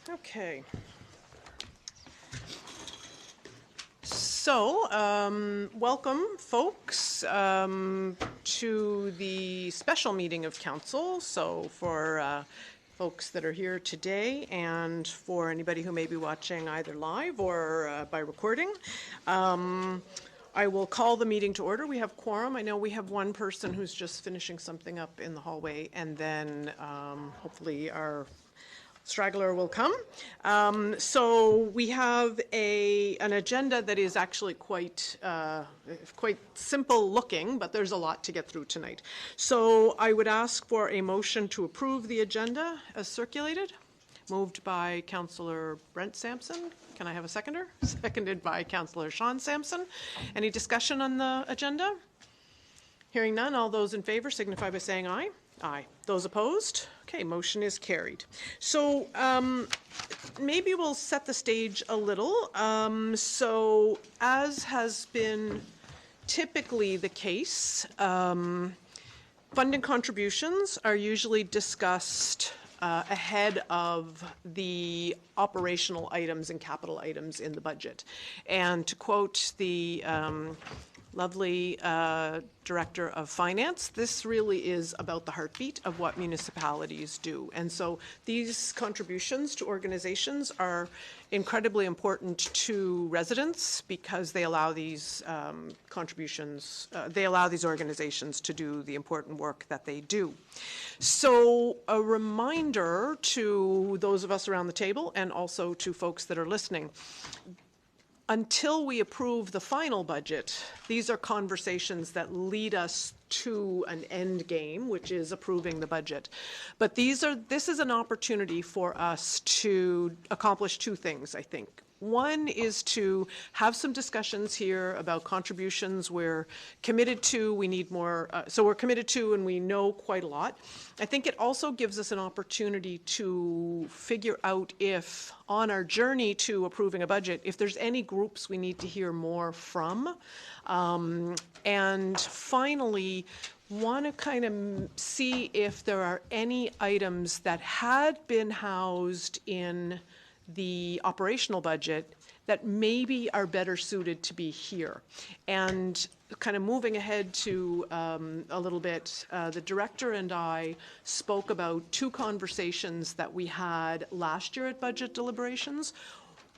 Okay. So, welcome, folks, to the special meeting of council. So, for folks that are here today, and for anybody who may be watching either live or by recording, I will call the meeting to order. We have quorum. I know we have one person who's just finishing something up in the hallway, and then hopefully our straggler will come. So we have an agenda that is actually quite simple looking, but there's a lot to get through tonight. So I would ask for a motion to approve the agenda as circulated. Moved by Councillor Brent Sampson. Can I have a seconder? Seconded by Councillor Sean Sampson. Any discussion on the agenda? Hearing none, all those in favor signify by saying aye. Aye. Those opposed? Okay, motion is carried. So maybe we'll set the stage a little. So as has been typically the case, funding contributions are usually discussed ahead of the operational items and capital items in the budget. And to quote the lovely Director of Finance, this really is about the heartbeat of what municipalities do. And so these contributions to organizations are incredibly important to residents because they allow these they allow these organizations to do the important work that they do. So a reminder to those of us around the table and also to folks that are listening, until we approve the final budget, these are conversations that lead us to an end game, which is approving the budget. But this is an opportunity for us to accomplish two things, I think. One is to have some discussions here about contributions we're committed to, we need more, so we're committed to and we know quite a lot. I think it also gives us an opportunity to figure out if, on our journey to approving a budget, if there's any groups we need to hear more from. And finally, want to kind of see if there are any items that had been housed in the operational budget that maybe are better suited to be here. And kind of moving ahead to a little bit, the director and I spoke about two conversations that we had last year at budget deliberations.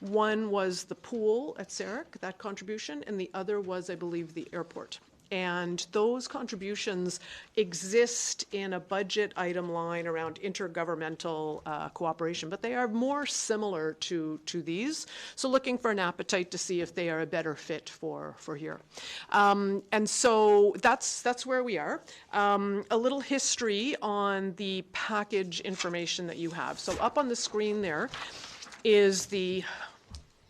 One was the pool at Sarek, that contribution, and the other was, I believe, the airport. And those contributions exist in a budget item line around intergovernmental cooperation, but they are more similar to these. So looking for an appetite to see if they are a better fit for here. And so that's where we are. A little history on the package information that you have. So up on the screen there is the,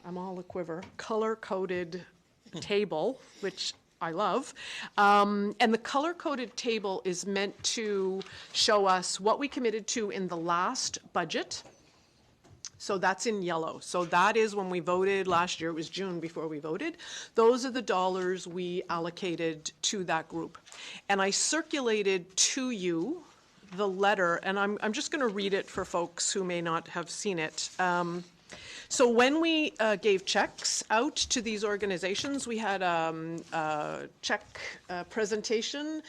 I'm all a quiver, color-coded table, which I love. And the color-coded table is meant to show us what we committed to in the last budget. So that's in yellow. So that is when we voted last year. It was June before we voted. Those are the dollars we allocated to that group. And I circulated to you the letter, and I'm just going to read it for folks who may not have seen it. So when we gave checks out to these organizations, we had a check presentation.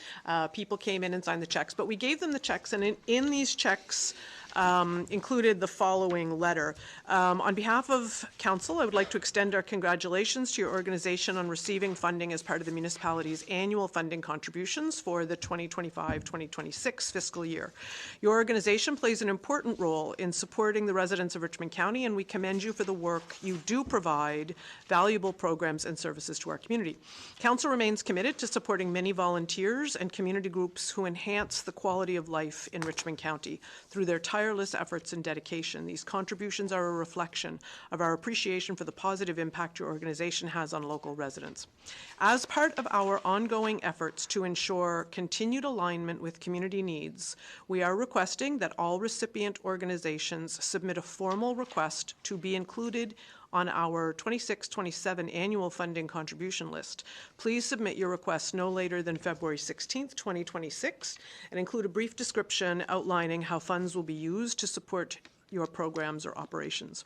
People came in and signed the checks, but we gave them the checks, and in these checks included the following letter. On behalf of Council, I would like to extend our congratulations to your organization on receiving funding as part of the municipality's annual funding contributions for the 2025-2026 fiscal year. Your organization plays an important role in supporting the residents of Richmond County, and we commend you for the work you do provide valuable programs and services to our community. Council remains committed to supporting many volunteers and community groups who enhance the quality of life in Richmond County through their tireless efforts and dedication. These contributions are a reflection of our appreciation for the positive impact your organization has on local residents. As part of our ongoing efforts to ensure continued alignment with community needs, we are requesting that all recipient organizations submit a formal request to be included on our 26-27 annual funding contribution list. Please submit your request no later than February 16th, 2026, and include a brief description outlining how funds will be used to support your programs or operations.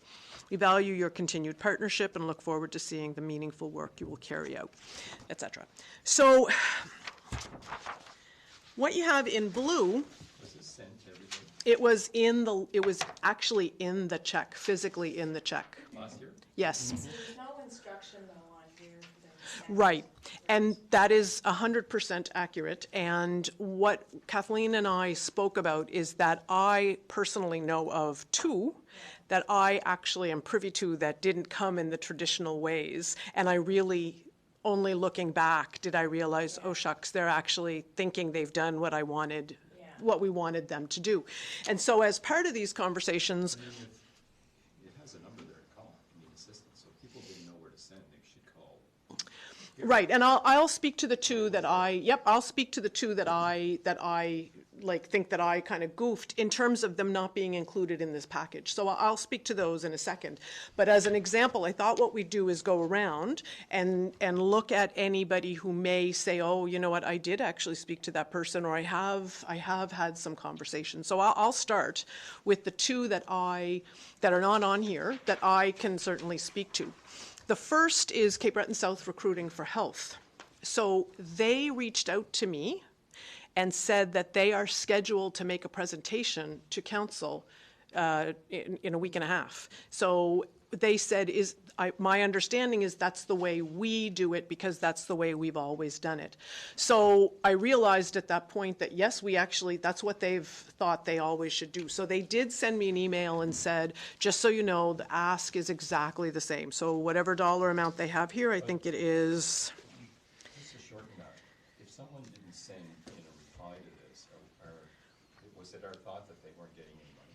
We value your continued partnership and look forward to seeing the meaningful work you will carry out, etc. So what you have in blue, it was actually in the check, physically in the check. Last year? Yes. There's no instruction though on here for them to send. Right, and that is 100% accurate, and what Kathleen and I spoke about is that I personally know of two that I actually am privy to that didn't come in the traditional ways, and I really, only looking back, did I realize, oh shucks, they're actually thinking they've done what I wanted, what we wanted them to do. And so as part of these conversations, It has a number there to call, need assistance, so if people didn't know where to send, they should call. right, and I'll speak to the two that I'll speak to the two that I like think that I kind of goofed in terms of them not being included in this package. So I'll speak to those in a second. But as an example, I thought what we'd do is go around and look at anybody who may say, oh, you know what, I did actually speak to that person, or I have had some conversations. So I'll start with the two that are not on here that I can certainly speak to. The first is Cape Breton South Recruiting for Health. So they reached out to me and said that they are scheduled to make a presentation to council in a week and a half. So they said, my understanding is that's the way we do it because that's the way we've always done it. So I realized at that point that yes, that's what they've thought they always should do. So they did send me an email and said, just so you know, the ask is exactly the same. So whatever dollar amount they have here, I think it is. Just to shorten that, if someone didn't send in a reply to this, was it our thought that they weren't getting any money?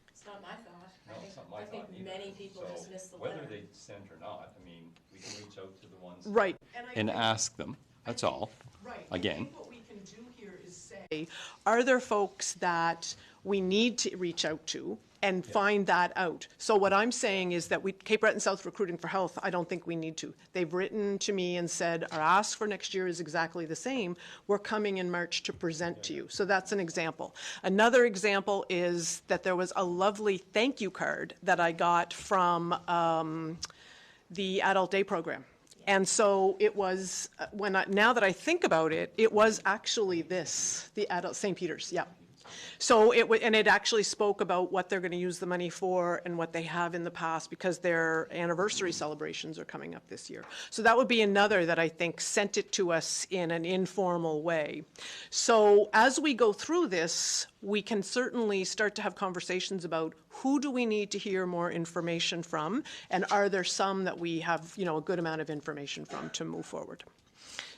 It's not my thought. No, it's not my I think thought either. many people So dismiss the letter. whether they sent or not, I mean, we can reach out to the ones. Right. And ask them, that's all. Right. Again. I think what we can do here is say, are there folks that we need to reach out to and find that out? So what I'm saying is that Cape Breton South Recruiting for Health, I don't think we need to. They've written to me and said, our ask for next year is exactly the same. We're coming in March to present to you. So that's an example. Another example is that there was a lovely thank you card that I got from the Adult Day Program. And so it was, now that I think about it, it was actually the adult, St. Peter's, yeah. So it actually spoke about what they're going to use the money for and what they have in the past because their anniversary celebrations are coming up this year. So that would be another that I think sent it to us in an informal way. So as we go through this, we can certainly start to have conversations about who do we need to hear more information from, and are there some that we have, a good amount of information from to move forward.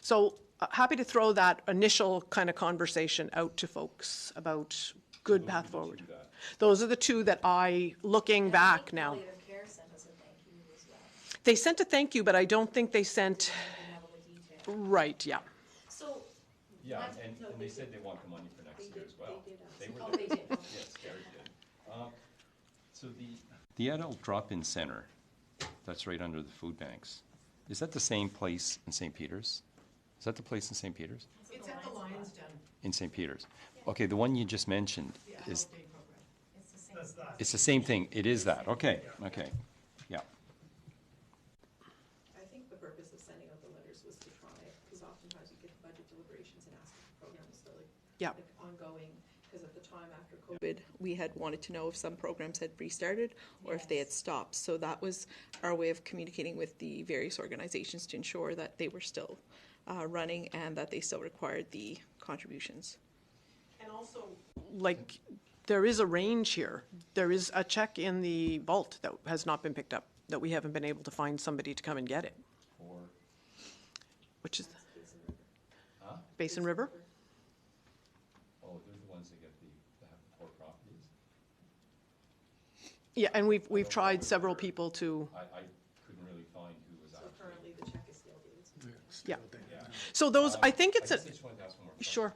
So happy to throw that initial kind of conversation out to folks about good path forward. Those are the two that looking back now. Palliative Care sent us a thank you as well. They sent a thank you, but I don't think they sent, right, yeah. So. Yeah, and they said they want the money for next year as well. They did. They were Oh, there. they did. Okay. Yes, Gary did. So the adult drop-in center, that's right under the food banks, is that the same place in St. Peter's? Is that the place in St. Peter's? It's at the Lions Den. In St. Peter's? Okay, the one you just mentioned is, It's the same. it's the same thing, it is that, okay, yeah. I think the purpose of sending out the letters was to try, because oftentimes you get the budget deliberations and ask if the program is still like ongoing, because at the time after COVID, we had wanted to know if some programs had restarted or if they had stopped. So that was our way of communicating with the various organizations to ensure that they were still running and that they still required the contributions. And also, there is a range here. There is a check in the vault that has not been picked up, that we haven't been able to find somebody to come and get it. Or, Which is huh? Basin River? Oh, they're the ones that have the poor properties? Yeah, and we've tried several people to, I couldn't really find who was So actually. currently the check is still due. yeah. Yeah. So those, I think it's I a, just wanted to ask one more question. sure.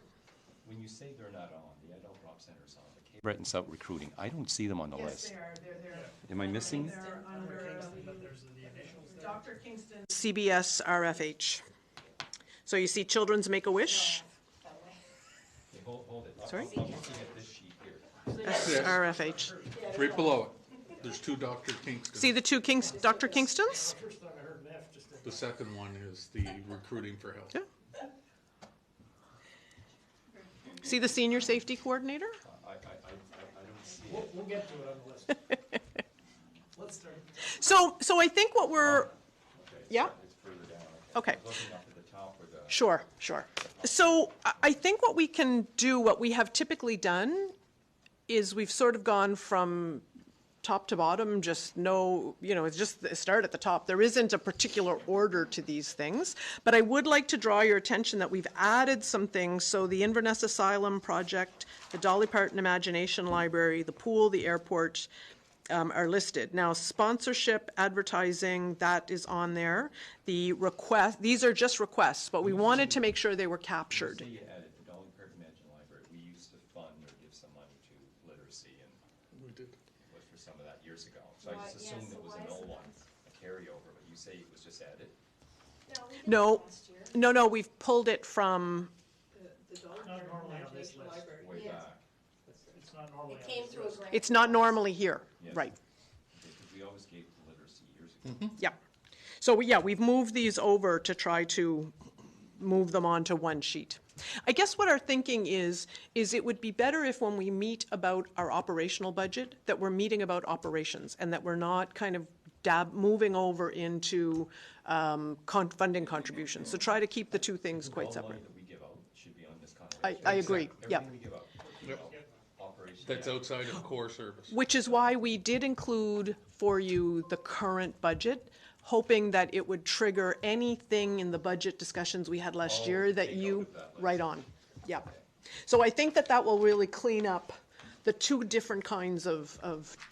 When you say they're not on, the adult drop center's on, the Cape Breton South Recruiting, I don't see them on the list. are. Am I missing? They're under Dr. Kingston. CBS RFH. So you see Children's Make-A-Wish? hold it. Sorry? I'm looking at this sheet here. SRFH. Right below it, there's two Dr. Kingston. See the two Dr. Kingstons? The second one is the recruiting for help. Yeah. See the senior safety coordinator? I don't see it. We'll get to it on the list. Let's start. So I think what we're, Okay, yeah? It's further down. Okay. Looking up at the top where the. Sure. So I think what we can do, what we have typically done, is we've sort of gone from top to bottom, just it's just start at the top. There isn't a particular order to these things, but I would like to draw your attention that we've added some things. So the Inverness Asylum project, the Dolly Parton Imagination Library, the pool, the airport, are listed. Now, sponsorship, advertising, that is on there. The request, these are just requests, but we wanted to make sure they were captured. Say you added the Dolly Parton Imagine Library. We used to fund or give some money to literacy, and We did. it was for some of that years ago. So I just assumed it was an old one, a carryover, but you say it was just added? No, we did No, that last year. no, we've pulled it from, The Dollar Not Parton normally on this Imagination list. Library. Way Yes. back. It's not normally It on came this through a list. grant. it's not normally here, Yes. right? Because we always gave to literacy years ago. Yeah. So, we've moved these over to try to move them onto one sheet. I guess what our thinking is it would be better if when we meet about our operational budget, that we're meeting about operations and that we're not kind of moving over into funding contributions. So try to keep the two things quite All the money separate. that we give out should be on this conversation. I agree, yeah. Everything we give out. Yep. Operation. That's outside of core service. Which is why we did include for you the current budget, hoping that it would trigger anything in the budget discussions we had last year that take note you, of that list. right on, yeah. So I think that will really clean up the two different kinds of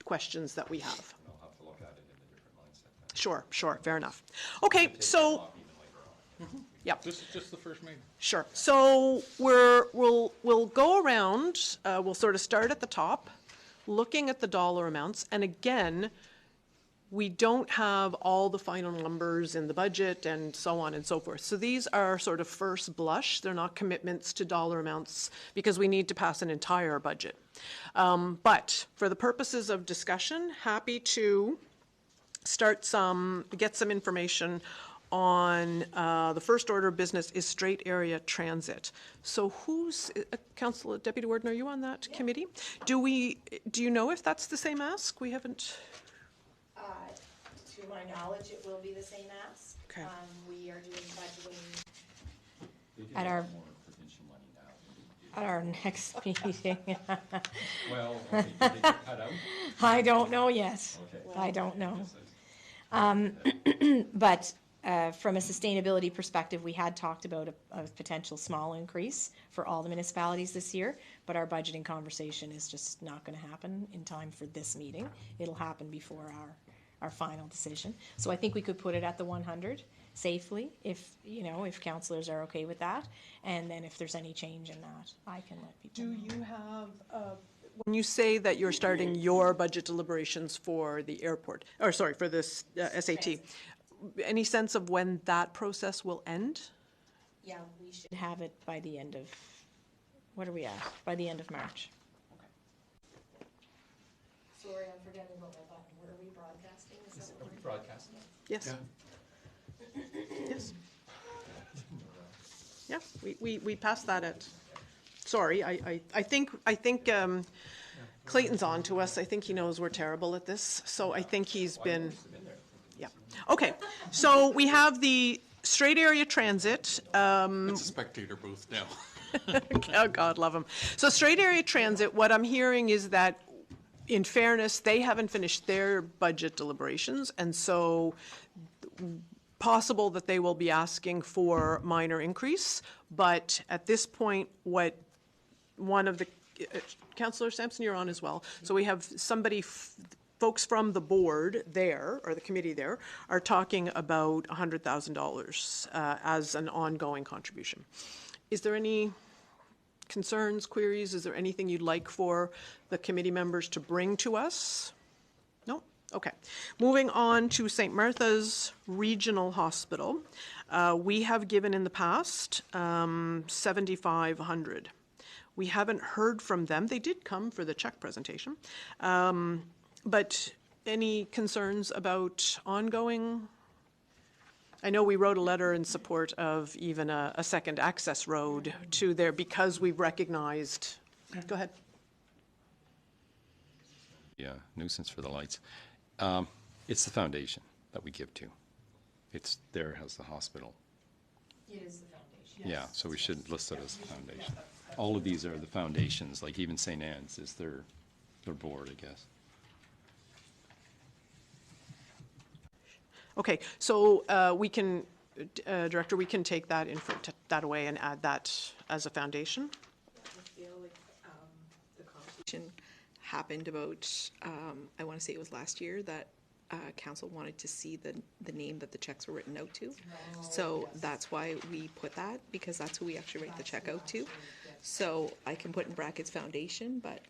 questions that we have. And I'll have to look at it in a different mindset then. Sure, fair enough. Okay, Take so, them off even later on. yeah. This is just the first meeting. Sure. So we'll go around, we'll sort of start at the top, looking at the dollar amounts. And again, we don't have all the final numbers in the budget and so on and so forth. So these are sort of first blush. They're not commitments to dollar amounts because we need to pass an entire budget. But for the purposes of discussion, happy to get some information on the first order of business is straight area transit. So Council Deputy Warden, are you on that committee? Do you know if that's the same ask? We haven't. To my knowledge, it will be the same ask. Okay. We are doing budgeting. They do At a our- lot more provincial money now than we do. At our next meeting. Well, okay, did they get cut out? I don't know yet. Okay. I don't know. Yes, But from a sustainability perspective, we had talked about a potential small increase for all the municipalities this year, but our budgeting conversation is just not going to happen in time for this meeting. It'll happen before our final decision. So I think we could put it at the 100 safely if councillors are okay with that. And then if there's any change in that, I can let people Do know. you have, when you say that you're starting your budget deliberations for the airport, for this SAT, any sense of when that process will end? Yeah, we should. Have it by the end of, what are we at? By the end of March. Sorry, I'm forgetting about my button. Where are we broadcasting? Is that Are what we broadcasting? Yes. Yes. Yeah, we passed that at, sorry, I think Clayton's on to us. I think he knows we're terrible at this, so I think he's been, yeah. Okay, so we have the straight area transit. It's a spectator booth now. Oh, God, love him. So straight area transit, what I'm hearing is that, in fairness, they haven't finished their budget deliberations, and so possible that they will be asking for minor increase. But at this point, what one of the, Councillor Sampson, you're on as well. So we have folks from the board there, or the committee there, are talking about $100,000 as an ongoing contribution. Is there any concerns, queries? Is there anything you'd like for the committee members to bring to us? No? Okay. Moving on to St. Martha's Regional Hospital. We have given in the past $7,500. We haven't heard from them. They did come for the check presentation. But any concerns about ongoing? I know we wrote a letter in support of even a second access road to there because we've recognized. Go ahead. Yeah, nuisance for the lights. It's the foundation that we give to. It's there has the hospital. It is the foundation. Yeah, so we should list it as the foundation. All of these are the foundations, like even St. Anne's is their board, I guess. Okay, so we can, Director, we can take that that away and add that as a foundation. I feel like the conversation happened about, I want to say it was last year, that council wanted to see the name that the checks were written out to. So that's why we put that, because that's who we actually write the check out to. So I can put in brackets foundation, but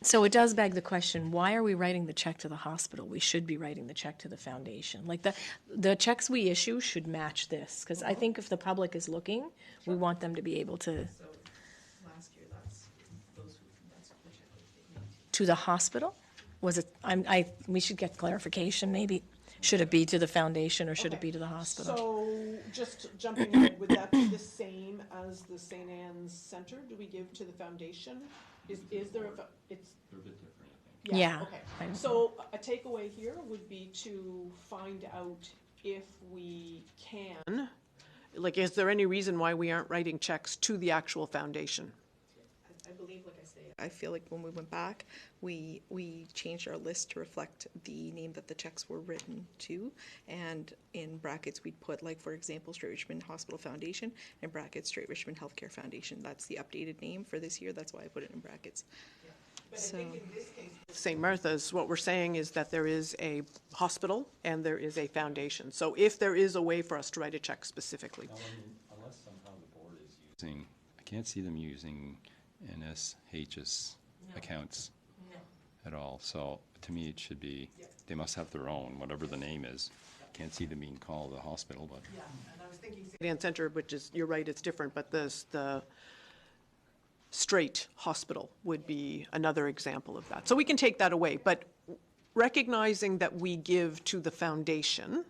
So it does beg the question, why are we writing the check to the hospital? We should be writing the check to the foundation. Like the checks we issue should match this, because I think if the public is looking, we want them to be able to. so last year that's the check To the hospital? Was it, we should get clarification, maybe. Should it be to the foundation or should it be to the hospital? So just jumping ahead, would that be the same as the St. Anne's Center? Do we give to the foundation? Is there it's. They're a bit different, I think. Yeah. Okay, so a takeaway here would be to find out if we can, like, is there any reason why we aren't writing checks to the actual foundation? I believe, like I say, I feel like when we went back, we changed our list to reflect the name that the checks were written to, and in brackets we'd put, like, for example, Straight Richmond Hospital Foundation, and brackets Straight Richmond Healthcare Foundation. That's the updated name for this year. That's why I put it in brackets. But So, I think in this case, St. Martha's, what we're saying is that there is a hospital and there is a foundation. So if there is a way for us to write a check specifically. Unless somehow the board is using, I can't see them using NSH's accounts at all. So to me, it should be, they must have their own, whatever the name is. Can't see them being called the hospital, but. Yeah, and I was thinking St. Anne Center, which is, you're right, it's different, but the straight hospital would be another example of that. So we can take that away, but recognizing that we give to the foundation,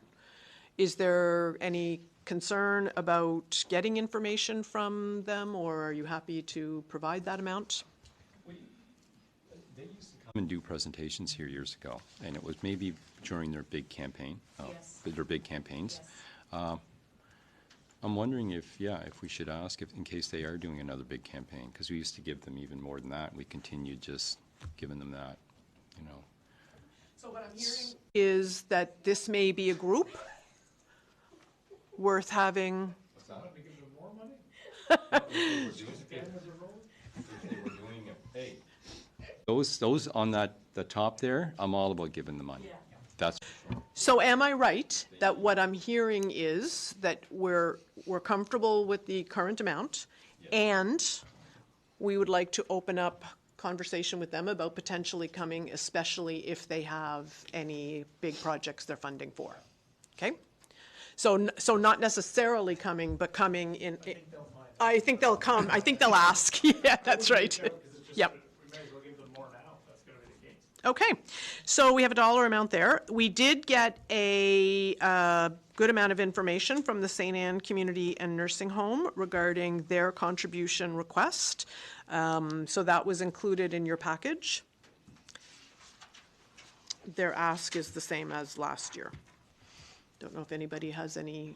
is there any concern about getting information from them, or are you happy to provide that amount? They used to come and do presentations here years ago, and it was maybe during their big campaign, their big campaigns. I'm wondering if we should ask if, in case they are doing another big campaign, because we used to give them even more than that, and we continued just giving them that, you know. So what I'm hearing is that this may be a group worth having. Those on the top there, I'm all about giving the money. That's. So am I right that what I'm hearing is that we're comfortable with the current amount, and we would like to open up conversation with them about potentially coming, especially if they have any big projects they're funding for? Okay? So not necessarily coming, but coming in. I think they'll come. I think they'll ask. Yeah, that's right. Yep. We may as well give them more now, if that's gonna be the case. Okay, so we have a dollar amount there. We did get a good amount of information from the St. Anne Community and Nursing Home regarding their contribution request. So that was included in your package. Their ask is the same as last year. Don't know if anybody has any.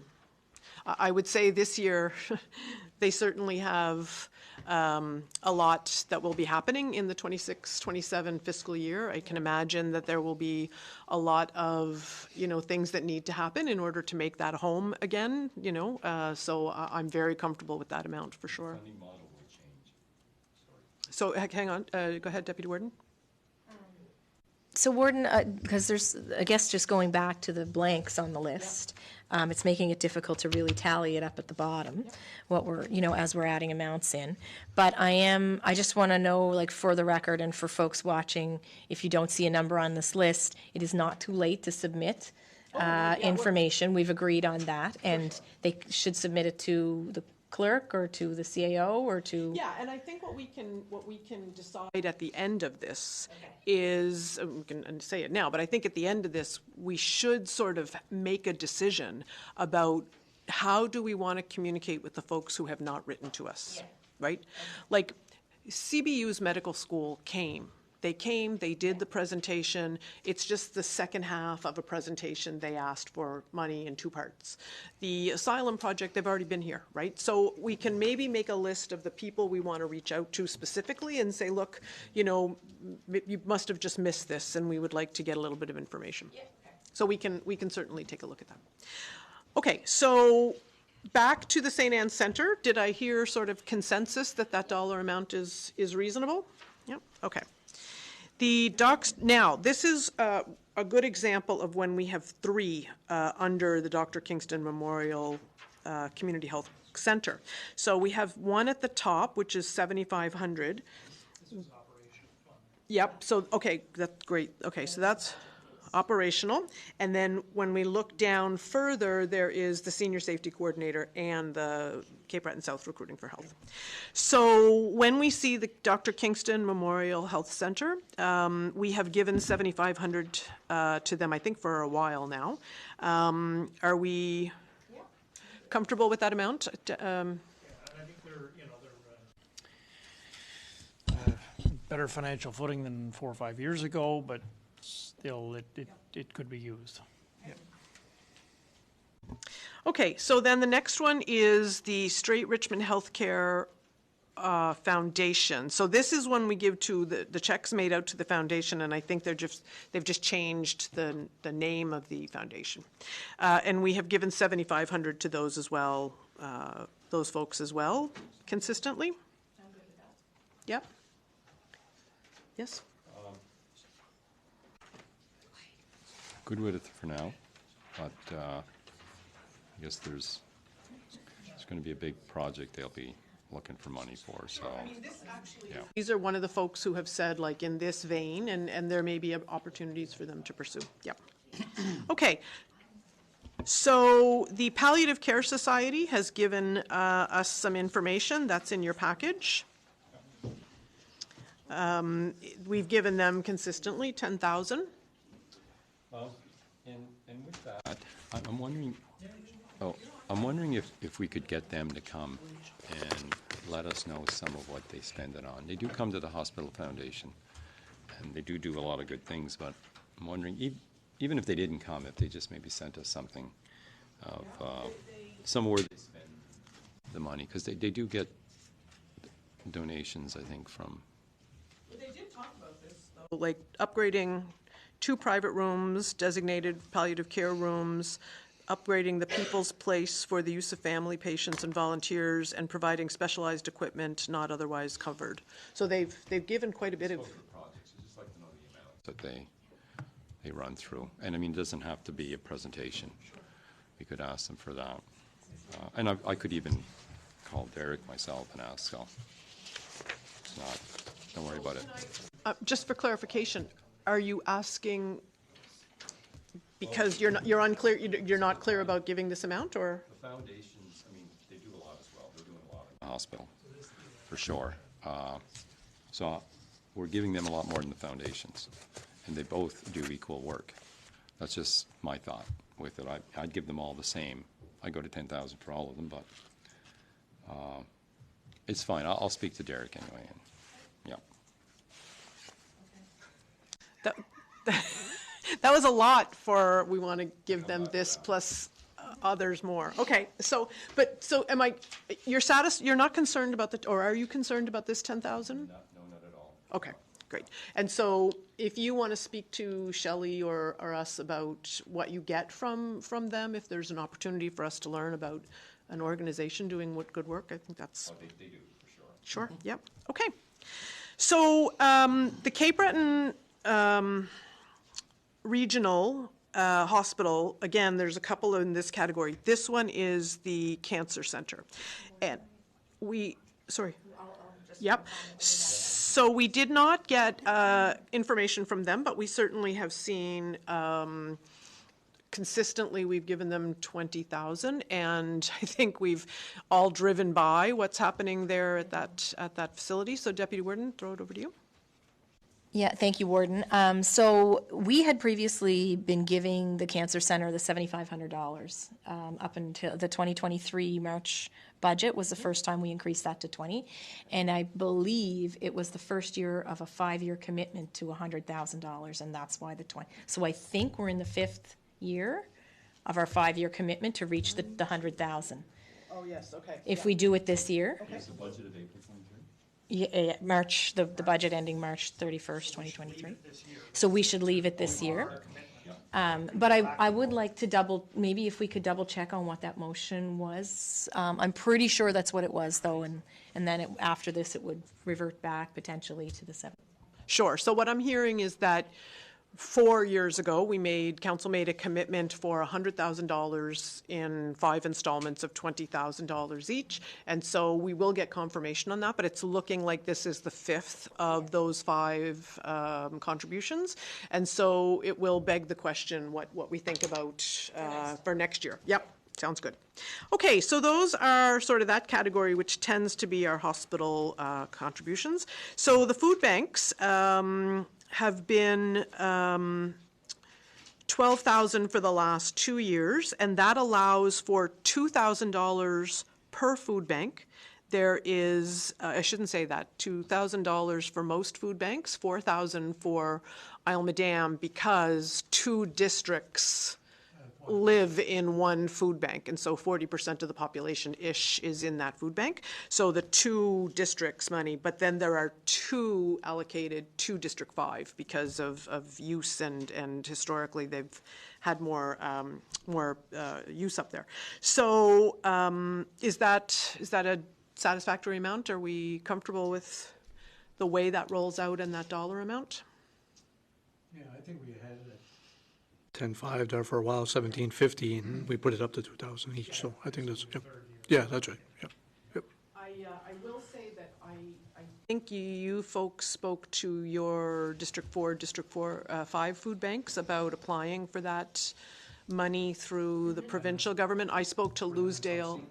I would say this year, they certainly have a lot that will be happening in the 26-27 fiscal year. I can imagine that there will be a lot of, things that need to happen in order to make that home again, so I'm very comfortable with that amount for sure. Funding model will change. So hang on, go ahead, Deputy Warden. So Warden, because there's, I guess just going back to the blanks on the list, it's making it difficult to really tally it up at the bottom, what we're, as we're adding amounts in. But I just want to know, like, for the record and for folks watching, if you don't see a number on this list, it is not too late to submit information. We've agreed on that, and they should submit it to the clerk or to the CAO or to? Yeah, and I think what we can decide at the end of this is, we can say it now, but I think at the end of this, we should sort of make a decision about how do we want to communicate with the folks who have not written to us, right? Like, CBU's medical school came. They came, they did the presentation. It's just the second half of a presentation. They asked for money in 2 parts. The asylum project, they've already been here, right? So we can maybe make a list of the people we want to reach out to specifically and say, look, you know, you must have just missed this and we would like to get a little bit of information. So we can certainly take a look at that. Okay, so back to the St. Anne's Centre. Did I hear sort of consensus that that dollar amount is reasonable? Yep, okay. The docs, now, this is a good example of when we have 3 under the Dr. Kingston Memorial Community Health Center. So we have one at the top, which is $7,500. This is operation fund. Yep, so, okay, that's great. Okay, so that's operational. And then when we look down further, there is the Senior Safety Coordinator and the Cape Breton South Recruiting for Health. So when we see the Dr. Kingston Memorial Health Center, we have given $7,500 to them, I think, for a while now. Are we comfortable with that amount? Yeah, and I think they're, you know, they're better financial footing than 4 or 5 years ago, but still, it could be used. Okay, so then the next one is the Straight Richmond Healthcare Foundation. So this is one we give to the checks made out to the foundation, and I think they've just changed the name of the foundation. And we have given $7,500 to those as well, those folks as well, consistently. I'm good with that. Yep. Yes. Good with it for now, but I guess there's going to be a big project they'll be looking for money for, so, yeah. These are one of the folks who have said, like, in this vein, and there may be opportunities for them to pursue. Yep. Okay. So the Palliative Care Society has given us some information. That's in your package. We've given them consistently $10,000. And with that, I'm wondering if we could get them to come and let us know some of what they spend it on. They do come to the Hospital Foundation, and they do a lot of good things, but I'm wondering, even if they didn't come, if they just maybe sent us something of somewhere they spend the money, because they do get donations, I think, from... They did talk about this, though. Like upgrading 2 private rooms, designated palliative care rooms, upgrading the People's Place for the use of family, patients, and volunteers, and providing specialized equipment not otherwise covered. So they've given quite a bit of... projects, I'd just like to know the amounts that they run through. And I mean, it doesn't have to be a presentation. We could ask them for that. And I could even call Derek myself and ask, so it's not, don't worry about it. Just for clarification, are you asking because you're unclear, you're not clear about giving this amount, or? The foundations, I mean, they do a lot as well. They're doing a lot in the hospital, for sure. So we're giving them a lot more than the foundations, and they both do equal work. That's just my thought with it. I'd give them all the same. I go to 10,000 for all of them, but it's fine. I'll speak to Derek anyway. And, yeah. That was a lot for, we want to give them this plus others more. Okay, so am I, you're not concerned about or are you concerned about this 10,000? No, not at all. Okay, great. And so if you want to speak to Shelley or us about what you get from them, if there's an opportunity for us to learn about an organization doing good work, I think that's... Oh, they do, for sure. Sure, yep. Okay. So the Cape Breton Regional Hospital, again, there's a couple in this category. This one is the Cancer Center. And yep. So we did not get information from them, but we certainly have seen consistently, we've given them 20,000, and I think we've all driven by what's happening there at that facility. So Deputy Warden, throw it over to you. Yeah, thank you, Warden. So we had previously been giving the Cancer Center the $7,500 up until the 2023 March budget was the first time we increased that to 20. And I believe it was the first year of a 5-year commitment to $100,000, and that's why the 20. So I think we're in the 5th year of our 5-year commitment to reach the 100,000. Oh, yes, okay. If we do it this year. Is the budget of April 23? Yeah, March, the budget ending March 31st, 2023. So we should leave it this year. But I would like to maybe if we could double check on what that motion was. I'm pretty sure that's what it was though, and then after this it would revert back potentially to the 7th. Sure. So what I'm hearing is that 4 years ago, council made a commitment for $100,000 in 5 installments of $20,000 each. And so we will get confirmation on that, but it's looking like this is the 5th of those 5 contributions. And so it will beg the question what we think about for next year. Yep. Sounds good. Okay, so those are sort of that category, which tends to be our hospital contributions. So the food banks have been $12,000 for the last 2 years, and that allows for $2,000 per food bank. There is, I shouldn't say that, $2,000 for most food banks, $4,000 for Isle Madame, because 2 districts live in one food bank, and so 40% of the population-ish is in that food bank. So the 2 districts' money, but then there are 2 allocated to District 5 because of use, and historically they've had more use up there. So is that a satisfactory amount? Are we comfortable with the way that rolls out and that dollar amount? Yeah, I think we had it. 10.5 there for a while, 17.50, and we put it up to 2,000 each, so I think that's, yeah, that's right, yep. I will say that I think you folks spoke to your District 5 food banks about applying for that money through the provincial government. I spoke to Loosedale.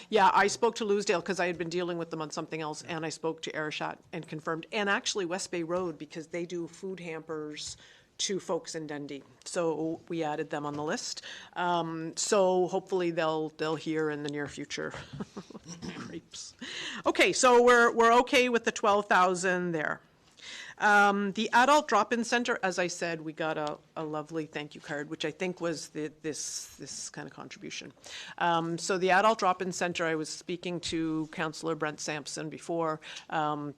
Yeah, I spoke to Loosedale because I had been dealing with them on something else, and I spoke to Arishat and confirmed, and actually West Bay Road, because they do food hampers to folks in Dundee. So we added them on the list. So hopefully they'll hear in the near future. Creeps. Okay, so we're okay with the 12,000 there. The adult drop-in center, as I said, we got a lovely thank you card, which I think was this kind of contribution. So the adult drop-in center, I was speaking to Councillor Brent Sampson before.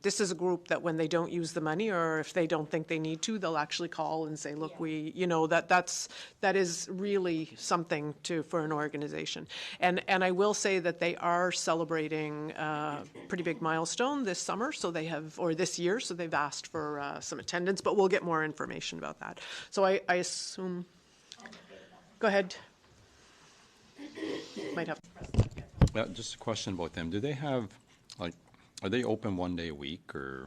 This is a group that when they don't use the money, or if they don't think they need to, they'll actually call and say, look, that is really something for an organization. And I will say that they are celebrating a pretty big milestone this summer, so they have, or this year, so they've asked for some attendance, but we'll get more information about that. So I assume, go ahead. Might have. Just a question about them. Do they have, are they open 1 day a week, or?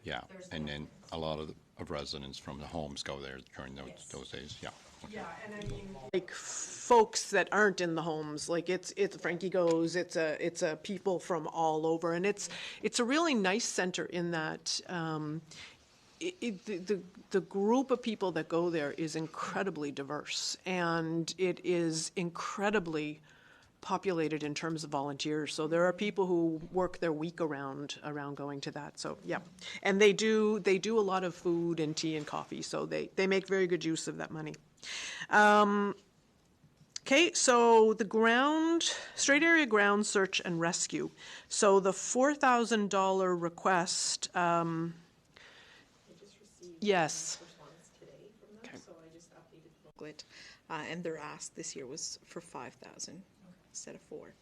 Yeah. And then a lot of residents from the homes go there during those days. Yeah. Okay. Yeah, and I mean, like folks that aren't in the homes, like it's Frankie Goes, it's a people from all over, and it's a really nice center in that the group of people that go there is incredibly diverse, and it is incredibly populated in terms of volunteers. So there are people who work their week around going to that. So yeah, and they do a lot of food and tea and coffee. So they make very good use of that money. Okay, so the straight area ground search and rescue. So the $4,000 request. Yes. Response today from them, so I just updated the booklet, and their ask this year was for 5,000 instead of 4.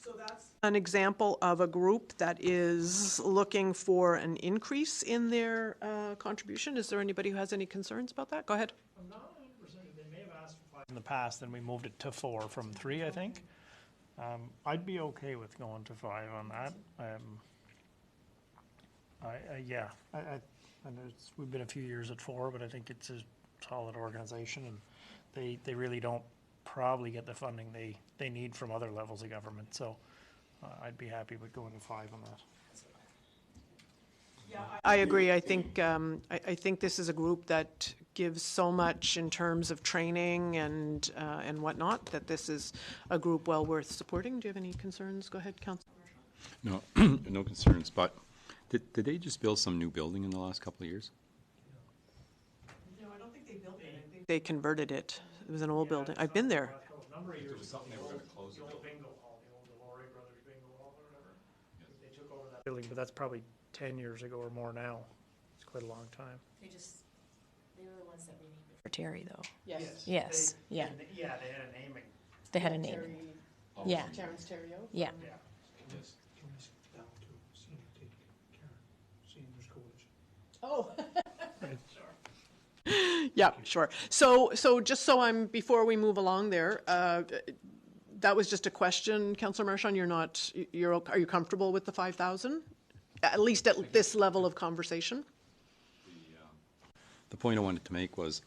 So that's an example of a group that is looking for an increase in their contribution. Is there anybody who has any concerns about that? Go ahead. I'm not 100%. They may have asked for 5 in the past, then we moved it to 4 from 3, I think. I'd be okay with going to 5 on that. And we've been a few years at 4, but I think it's a solid organization, and they really don't probably get the funding they need from other levels of government. So I'd be happy with going to 5 on that. I agree. I think this is a group that gives so much in terms of training and whatnot, that this is a group well worth supporting. Do you have any concerns? Go ahead, Councillor. No, no concerns, but did they just build some new building in the last couple of years? No, I don't think they built it. I think they converted it. It was an old building. I've been there. A number of years ago, the old bingo hall, the Laurie Brothers bingo hall or whatever. They took over that building, but that's probably 10 years ago or more now. It's quite a long time. They were the ones that renamed it for Terry, though. Yes. Yes, yeah. Yeah, they had a naming. They had a name. Yeah, Terrence Terrio? yeah. Yeah. Down to senior take care, seniors coalition. Oh. Yeah, sure. So just so before we move along there, that was just a question, Councillor Marchand. Are you comfortable with the 5,000? At least at this level of conversation? The point I wanted to make was,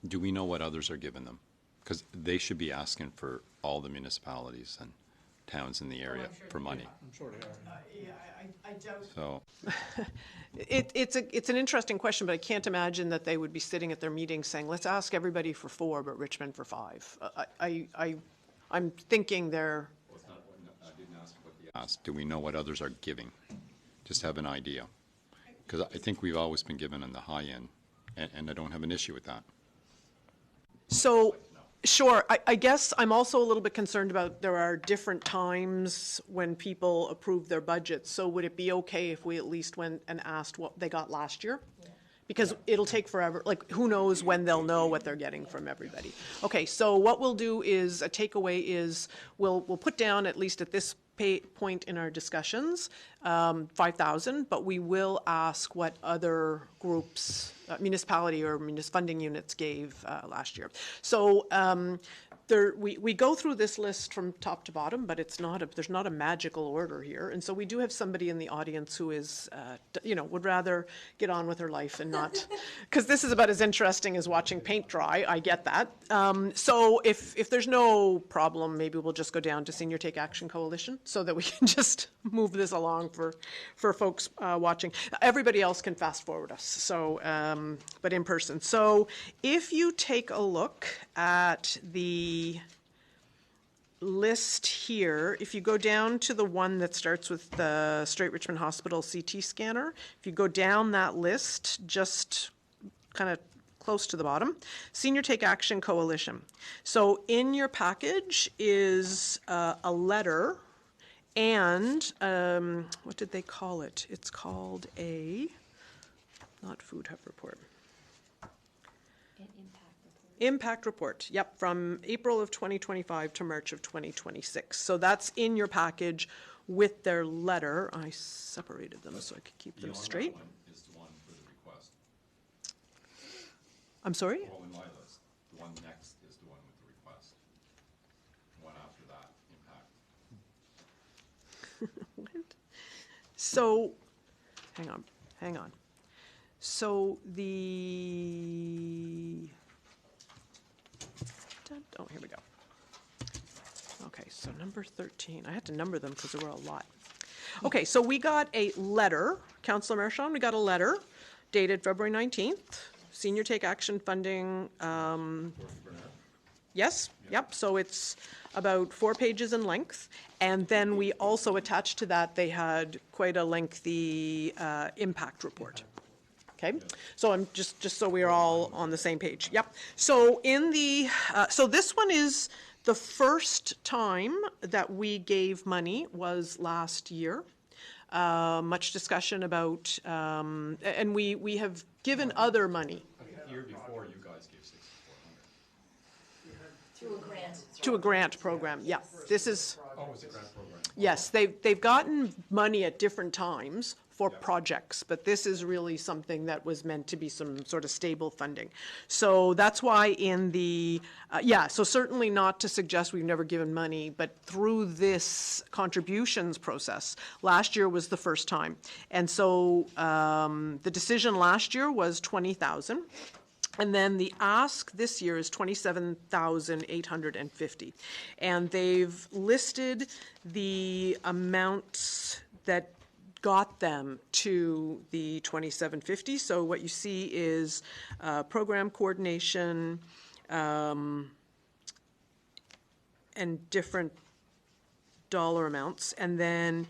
do we know what others are giving them? Because they should be asking for all the municipalities and towns in the area for money. I'm sure they are. Yeah, I doubt. So It's an interesting question, but I can't imagine that they would be sitting at their meetings saying, let's ask everybody for 4, but Richmond for 5. I'm thinking they're... I didn't ask what they asked. Do we know what others are giving? Just have an idea. Because I think we've always been given on the high end, and I don't have an issue with that. So, sure, I guess I'm also a little bit concerned about there are different times when people approve their budgets. So would it be okay if we at least went and asked what they got last year? Because it'll take forever. Like, who knows when they'll know what they're getting from everybody. Okay, so what we'll do is, a takeaway is, we'll put down, at least at this point in our discussions, 5,000, but we will ask what other groups, municipality or funding units gave last year. So we go through this list from top to bottom, but there's not a magical order here. And so we do have somebody in the audience who is, would rather get on with her life and not, because this is about as interesting as watching paint dry. I get that. So if there's no problem, maybe we'll just go down to Senior Take Action Coalition so that we can just move this along for folks watching. Everybody else can fast forward us, so but in person. So if you take a look at the list here, if you go down to the one that starts with the Straight Richmond Hospital CT scanner, if you go down that list, just kind of close to the bottom, Senior Take Action Coalition. So in your package is a letter and, what did they call it? It's called not Food Hub report. Impact report, yep, from April of 2025 to March of 2026. So that's in your package with their letter. I separated them so I could keep them straight. That one is the one for the request. I'm sorry? Well, in my list, the one next is the one with the request. The one after that, impact. What? So, hang on. So here we go. Okay, so number 13. I had to number them because there were a lot. Okay, so we got a letter, Councillor Marchand, we got a letter dated February 19th, Senior Take Action Funding. Yes, yep, so it's about 4 pages in length. And then we also attached to that, they had quite a lengthy impact report. Okay, so I'm just so we're all on the same page. Yep. So so this one is the first time that we gave money was last year. Much discussion about, and we have given other money. The year before, you guys gave 6,400. To a grant. To a grant program, yeah. This is, Oh, it's a grant program. yes, they've gotten money at different times for projects, but this is really something that was meant to be some sort of stable funding. So that's why in the, so certainly not to suggest we've never given money, but through this contributions process, last year was the first time. And so the decision last year was 20,000. And then the ask this year is $27,850. And they've listed the amounts that got them to the $27,550. So what you see is program coordination and different dollar amounts, and then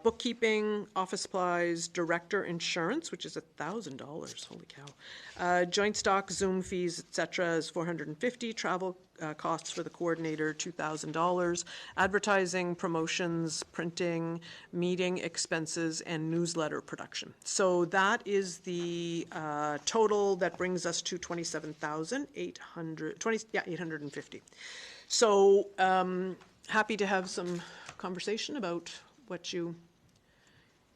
bookkeeping, office supplies, director insurance, which is $1,000. Holy cow! Joint stock, Zoom fees, etc. is $450. Travel costs for the coordinator, $2,000. Advertising, promotions, printing, meeting expenses, and newsletter production. So that is the total that brings us to $850. So. Happy to have some conversation about what you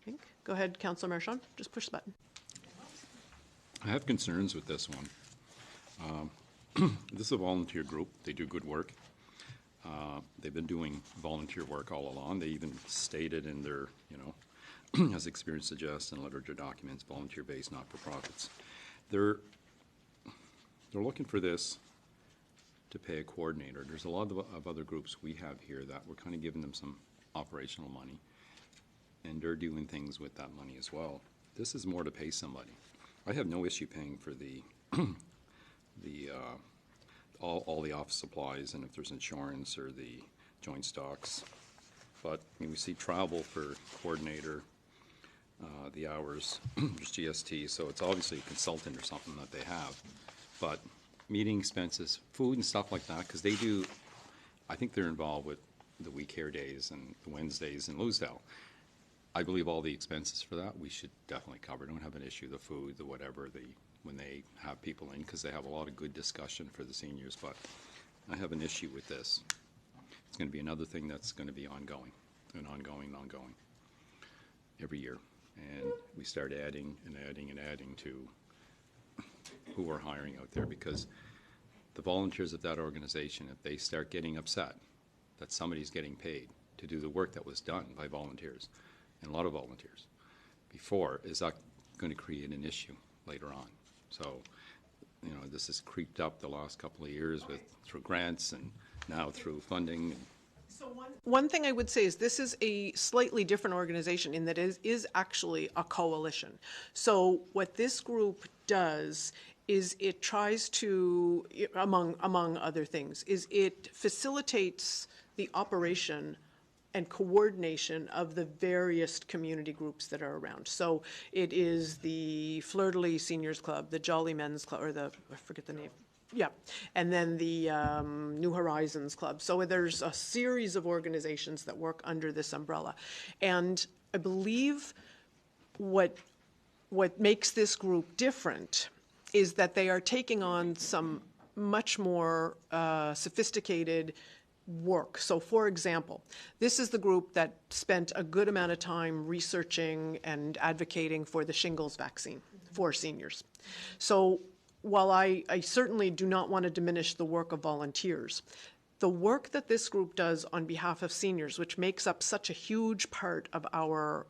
think. Go ahead, Councillor Marchand. Just push the button. I have concerns with this one. This is a volunteer group. They do good work. They've been doing volunteer work all along. They even stated in their, as experience suggests in literature documents, volunteer-based not-for-profits. They're looking for this to pay a coordinator. There's a lot of other groups we have here that we're kind of giving them some operational money, and they're doing things with that money as well. This is more to pay somebody. I have no issue paying for the all the office supplies, and if there's insurance or the joint stocks. But we see travel for coordinator, the hours, there's GST, so it's obviously a consultant or something that they have. But meeting expenses, food and stuff like that, because they do, I think they're involved with the We Care Days and the Wednesdays in Loosedale. I believe all the expenses for that we should definitely cover. Don't have an issue, the food, the whatever, when they have people in, because they have a lot of good discussion for the seniors, but I have an issue with this. It's going to be another thing that's going to be ongoing, and ongoing, every year. And we start adding and adding and adding to who we're hiring out there, because the volunteers of that organization, if they start getting upset that somebody's getting paid to do the work that was done by volunteers, and a lot of volunteers before, is that going to create an issue later on? So, this has creeped up the last couple of years through grants and now through funding. So one thing I would say is this is a slightly different organization in that it is actually a coalition. So what this group does is it tries to, among other things, is it facilitates the operation and coordination of the various community groups that are around. So it is the Fleur-de-Lis Seniors Club, the Jolly Men's Club, or I forget the name. Yeah, and then the New Horizons Club. So there's a series of organizations that work under this umbrella. And I believe what makes this group different is that they are taking on some much more sophisticated work. So for example, this is the group that spent a good amount of time researching and advocating for the shingles vaccine for seniors. So while I certainly do not want to diminish the work of volunteers, the work that this group does on behalf of seniors, which makes up such a huge part of our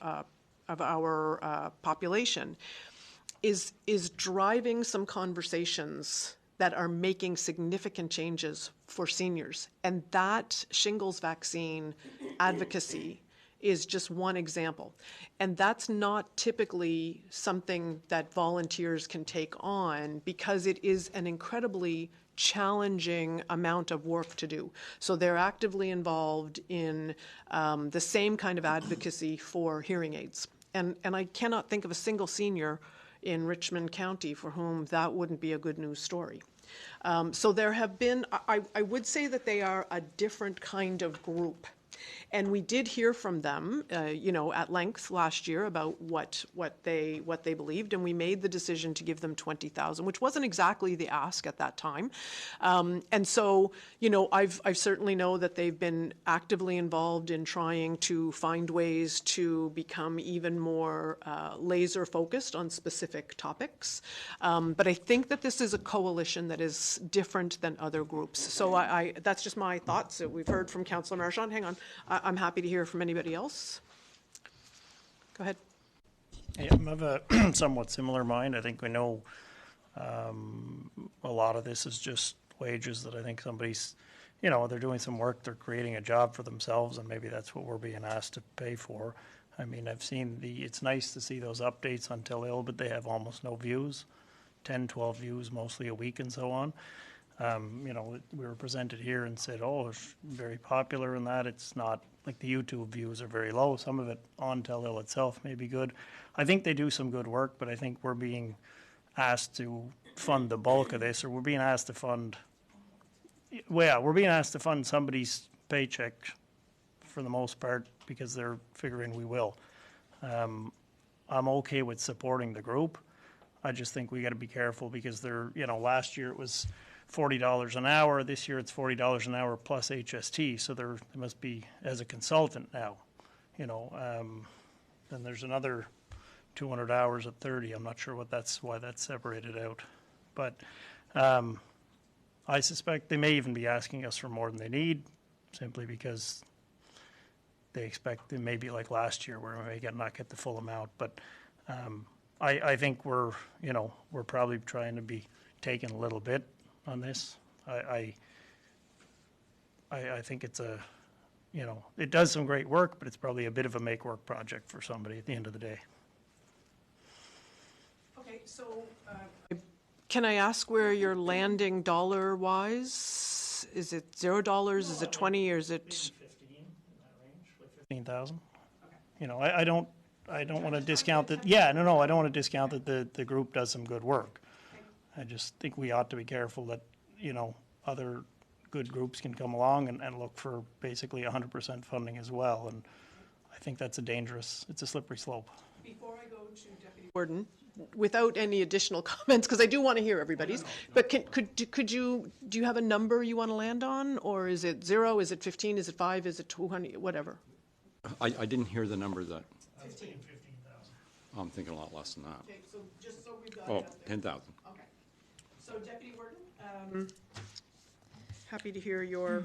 population, is driving some conversations that are making significant changes for seniors. And that shingles vaccine advocacy is just one example. And that's not typically something that volunteers can take on because it is an incredibly challenging amount of work to do. So they're actively involved in the same kind of advocacy for hearing aids. And I cannot think of a single senior in Richmond County for whom that wouldn't be a good news story. So there have been, I would say that they are a different kind of group. And we did hear from them, at length last year about what they believed, and we made the decision to give them $20,000, which wasn't exactly the ask at that time. And so, I've certainly know that they've been actively involved in trying to find ways to become even more laser focused on specific topics. But I think that this is a coalition that is different than other groups. So that's just my thoughts. We've heard from Councillor Marchand. Hang on. I'm happy to hear from anybody else. Go ahead. Yeah, I have a somewhat similar mind. I think we know A lot of this is just wages that I think somebody's, they're doing some work, they're creating a job for themselves, and maybe that's what we're being asked to pay for. I mean, I've seen it's nice to see those updates on Till Ill, but they have almost no views, 10, 12 views mostly a week and so on. We were presented here and said, oh, it's very popular in that. It's not, like the YouTube views are very low. Some of it on Till Ill itself may be good. I think they do some good work, but I think we're being asked to fund the bulk of this, or we're being asked to fund, we're being asked to fund somebody's paycheck for the most part because they're figuring we will. I'm okay with supporting the group. I just think we got to be careful because last year it was $40 an hour. This year it's $40 an hour plus HST. So there must be as a consultant now, then there's another 200 hours at 30. I'm not sure why that's separated out. But I suspect they may even be asking us for more than they need simply because they expect it may be like last year where we may not get the full amount. But I think we're probably trying to be taking a little bit on this. I think it's it does some great work, but it's probably a bit of a make-work project for somebody at the end of the day. Okay, so can I ask where you're landing dollar-wise? Is it $0? Is it 20? Or is it? 15 in that range, like 15,000. Okay. I don't want to discount that. Yeah, no, I don't want to discount that the group does some good work. I just think we ought to be careful that other good groups can come along and look for basically 100% funding as well. And I think that's it's a slippery slope. Before I go to Deputy Warden, without any additional comments, because I do want to hear everybody's, but do you have a number you want to land on, or is it 0, is it 15, is it 5, is it 200, whatever? I didn't hear the number that, 15,000. I'm thinking a lot less than that. Okay, so just so we've got. Oh, 10,000. Okay. So Deputy Warden, happy to hear your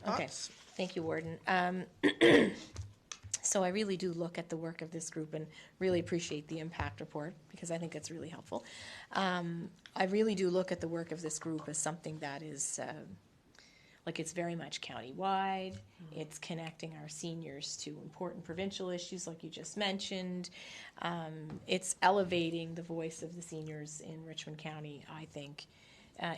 Okay, thoughts. thank you, Warden. So I really do look at the work of this group and really appreciate the impact report because I think it's really helpful. I really do look at the work of this group as something that is, it's very much county-wide. It's connecting our seniors to important provincial issues like you just mentioned. It's elevating the voice of the seniors in Richmond County, I think,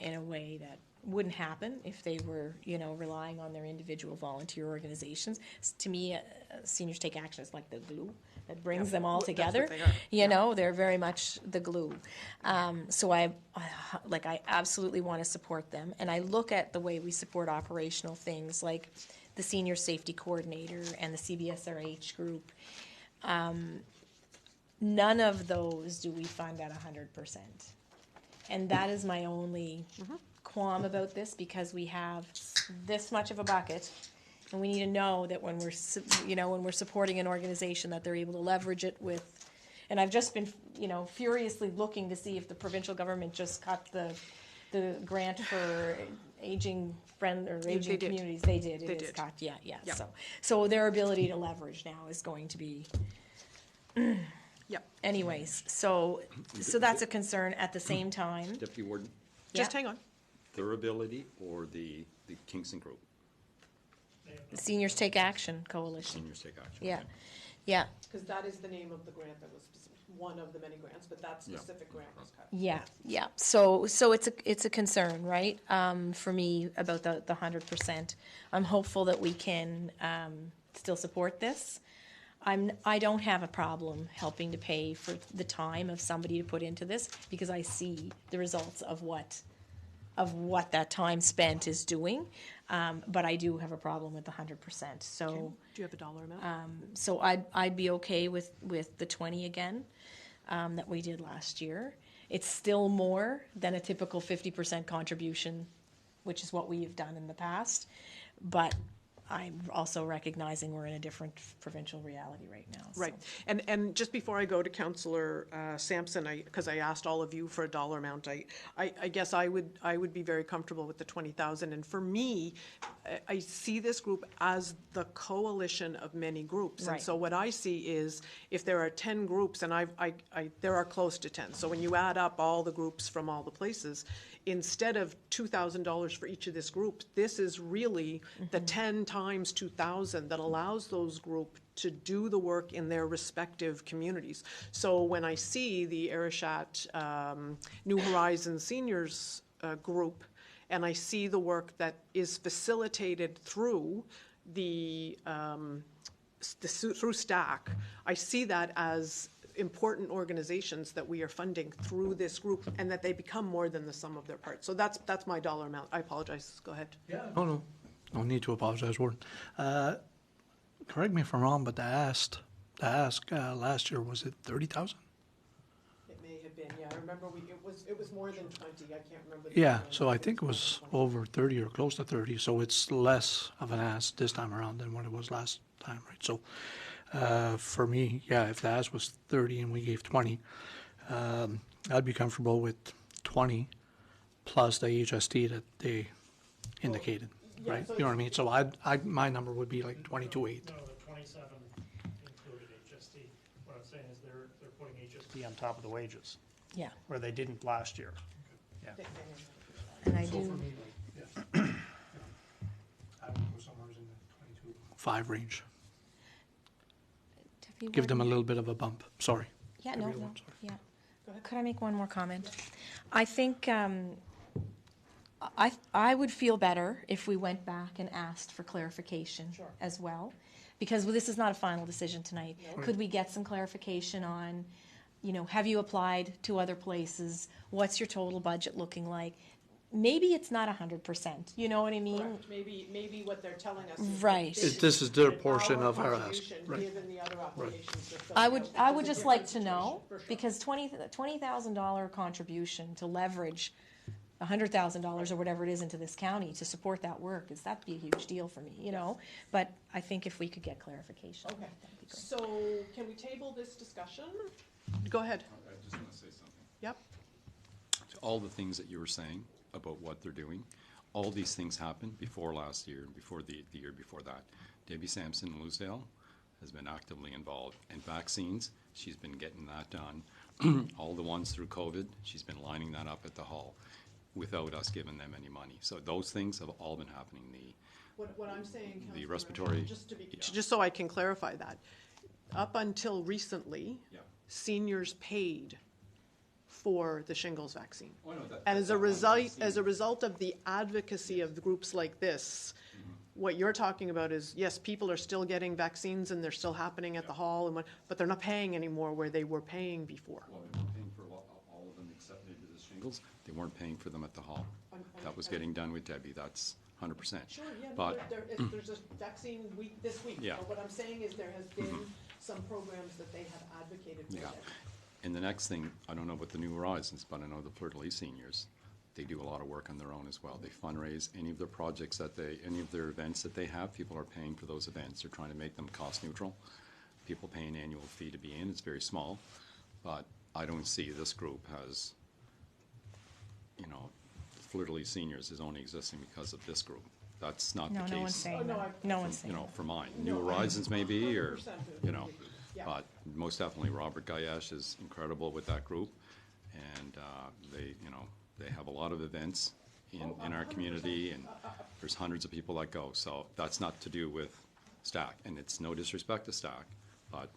in a way that wouldn't happen if they were, relying on their individual volunteer organizations. To me, Seniors Take Action is like the glue that brings them all together. That's what they are. They're very much the glue. So I absolutely want to support them. And I look at the way we support operational things like the Senior Safety Coordinator and the CBSRH group. None of those do we fund at 100%. And that is my only qualm about this because we have this much of a bucket and we need to know that when we're supporting an organization that they're able to leverage it with. And I've just been, furiously looking to see if the provincial government just cut the grant for aging communities. They did. It is cut. Yeah. Yeah. So their ability to leverage now is going to be. Yep. Anyways, so that's a concern. At the same time, Deputy Warden, Just hang on. their ability or the Kingston Group? the Seniors Take Action Coalition. Seniors Take Action. Yeah, okay. yeah, Because that is the name of the grant that was one of the many grants, but that specific grant was cut. yeah. So it's a concern, right? For me about the 100%. I'm hopeful that we can still support this. I don't have a problem helping to pay for the time of somebody to put into this because I see the results of what that time spent is doing. But I do have a problem with the 100%. So Do you have a dollar amount? so I'd be okay with the 20 again that we did last year. It's still more than a typical 50% contribution, which is what we've done in the past. But I'm also recognizing we're in a different provincial reality right now. so. Right, and just before I go to Councillor Sampson, because I asked all of you for a dollar amount, I guess I would be very comfortable with the 20,000. And for me, I see this group as the coalition of many groups. And Right. so what I see is if there are 10 groups, and there are close to 10. So when you add up all the groups from all the places, instead of $2,000 for each of this group, this is really the 10 times 2,000 that allows those groups to do the work in their respective communities. So when I see the Arishat New Horizons Seniors group, and I see the work that is facilitated through through STAC, I see that as important organizations that we are funding through this group, and that they become more than the sum of their parts. So that's my dollar amount. I apologize. Go ahead. No need to apologize, Warden. Correct me if I'm wrong, but the ask last year, was it 30,000? It may have been, yeah. I remember it was more than 20. I can't remember. Yeah, so I think it was over 30 or close to 30, so it's less of an ask this time around than what it was last time, right? So for me, yeah, if the ask was 30 and we gave 20, I'd be comfortable with 20 plus the HST that they indicated, yeah, right? so You know what I mean? So my number would be like 22.8. No, the 27 included HST. What I'm saying is they're putting HST on top of the wages, Yeah, where they didn't last year. and I do, I would go somewhere in the 22.5 range. Deputy Give them a Warden? little bit of a bump. Sorry. Yeah, Deputy no, Warden, sorry. yeah. Could I make one more comment? I think I would feel better if we went back and asked for clarification as well, because this is not a final decision tonight. Could we get some clarification on, have you applied to other places? What's your total budget looking like? Maybe it's not 100%, you know what I mean? Correct. Maybe what they're telling us is Right. This is their portion of our ask. contribution, Right. given the other applications they're filling I out. would It's a just like different to know, situation, for sure. because $20,000 contribution to leverage $100,000 or whatever it is into this county to support that work, that'd be a huge deal for me, But I think if we could get clarification, Okay, that'd be great. so can we table this discussion? Go ahead. I just want to say something. Yep. All the things that you were saying about what they're doing, all these things happened before last year, and before the year before that. Debbie Sampson in Lucedale has been actively involved. And vaccines, she's been getting that done. All the ones through COVID, she's been lining that up at the hall without us giving them any money. So those things have all been happening. What I'm saying, The Councillor, respiratory- just so I can clarify that, up until recently, Yeah. seniors paid for the shingles vaccine. Oh, no, that- And as a that one result, vaccine- as a result of the advocacy of the groups like this, what you're talking about is, yes, people are still getting vaccines and they're still happening at the hall, but they're not paying anymore where they were paying before. Well, they weren't paying for all of them except maybe the shingles. They weren't paying for them at the hall. That was getting done with Debbie. That's 100%. Sure, yeah, no, But there's a vaccine week this week. Yeah. But what I'm saying is there has been some programs that they have advocated for. Yeah. that. And the next thing, I don't know about the New Horizons, but I know the Fleur-de-Lis seniors, they do a lot of work on their own as well. They fundraise any of their projects any of their events that they have, people are paying for those events. They're trying to make them cost neutral. People pay an annual fee to be in, it's very small. But I don't see this group has, Fleur-de-Lis seniors is only existing because of this group. That's not the No, case. no one's saying no, that. No one's saying For mine. New Horizons maybe, or, 100% agree with you. Yeah. but most definitely Robert Gayesh is incredible with that group. And they have a lot of events in our community, and there's hundreds of people that go. So that's not to do with STAC, and it's no disrespect to STAC, but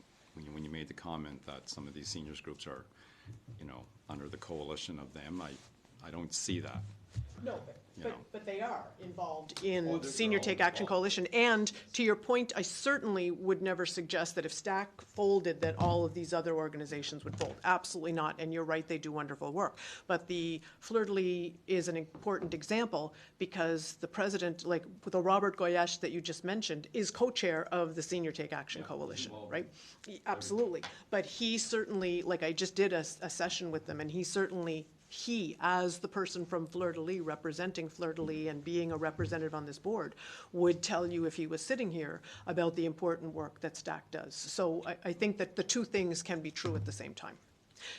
when you made the comment that some of these seniors groups are, under the coalition of them, I don't see that. No, You know. but they are involved Oh, in they're Senior all Take Action involved. Coalition. And to your point, I certainly would never suggest that if STAC folded, that all of these other organizations would fold. Absolutely not. And you're right, they do wonderful work. But the Fleur-de-Lis is an important example because the president, like the Robert Goyesh that you just mentioned, is co-chair of the Senior Take Action Coalition, right? Absolutely. But he certainly, like I just did a session with them, and he certainly he, as the person from Fleur-de-Lis, representing Fleur-de-Lis and being a representative on this board, would tell you if he was sitting here about the important work that STAC does. So I think that the two things can be true at the same time.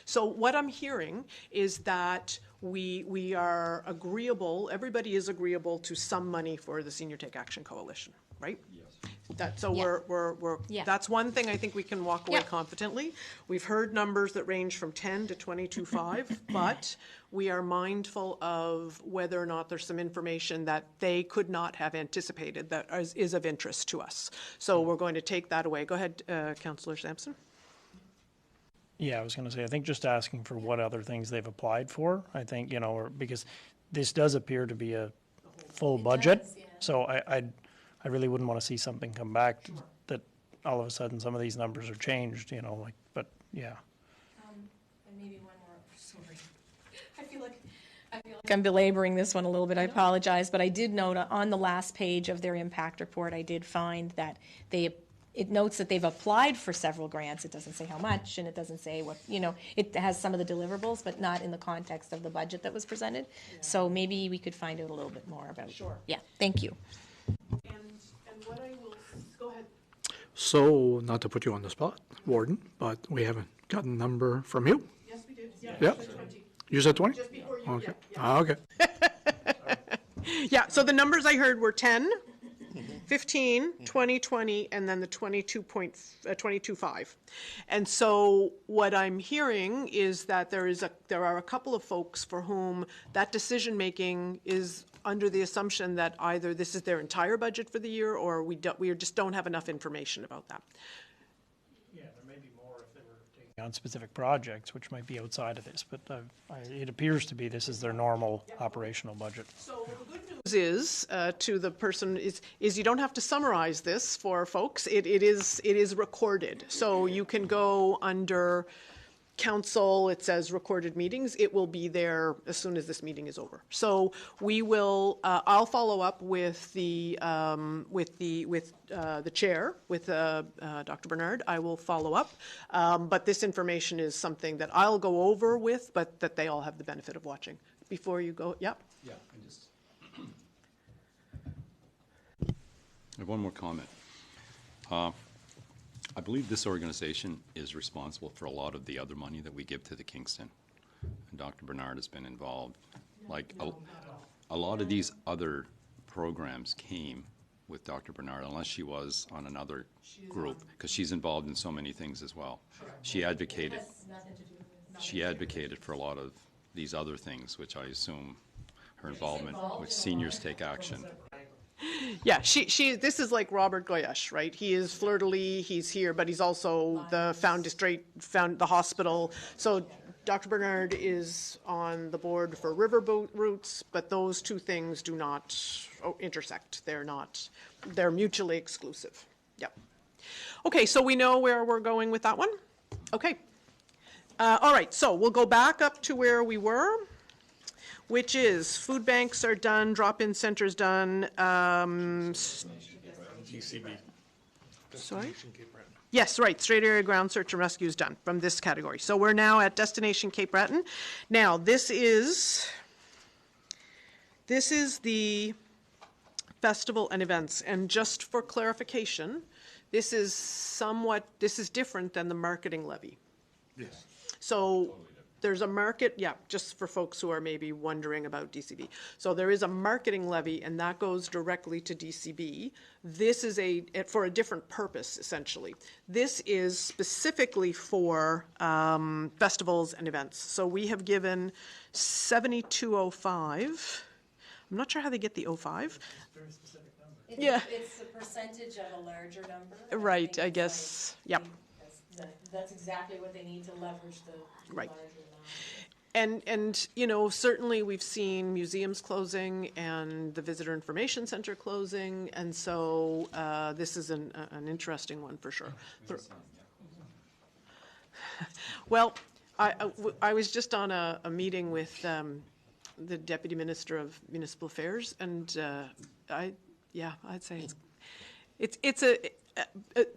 So what I'm hearing is that we are agreeable, everybody is agreeable to some money for the Senior Take Action Coalition, right? Yes. So Yeah. we're Yeah. that's one thing I think we can walk away Yeah. confidently. We've heard numbers that range from 10 to 22.5, but we are mindful of whether or not there's some information that they could not have anticipated that is of interest to us. So we're going to take that away. Go ahead, Councillor Sampson. Yeah, I was going to say, I think just asking for what other things they've applied for, I think, you know, or because this does appear to be a full budget. So I really wouldn't want to see something come back that all of a sudden some of these numbers are changed, you know, like, but yeah. And maybe one more, sorry. I feel like I'm belaboring this one a little bit, I apologize, but I did note on the last page of their impact report, I did find that it notes that they've applied for several grants. It doesn't say how much, and it doesn't say what, you know, it has some of the deliverables, but not in the context of the budget that was presented. Yeah. So maybe we could find out a little bit more about it. Sure. Yeah, thank you. And what I will, go ahead. So, not to put you on the spot, Warden, but we haven't gotten a number from you? Yes, we did. Yeah. You said 20? Just before you, Okay. yeah. Okay. Yeah, so the numbers I heard were 10, 15, 20, 20, and then the 22.5. And so what I'm hearing is that there are a couple of folks for whom that decision-making is under the assumption that either this is their entire budget for the year or we just don't have enough information about that. Yeah, there may be more if they were taking on specific projects, which might be outside of this, but it appears to be this is their normal operational budget. So the good news is, to the person, is you don't have to summarize this for folks. It is recorded. So you can go under council, it says recorded meetings. It will be there as soon as this meeting is over. So we will, I'll follow up with the chair, with Dr. Bernard. I will follow up. But this information is something that I'll go over with, but that they all have the benefit of watching. Before you go, yeah? Yeah, I have one more comment. I believe this organization is responsible for a lot of the other money that we give to the Kingston. And Dr. Bernard has been involved. Like a lot of these other programs came with Dr. Bernard, unless she was on another group, because she's involved in so many things as well. She advocated for a lot of these other things, which I assume her involvement with Seniors Take Action. Yeah, this is like Robert Goyesh, right? He is Fleur-de-Lis, he's here, but he's also the the hospital. So Dr. Bernard is on the board for riverboat routes, but those two things do not intersect. They're mutually exclusive. Yep. Okay, so we know where we're going with that one? Okay. All right, so we'll go back up to where we were, which is food banks are done, drop-in centers done. DCB. Sorry? Yes, right, straight area ground search and rescue is done from this category. So we're now at Destination Cape Breton. Now, this is the festival and events. And just for clarification, this is different than the marketing levy. Yes. So there's a market, yeah, just for folks who are maybe wondering about DCB. So there is a marketing levy, and that goes directly to DCB. This is for a different purpose, essentially. This is specifically for festivals and events. So we have given 7205. I'm not sure how they get the 05. Yeah. It's a percentage of a larger number. Right, I guess, yep. That's exactly what they need to leverage the Right. larger amount. And you know, certainly we've seen museums closing and the Visitor Information Center closing, and so this is an interesting one for sure. Well, I was just on a meeting with the Deputy Minister of Municipal Affairs, and I'd say it's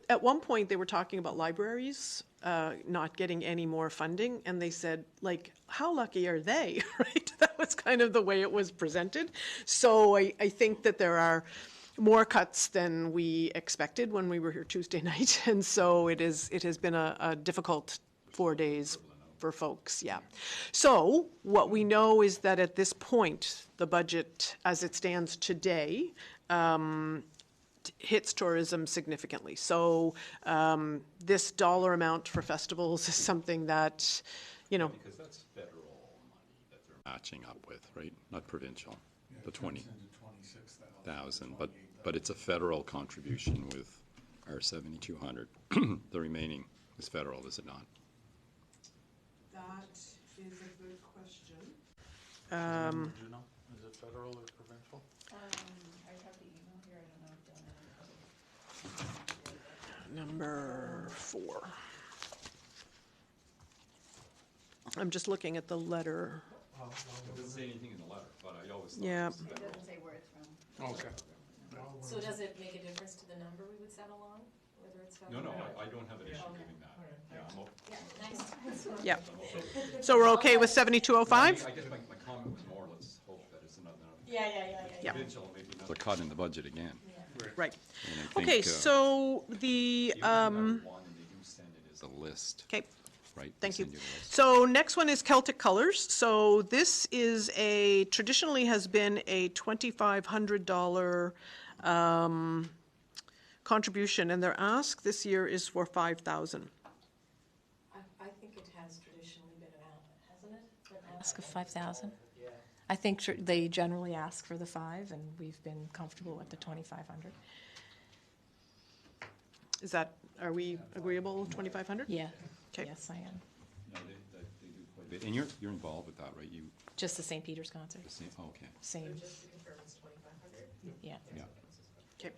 at one point they were talking about libraries not getting any more funding, and they said, like, how lucky are they, right? That was kind of the way it was presented. So I think that there are more cuts than we expected when we were here Tuesday night, and so it has been a difficult 4 days for folks, yeah. So what we know is that at this point, the budget, as it stands today, hits tourism significantly. So this dollar amount for festivals is something that, Because that's federal money that they're matching up with, right? Not provincial, the 20,000, but it's a federal contribution with our 7,200. The remaining is federal, is it not? That is a good question. Do you know? Is it federal or provincial? I have the email here, I don't know if Number 4. I'm just looking at the letter. It doesn't say anything in the letter, but I always thought Yeah. it doesn't say where it's from. Okay. So does it make a difference to the number we would settle on, whether it's federal? No, I don't have an issue giving that. Yeah, Yeah, nice. Yeah. So we're okay with 7205? I guess my comment was more, let's hope that it's another Yeah. provincial, maybe another cut in the budget again. Right. And I think, Okay, so the, even if we have one and they do send it as a list, okay. right? Thank They you. send the list. So next one is Celtic Colors. So this is traditionally has been a $2,500 contribution, and their ask this year is for $5,000. I think it has traditionally been hasn't it? Ask of 5,000? I think they generally ask for the 5, and we've been comfortable with the 2,500. Are we agreeable with 2,500? Yeah. Okay. Yes, I am. No, they do quite a bit. And you're involved with that, right? You, Just the St. Peter's concert. okay, Same. Just to confirm, it's 2,500. Yeah. yeah. Okay.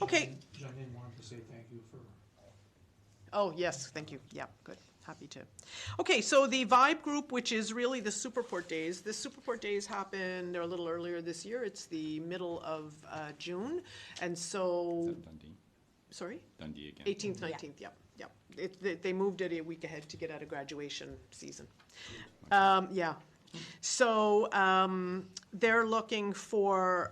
Okay. Janine wanted to say thank you for. Oh, yes, thank you. Yeah, good. Happy to. Okay, so the Vibe Group, which is really the Superport Days. The Superport Days happened a little earlier this year. It's the middle of June. And Is so, that Dundee? sorry? Dundee again? 18th, 19th, yep. They moved it a week ahead to get out of graduation season. Yeah. So they're looking for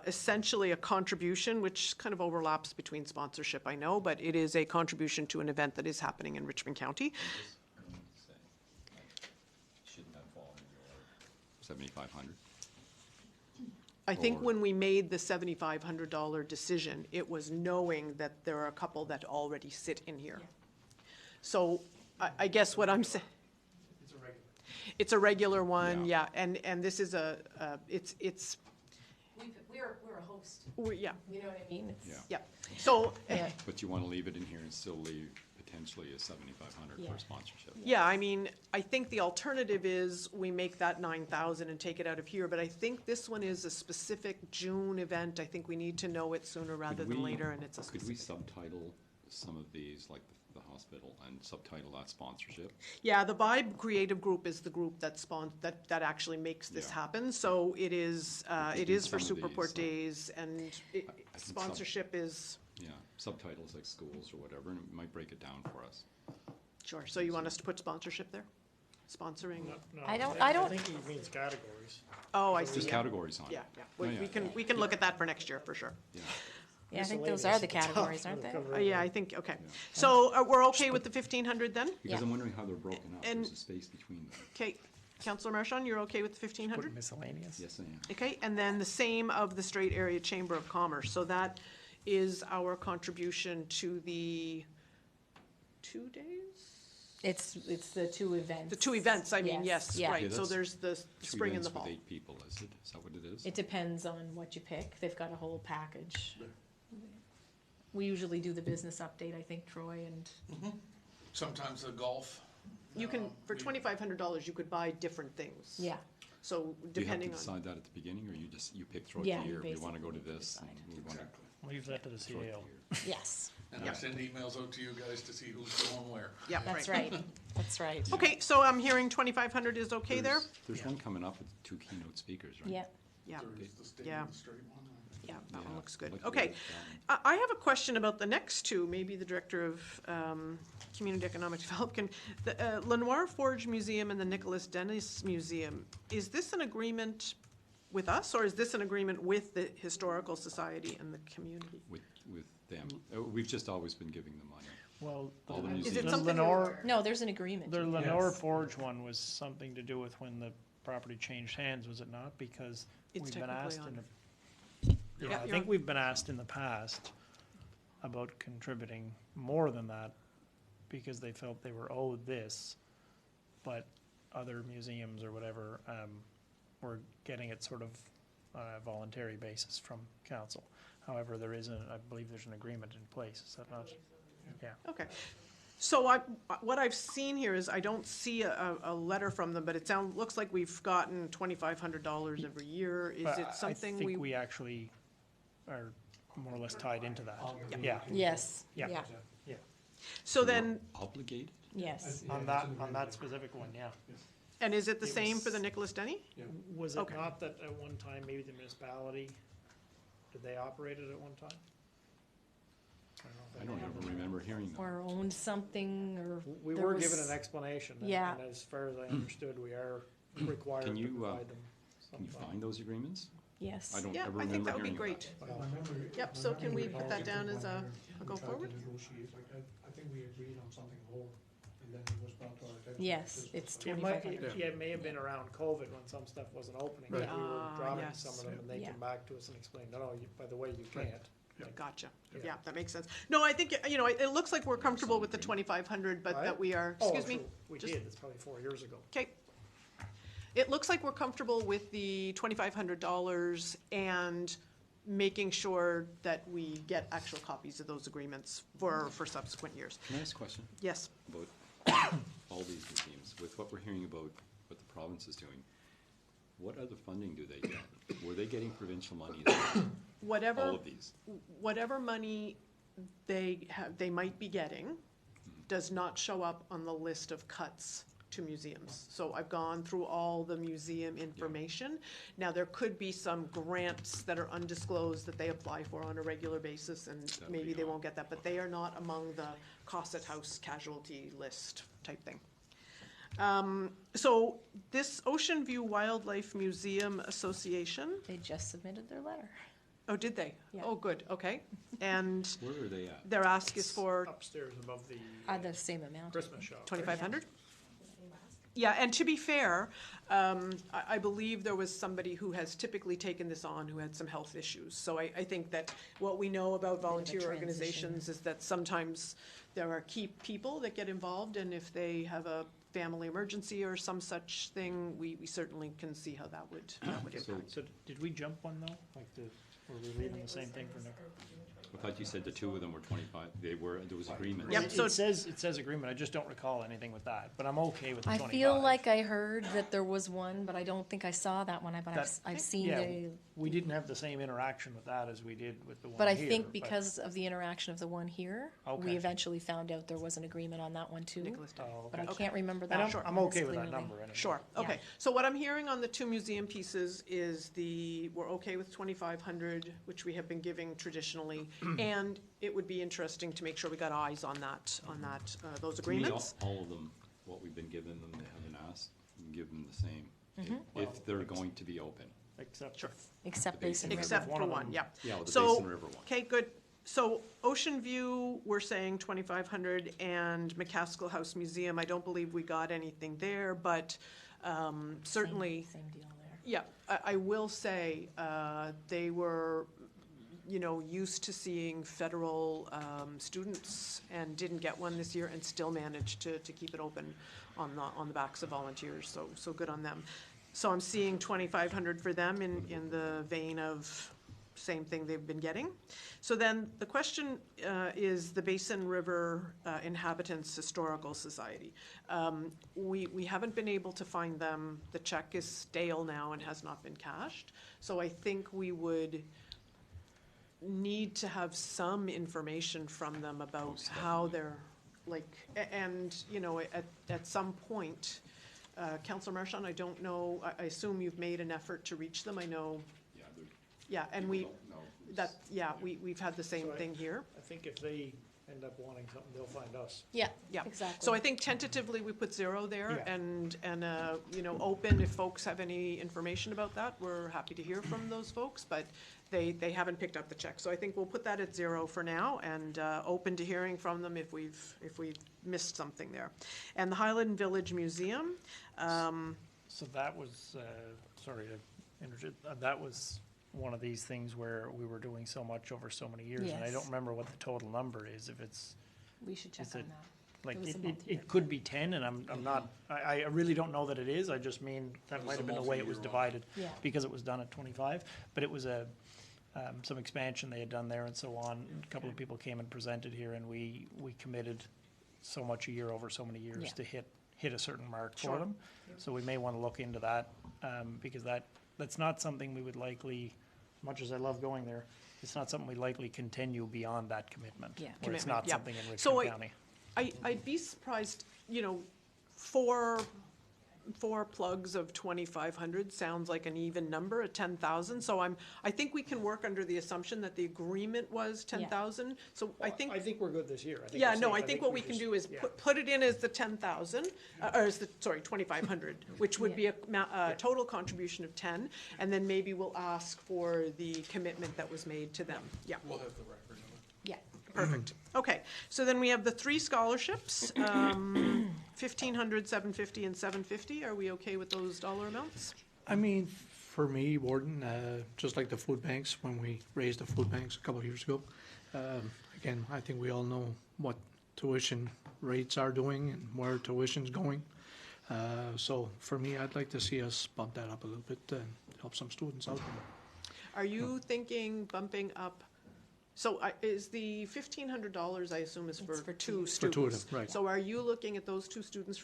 essentially a contribution, which kind of overlaps between sponsorship, I know, but it is a contribution to an event that is happening in Richmond County. Shouldn't that fall into your 7,500? I think Or- when we made the $7,500 decision, it was knowing that there are a couple that already sit in here. So I guess what I'm saying. It's a regular. It's a regular one, Yeah. yeah, and this is it's, We're a host. yeah, You know what I mean? It's- Yeah. yeah. So, Yeah. But you want to leave it in here and still leave potentially a 7,500 Yeah. for sponsorship. yeah, I mean, I think the alternative is we make that 9,000 and take it out of here, but I think this one is a specific June event. I think we need to know it sooner rather Could than we- later, and it's a Could we specific. subtitle some of these, like the hospital, and subtitle that sponsorship? Yeah, the Vibe Creative Group is the group that that actually makes this Yeah. happen, so it is could do for some of Superport these, Days, and I think some- sponsorship is, Yeah, subtitles like schools or whatever, and it might break it down for us. sure, so you want us to put sponsorship there? Sponsoring? I don't- I think he means categories. Oh, I see, Just yeah. categories on it. Yeah, yeah, Oh, yeah. we can look at that for next year, for sure. Yeah. Yeah, I think those are the categories, aren't they? Yeah, I think, okay. So we're okay with the 1,500 then? Because Yeah. I'm wondering how they're broken up. And- There's a space between them. Okay, Councillor Marchand, you're okay with the 1,500? Miscellaneous. Yes, I am. Okay, and then the same of the Strait Area Chamber of Commerce. So that is our contribution to the 2 days? It's the two events. The 2 events, I mean, yes, yeah. right. Yeah, So that's there's the Two spring and the events fall. with 8 people, is it? Is that what it is? It depends on what you pick. They've got a whole package. We usually do the business update, I think, Troy, and Sometimes the golf. You can, for $2,500, you could buy different things. yeah. So Do you have depending to on, decide that at the beginning, or you pick throughout Yeah, the you year? We want to go to basically this, decide. and we want to Leave that to the throughout CAO. the year. Yes, And I send emails out to you guys to see who's going where. yeah, that's right. right. That's right. Okay, so I'm hearing 2,500 is okay there? There's one coming up with 2 keynote speakers, right? Yeah. Yeah, There's the state Yeah. of the straight one. Yeah, that one Yeah, looks good. look Okay. good, that I have a question about the next two, maybe the Director of Community Economic Development. The Lenoir Forge Museum and the Nicholas Dennis Museum, is this an agreement with us, or is this an agreement with the Historical Society and the community? with them. We've just always been giving them money. Well, All the Is museums. it something? No, there's an agreement. The Lenore Forge one was something to do with when the property changed hands, was it not? Because It's we've been technically asked on. in the, Yeah, yeah, I you're think on. we've been asked in the past about contributing more than that because they felt they were owed this, but other museums or whatever, were getting it sort of on a voluntary basis from council. However, there is I believe there's an agreement in place, is that not? Yeah. Okay. So what I've seen here is I don't see a letter from them, but it looks like we've gotten $2,500 every year. Is But it something I think we actually are more or less tied into that. Yeah, Yes, Yeah. yeah, yeah. So then, Obligated? yes. On that specific one, yeah. and is it the It same for was- the Nicholas Denny? Was it Okay. not that at one time, maybe the municipality, did they operate it at one time? I don't ever remember hearing that. Or owned something, or We there were was- given an explanation, Yeah. and as far as I understood, we are required Can to you, provide them. Can you sometime. find those agreements? Yes. I don't Yeah, ever I think remember that would be hearing great. about Yep, so can we put that down as a go forward? I think we agreed on something more, and then it was brought to our attention. Yes, it's It might, 2,500. yeah, it may have been around COVID when some stuff wasn't opening, Right. that we were dropping yes. some of them, and they Yeah. came back to us and explained, no, by the way, you can't. Gotcha. Yeah. Yeah, that makes sense. No, I think, it looks like we're comfortable with the 2,500, but that we are, Oh, excuse me? sure, we just- did, it's probably 4 years ago. Okay. It looks like we're comfortable with the $2,500 and making sure that we get actual copies of those agreements for subsequent years. Can I ask a question Yes. about all these museums? With what we're hearing about what the province is doing, what other funding do they get? Were they getting provincial money? Whatever. All of these? Whatever money they might be getting does not show up on the list of cuts to museums. So I've gone through all the museum information. Now, there could be some grants that are undisclosed that they apply for on a regular basis, and That would maybe be they gone. won't get that, but they are not among the Cosset House casualty list type thing. So this Ocean View Wildlife Museum Association, They just submitted their letter. oh, did they? Yeah. Oh, good, okay. And Where are they at? their ask is for Upstairs above the The same amount. Christmas shop. 2,500? Yeah, and to be fair, I believe there was somebody who has typically taken this on who had some health issues. So I think that what we know about volunteer transition. organizations is that sometimes there are key people that get involved, and if they have a family emergency or some such thing, we certainly can see how that would impact. So did we jump one though? Like were we leaving the same thing for Nick? I thought you said the two of them were 25, there was agreement. Yep, so- It says agreement, I just don't recall anything with that, but I'm okay with the I 25. feel like I heard that there was one, but I don't think I saw that one, but That- I've seen Yeah, the, we didn't have the same interaction with that as we did with the one but I here, think because of the interaction of the one here, we Okay. eventually found out there was an agreement on that one too. Nicholas Day. Oh, But I okay. can't remember And that. I'm okay with that clearly. number anyway. Sure, okay. Yeah. So what I'm hearing on the two museum pieces is we're okay with 2,500, which we have been giving traditionally, and it would be interesting to make sure we got eyes on those To me, agreements. all of them, what we've been giving them, they haven't asked, give them the same. If they're going to be open. Except Sure. Except The Basin basin. River. Except one for of one, them- yeah. Yeah, with the So, Basin River one. okay, good. So Ocean View, we're saying 2,500, and McCaskill House Museum, I don't believe we got anything there, but certainly, Same deal there. yeah, I will say, they were, used to seeing federal students and didn't get one this year and still managed to keep it open on the backs of volunteers, so good on them. So I'm seeing 2,500 for them in the vein of same thing they've been getting. So then the question is the Basin River Inhabitants Historical Society. We haven't been able to find them. The check is stale now and has not been cashed. So I think we would need to have some information from them about Most how definitely. they're, and, at some point, Councillor Marchand, I don't know, I assume you've made an effort to reach them. I know, Yeah, yeah, and people we, don't know That, yeah, we've had the same thing here. I think if they end up wanting something, they'll find us. Yeah, Yeah. exactly. So I think tentatively we put 0 there, Yeah. and, you know, open if folks have any information about that. We're happy to hear from those folks, but they haven't picked up the check. So I think we'll put that at 0 for now, and open to hearing from them if we've missed something there. And the Highland Village Museum, So that was, sorry to interrupt, that was one of these things where we were doing so much over so many years, and I Yes. don't remember what the total number is, if it's, We should check is on it- that. like, It was a it multi-year could be 10, and I'm not, I really don't know that it is, I just mean, that was might a have been the way it was multi-year one. divided, Yeah. because it was done at 25, but it was some expansion they had done there and so on. A couple of people came and presented here, and we committed so much a year over so many years Yeah. to hit a certain mark Sure. for them. So we may want to look into that, because that's not something we would likely, much as I love going there, it's not something we likely continue beyond that commitment. Yeah. Or it's Commitment, not yeah. something in So Richmond County. I'd be surprised, you know, four plugs of 2,500 sounds like an even number at 10,000. So I think we can work under the assumption that the agreement was 10,000. So I think. I think we're good this year. Yeah, no, I think what we can do is put it in as the 10,000, or as the, sorry, 2,500, which would be a total contribution of 10, and then maybe we'll ask for the commitment that was made to them. Yeah, We'll have the record of it. Yeah. perfect. Okay, so then we have the 3 scholarships, 1,500, 750, and 750. Are we okay with those dollar amounts? I mean, for me, Warden, just like the food banks, when we raised the food banks a couple of years ago, again, I think we all know what tuition rates are doing and where tuition's going. So for me, I'd like to see us bump that up a little bit and help some students out. Are you thinking bumping up, so is the $1,500, I assume, is It's for for 2 two. students? For 2 of them, right. So are you looking at those 2 students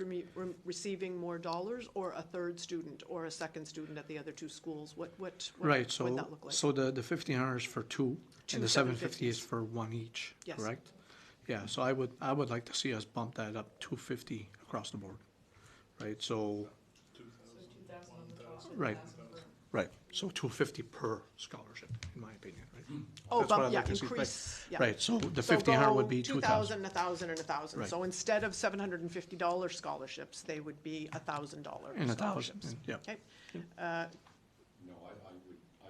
receiving more dollars, or a 3rd student, or a 2nd student at the other 2 schools? What Right, would so, that look like? so the 1,500 is for 2, Two and the 750 is 750s. for 1 each, Yes. correct? Yeah, so I would like to see us bump that up 250 across the board, right? So, So 2,000 on the top. Right. right, so 250 per scholarship, in my opinion, right? Oh, That's what bump, I'd yeah, like to see, right. increase, yeah. Right, so the So 1,500 would go be 2,000. 1,000, and 1,000. Right. So instead of $750 scholarships, they would be $1,000 And 1,000, scholarships. yeah. Okay, No, I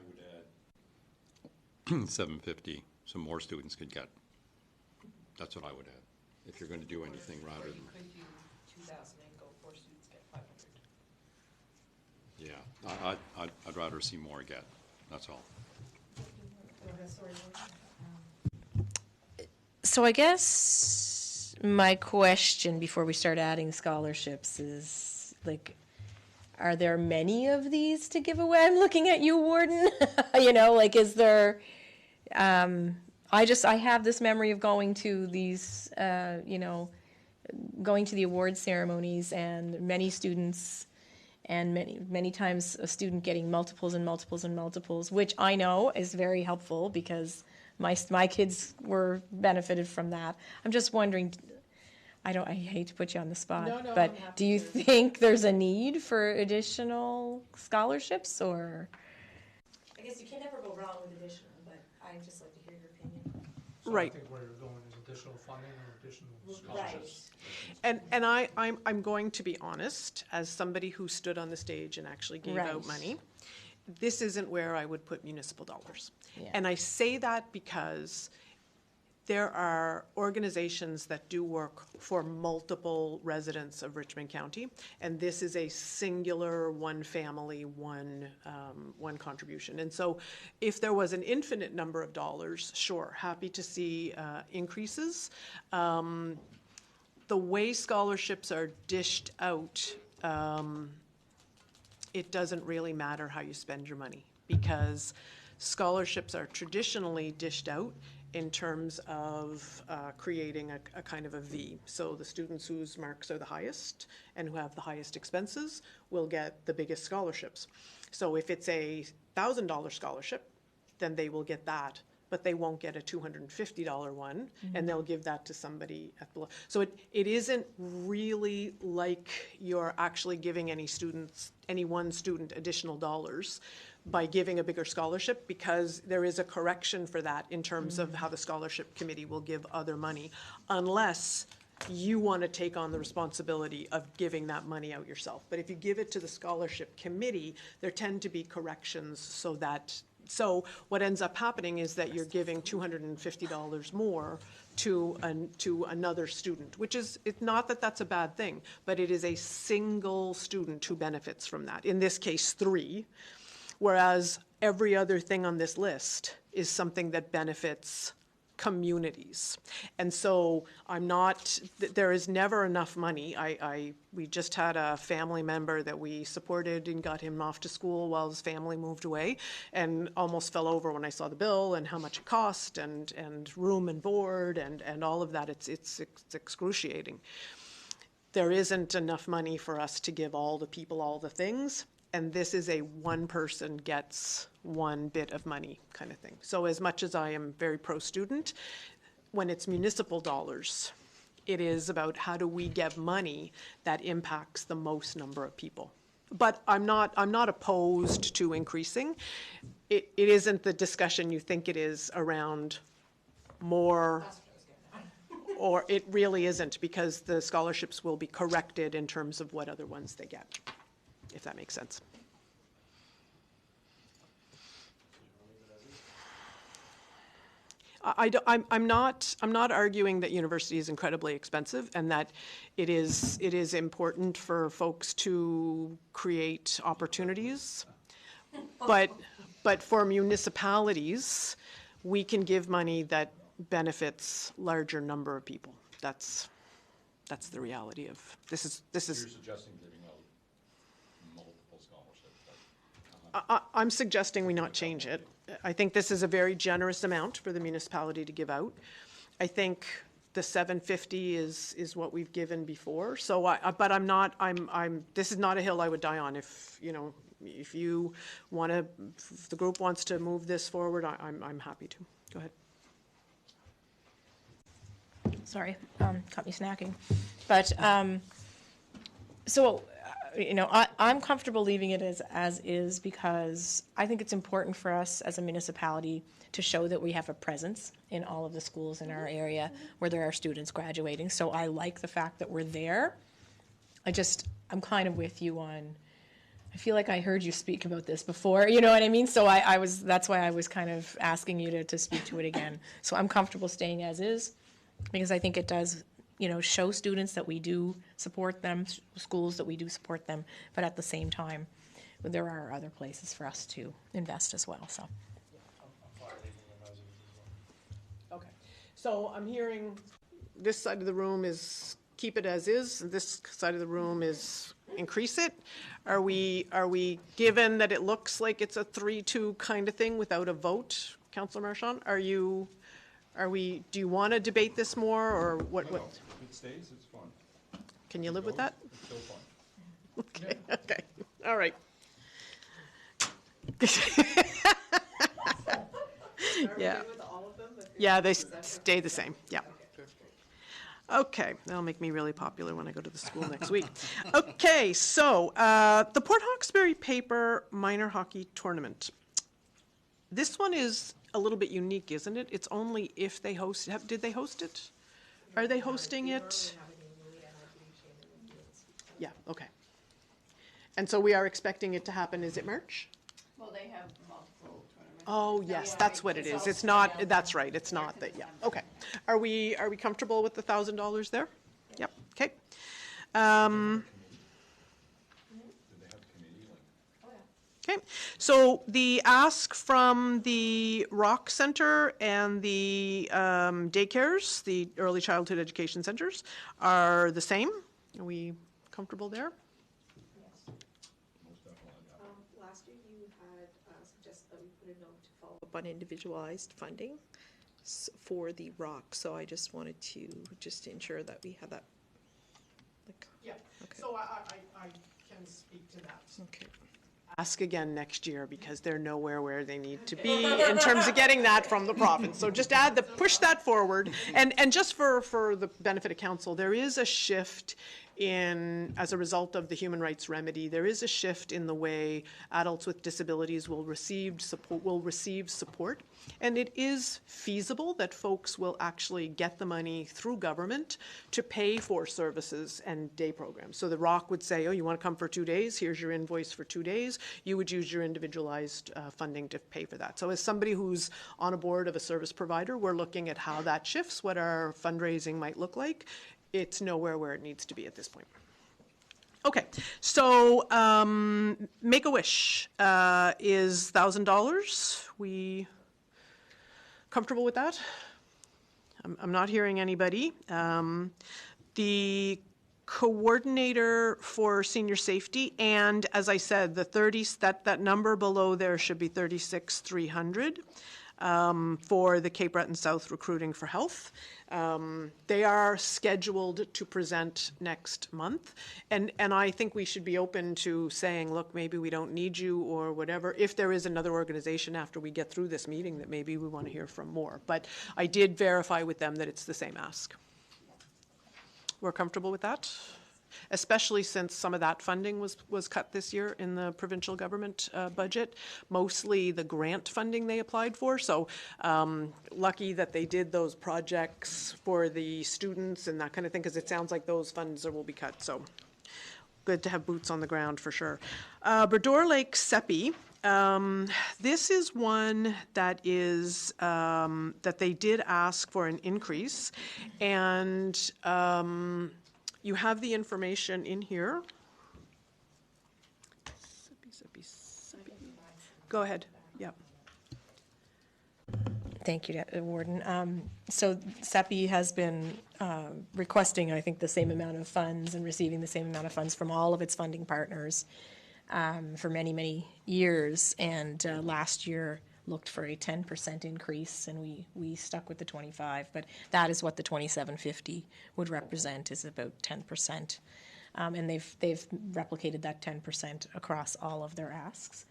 would add 750, so more students could get. That's what I would add, if you're gonna do anything rather Or than, you could do 2,000 and go 4 students get 500. yeah. I'd rather see more get, that's all. So I guess my question before we start adding scholarships is, like, are there many of these to give away? I'm looking at you, Warden. You know, like, is there, I have this memory of going to these, going to the award ceremonies, and many students, and many times a student getting multiples and multiples and multiples, which I know is very helpful because my kids were benefited from that. I'm just wondering, I hate to put you on the spot, No, no, but I'm happy do you to. think there's a need for additional scholarships, or? I guess you can never go wrong with additional, but I'd just like to hear your opinion. Right. think where you're going is additional funding or additional Right. and I'm going to be honest, as somebody who stood on the stage and actually gave out Right. money, this isn't where I would put municipal dollars. Yeah. And I say that because there are organizations that do work for multiple residents of Richmond County, and this is a singular, one family, one contribution. And so if there was an infinite number of dollars, sure, happy to see increases. The way scholarships are dished out, it doesn't really matter how you spend your money, because scholarships are traditionally dished out in terms of creating a kind of a V. So the students whose marks are the highest and who have the highest expenses will get the biggest scholarships. So if it's a $1,000 scholarship, then they will get that, but they won't get a $250 one, and they'll give that to somebody at below. So it isn't really like you're actually giving any one student additional dollars, by giving a bigger scholarship, because there is a correction for that in terms of how the scholarship committee will give other money, unless you want to take on the responsibility of giving that money out yourself. But if you give it to the scholarship committee, there tend to be corrections so what ends up happening is that you're giving $250 more to another student, which is, it's not that that's a bad thing, but it is a single student who benefits from that. In this case, 3, whereas every other thing on this list is something that benefits communities. And so there is never enough money. We just had a family member that we supported and got him off to school while his family moved away, and almost fell over when I saw the bill and how much it cost, and room and board and all of that. It's excruciating. There isn't enough money for us to give all the people all the things. And this is a one person gets one bit of money kind of thing. So as much as I am very pro-student, when it's municipal dollars, it is about how do we get money that impacts the most number of people. But I'm not opposed to increasing. It isn't the discussion you think it is around more, or it really isn't, because the scholarships will be corrected in terms of what other ones they get, if that makes sense. I'm not arguing that university is incredibly expensive and that it is important for folks to create opportunities. But for municipalities, we can give money that benefits larger number of people. That's the reality of this is. You're suggesting giving out multiple scholarships. I'm suggesting we not change it. I think this is a very generous amount for the municipality to give out. I think the $750 is what we've given before. So, but I'm not. This is not a hill I would die on. If you want to, if the group wants to move this forward, I'm happy to. Go ahead. Sorry, caught me snacking. But, I'm comfortable leaving it as is, because I think it's important for us as a municipality to show that we have a presence in all of the schools in our area where there are students graduating. So I like the fact that we're there. I'm kind of with you on, I feel like I heard you speak about this before, you know what I mean? So that's why I was kind of asking you to speak to it again. So I'm comfortable staying as is, because I think it does, show students that we do support them, schools that we do support them, but at the same time, there are other places for us to invest as well, so. Okay, so I'm hearing this side of the room is keep it as is, and this side of the room is increase it. Are we given that it looks like it's a 3-2 kind of thing without a vote, Councillor Marchand? Do you want to debate this more, or what? No, if it stays, it's fun. Can you live with that? It's still fun. Okay, okay, all right. Yeah. Yeah, they stay the same, yeah. Okay, that'll make me really popular when I go to the school next week. Okay, so the Port Hawkesbury Paper Minor Hockey Tournament. This one is a little bit unique, isn't it? It's only if they host, did they host it? Are they hosting it? Yeah, okay. And so we are expecting it to happen, is it March? Well, they have multiple tournaments. Oh, yes, that's what it is. It's not, that's right, it's not that, yeah, okay. Are we comfortable with the $1,000 there? Yep, okay. Okay, so the ask from the Rock Center and the daycares, the early childhood education centers, are the same. Are we comfortable there? Last year you had suggested that we put a note to follow up on individualized funding for the Rock, so I just wanted to just ensure that we had that. Yeah, okay. so I can speak to that. Okay. Ask again next year, because they're nowhere where they need to be in terms of getting that from the province. So just push that forward. And just for the benefit of council, there is a shift as a result of the human rights remedy, there is a shift in the way adults with disabilities will receive support. And it is feasible that folks will actually get the money through government to pay for services and day programs. So the ROC would say, oh, you want to come for 2 days? Here's your invoice for 2 days. You would use your individualized funding to pay for that. So as somebody who's on a board of a service provider, we're looking at how that shifts, what our fundraising might look like. It's nowhere where it needs to be at this point. Okay, so Make-A-Wish is $1,000. We comfortable with that? I'm not hearing anybody. The coordinator for senior safety, and as I said, the 30, that number below there should be 36,300 for the Cape Breton South Recruiting for Health. They are scheduled to present next month, and I think we should be open to saying, look, maybe we don't need you or whatever, if there is another organization after we get through this meeting that maybe we want to hear from more. But I did verify with them that it's the same ask. We're comfortable with that? Especially since some of that funding was cut this year in the provincial government budget, mostly the grant funding they applied for. So lucky that they did those projects for the students and that kind of thing, because it sounds like those funds will be cut. So good to have boots on the ground for sure. Bredor Lake SEPI. This is one that is that they did ask for an increase, and you have the information in here. Go ahead. Yeah. Thank you, Warden. So SEPI has been requesting, I think, the same amount of funds and receiving the same amount of funds from all of its funding partners for many, many years. And last year looked for a 10% increase, and we stuck with the 25. But that is what the 2750 would represent, is about 10%. And they've replicated that 10% across all of their asks.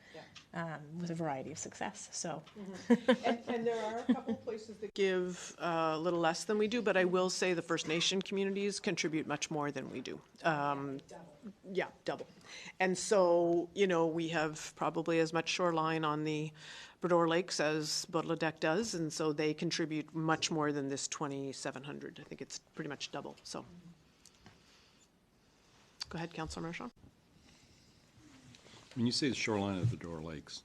With a variety of success. So, and there are a couple places that give a little less than we do, but I will say the First Nation communities contribute much more than we do. Yeah, double. And so, you know, we have probably as much shoreline on the Bredor Lakes as Bottledeck does, and so they contribute much more than this 2,700. I think it's pretty much double. So, go ahead, Councillor Marchand. When you say the shoreline of the Bredor Lakes,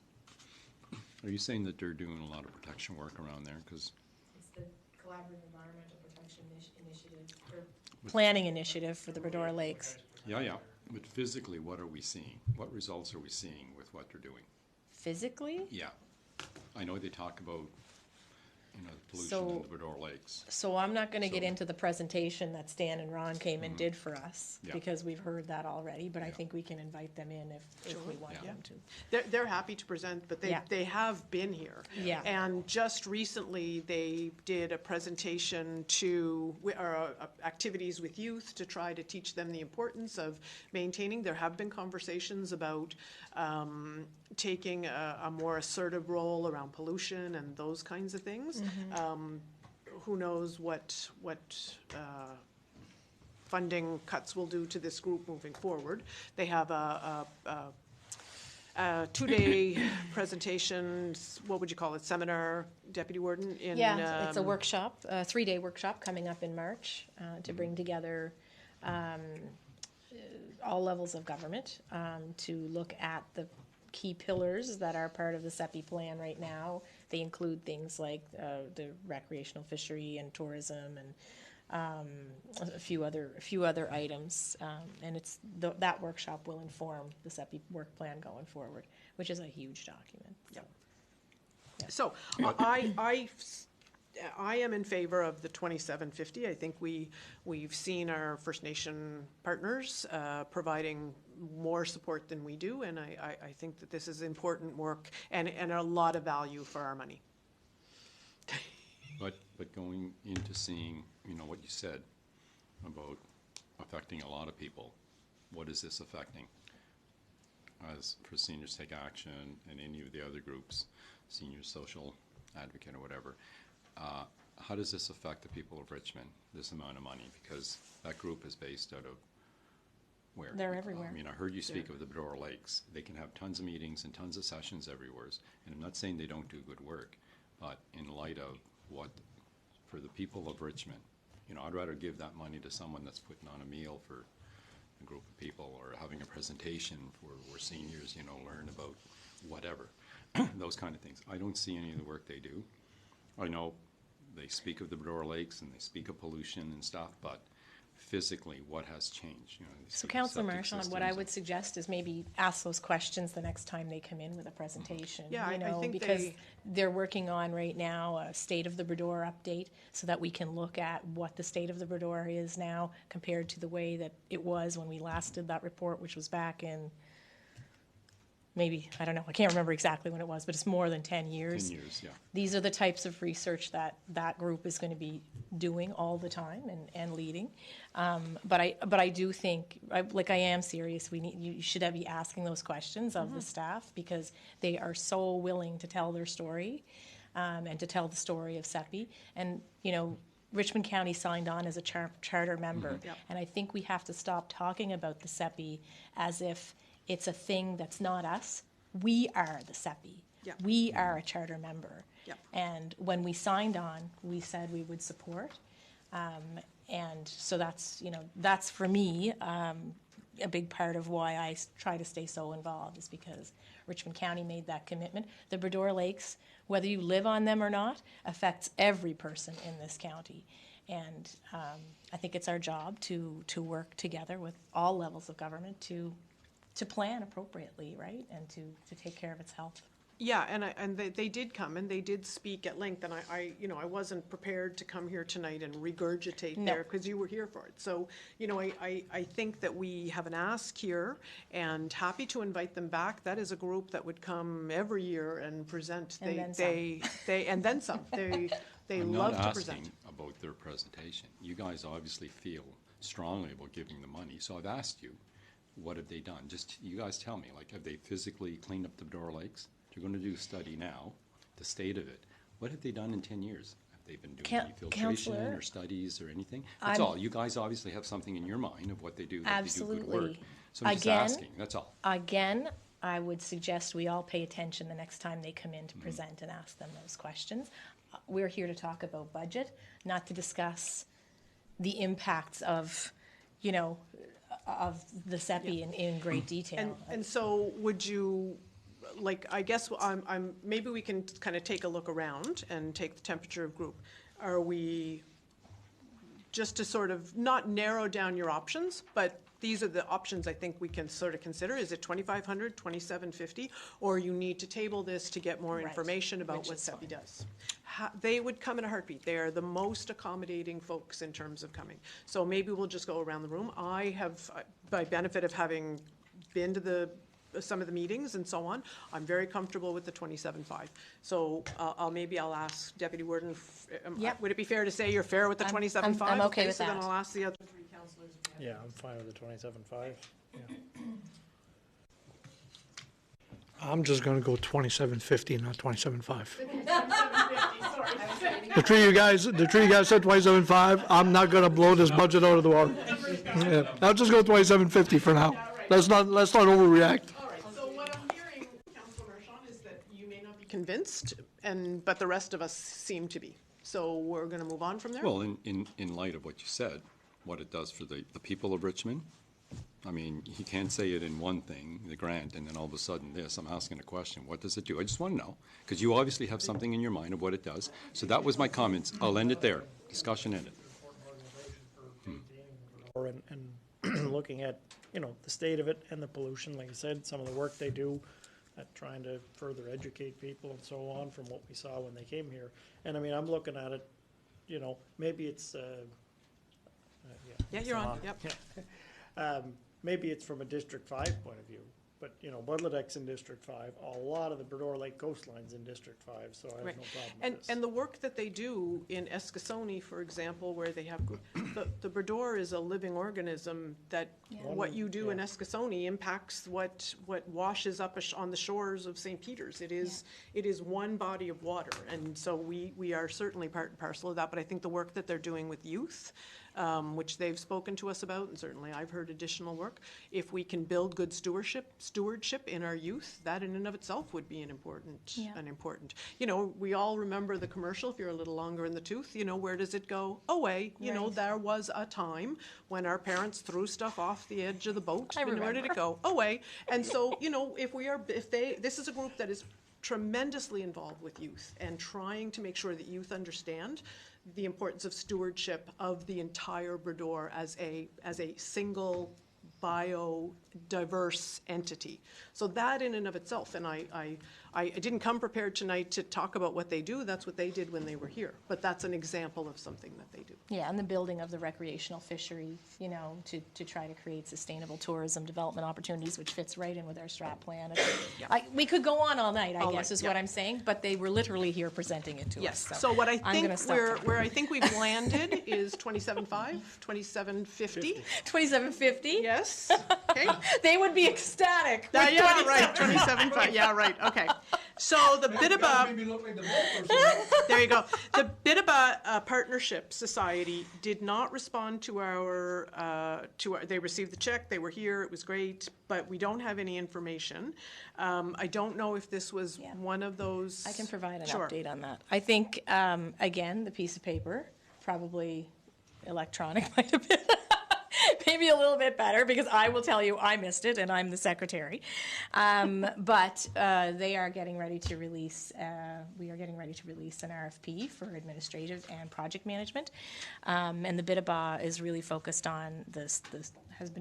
are you saying that they're doing a lot of protection work around there? Because It's the Collaborative Environmental Protection Initiative, or planning initiative for the Bredor Lakes. yeah. But physically, what are we seeing? What results are we seeing with what they're doing? Physically? Yeah. I know they talk about, you know, the pollution in the Bredor Lakes. So I'm not going to get So- into the presentation that Stan and Ron came and did for us, Yeah. because we've heard that already, but I think we can invite them in if we want Yeah. them to. They're happy to present, but Yeah. they have been here. Yeah. And just recently, they did a presentation to, or activities with youth to try to teach them the importance of maintaining. There have been conversations about taking a more assertive role around pollution and those kinds of things. Who knows what funding cuts will do to this group moving forward. They have a 2-day presentation, what would you call it, seminar, Deputy Warden? Yeah, it's a workshop, a 3-day workshop coming up in March to bring together all levels of government to look at the key pillars that are part of the SEPI plan right now. They include things like the recreational fishery and tourism and a few other items. And it's that workshop will inform the SEPI work plan going forward, which is a huge document. So I am in favor of the 2750. I think we've seen our First Nation partners providing more support than we do, and I think that this is important work and a lot of value for our money. But going into seeing, you know, what you said about affecting a lot of people, what is this affecting? As for Seniors Take Action and any of the other groups, Senior Social Advocate or whatever, how does this affect the people of Richmond, this amount of money? Because that group is based out of Where? They're everywhere. I mean, I heard you speak of the Bedore Lakes. They can have tons of meetings and tons of sessions everywhere. And I'm not saying they don't do good work, but in light of what, for the people of Richmond, you know, I'd rather give that money to someone that's putting on a meal for a group of people, or having a presentation for where seniors, you know, learn about whatever, those kind of things. I don't see any of the work they do. I know they speak of the Bedore Lakes and they speak of pollution and stuff, but physically, what has changed? You know, they So speak of Councillor septic Marchand, what I systems would and- suggest is maybe ask those questions the next time they come in with a presentation. Yeah, you I know, think because they- they're working on right now a state of the Bedore update, so that we can look at what the state of the Bedore is now compared to the way that it was when we last did that report, which was back in maybe, I don't know, I can't remember exactly when it was, but it's more than 10 years. 10 years, yeah. These are the types of research that that group is going to be doing all the time and leading. But I do think, I am serious, you should be asking those questions of the staff, because they are so willing to tell their story, and to tell the story of SEPI. And, you know, Richmond County signed on as a charter member. Yep. And I think we have to stop talking about the SEPI as if it's a thing that's not us. We are the SEPI. Yep. We are a charter member. Yep. And when we signed on, we said we would support. And so that's, you know, that's for me, a big part of why I try to stay so involved, is because Richmond County made that commitment. The Bedore Lakes, whether you live on them or not, affects every person in this county. And I think it's our job to work together with all levels of government to plan appropriately, right, and to take care of its health. Yeah, and they did come and they did speak at length, and I you know, I wasn't prepared to come here tonight and regurgitate No. there, because you were here for it. So, you know, I think that we have an ask here, and happy to invite them back. That is a group that would come every year and present. And then some. And then some. They I'm love not to asking present. about their presentation. You guys obviously feel strongly about giving the money, so I've asked you, what have they done? Just, you guys tell me, like, have they physically cleaned up the Bedore Lakes? You're going to do a study now, the state of it. What have they done in 10 years? Have they been doing any filtration Councillor, or studies or anything? That's all. You guys obviously have something in your mind of what they do, that they do good work. Absolutely. So I'm just Again- asking, that's all. Again, I would suggest we all pay attention the next time they come in to present and ask them those questions. We're here to talk about budget, not to discuss the impacts of, you know, of the SEPI in great detail. And so would you, like, I guess maybe we can kind of take a look around and take the temperature of group. Are we, just to sort of not narrow down your options, but these are the options I think we can sort of consider. Is it 2,500, 2,750, or you need to table this to get more Right, information about which what is SEPI fine. does? They would come in a heartbeat. They are the most accommodating folks in terms of coming. So maybe we'll just go around the room. I have, by benefit of having been to some of the meetings and so on, I'm very comfortable with the 27.5. So maybe I'll ask Deputy Warden, Yep. would it be fair to say you're fair with the I'm- 27.5? I'm okay with So then that. I'll ask the other three councillors. if they have- Yeah, I'm fine with the 27.5. Yeah. I'm just gonna go 2750, not 27.5. The three of you guys said 27.5. I'm not gonna blow this budget out of the water. Yeah, I'll just go 2750 for now. Let's not overreact. All right, so what I'm hearing, Councillor Marchand, is that you may not be convinced, but the rest of us seem to be. So we're going to move on from there? Well, in light of what you said, what it does for the people of Richmond, I mean, you can't say it in one thing, the grant, and then all of a sudden this, I'm asking a question, what does it do? I just want to know, because you obviously have something in your mind of what it does. So that was my comments. I'll end it there. Discussion ended. And looking at, you know, the state of it and the pollution, like I said, some of the work they do at trying to further educate people and so on from what we saw when they came here. And I mean, I'm looking at it, you know, maybe it's, Yeah, you're on, yep. maybe it's from a District 5 point of view, but, you know, Budladek's in District 5, a lot of the Bedore Lake coastline's in District 5, so I have no Right. problem And, with this. and the work that they do in Eskasoni, for example, where they have, the Bredor is a living organism that what you do in Eskasoni impacts what washes up on the shores of St. Peter's. It is one body of water, and so we are certainly part and parcel of that, but I think the work that they're doing with youth which they've spoken to us about, and certainly I've heard additional work. If we can build good stewardship in our youth, that in and of itself would be an important, you know, we all remember the commercial, if you're a little longer in the tooth, you know, where does it go? Away. You know, there was a time when our parents threw stuff off the edge of the boat. And where did it go? Away. And so, you know, this is a group that is tremendously involved with youth and trying to make sure that youth understand the importance of stewardship of the entire Brador as a single biodiverse entity. So that in and of itself, and I didn't come prepared tonight to talk about what they do. That's what they did when they were here. But that's an example of something that they do. Yeah, and the building of the recreational fishery, you know, to try to create sustainable tourism development opportunities, which fits right in with our strat plan. We could go on all night, I guess, is what I'm saying, but they were literally here presenting it to us. Yes, so what I think where I think we've landed is 27.5, 27.50. 27.50? Yes, okay. They would be ecstatic. Yeah, right, 27.5, yeah, right, okay. So the Bidaba, Made me look like the boat there you go. The Bidaba Partnership Society did not respond to they received the check, they were here, it was great, but we don't have any information. I don't know if this was one of those. I can provide an update on that. I think, again, the piece of paper, probably electronic might have been maybe a little bit better, because I will tell you I missed it and I'm the secretary. But they are getting ready to release, we are getting ready to release an RFP for administrative and project management. And the Bidaba is really focused on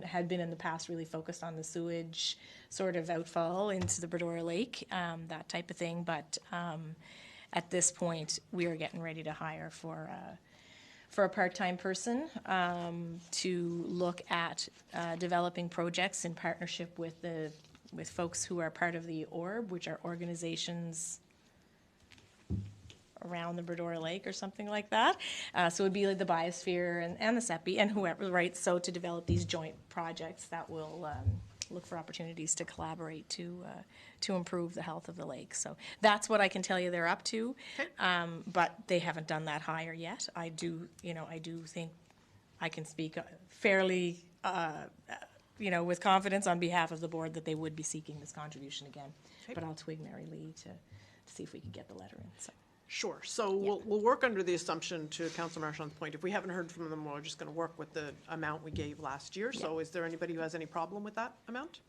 had been in the past really focused on the sewage sort of outfall into the Brador Lake, that type of thing. But at this point, we are getting ready to hire for a part-time person to look at developing projects in partnership with folks who are part of the ORB, which are organizations around the Brador Lake or something like that. So it would be like the Biosphere and the CEPI and whoever, right? So to develop these joint projects that will look for opportunities to collaborate to improve the health of the lake. So that's what I can tell you they're up to, but they haven't done that hire yet. I do think I can speak fairly, with confidence on behalf of the board that they would be seeking this contribution again. But I'll twig Mary Lee to see if we can get the letter in. So. Sure. So we'll work under the assumption, to Councillor Marchand's point, if we haven't heard from them, we're just going to work with the amount we gave last year. So is there anybody who has any problem with that amount?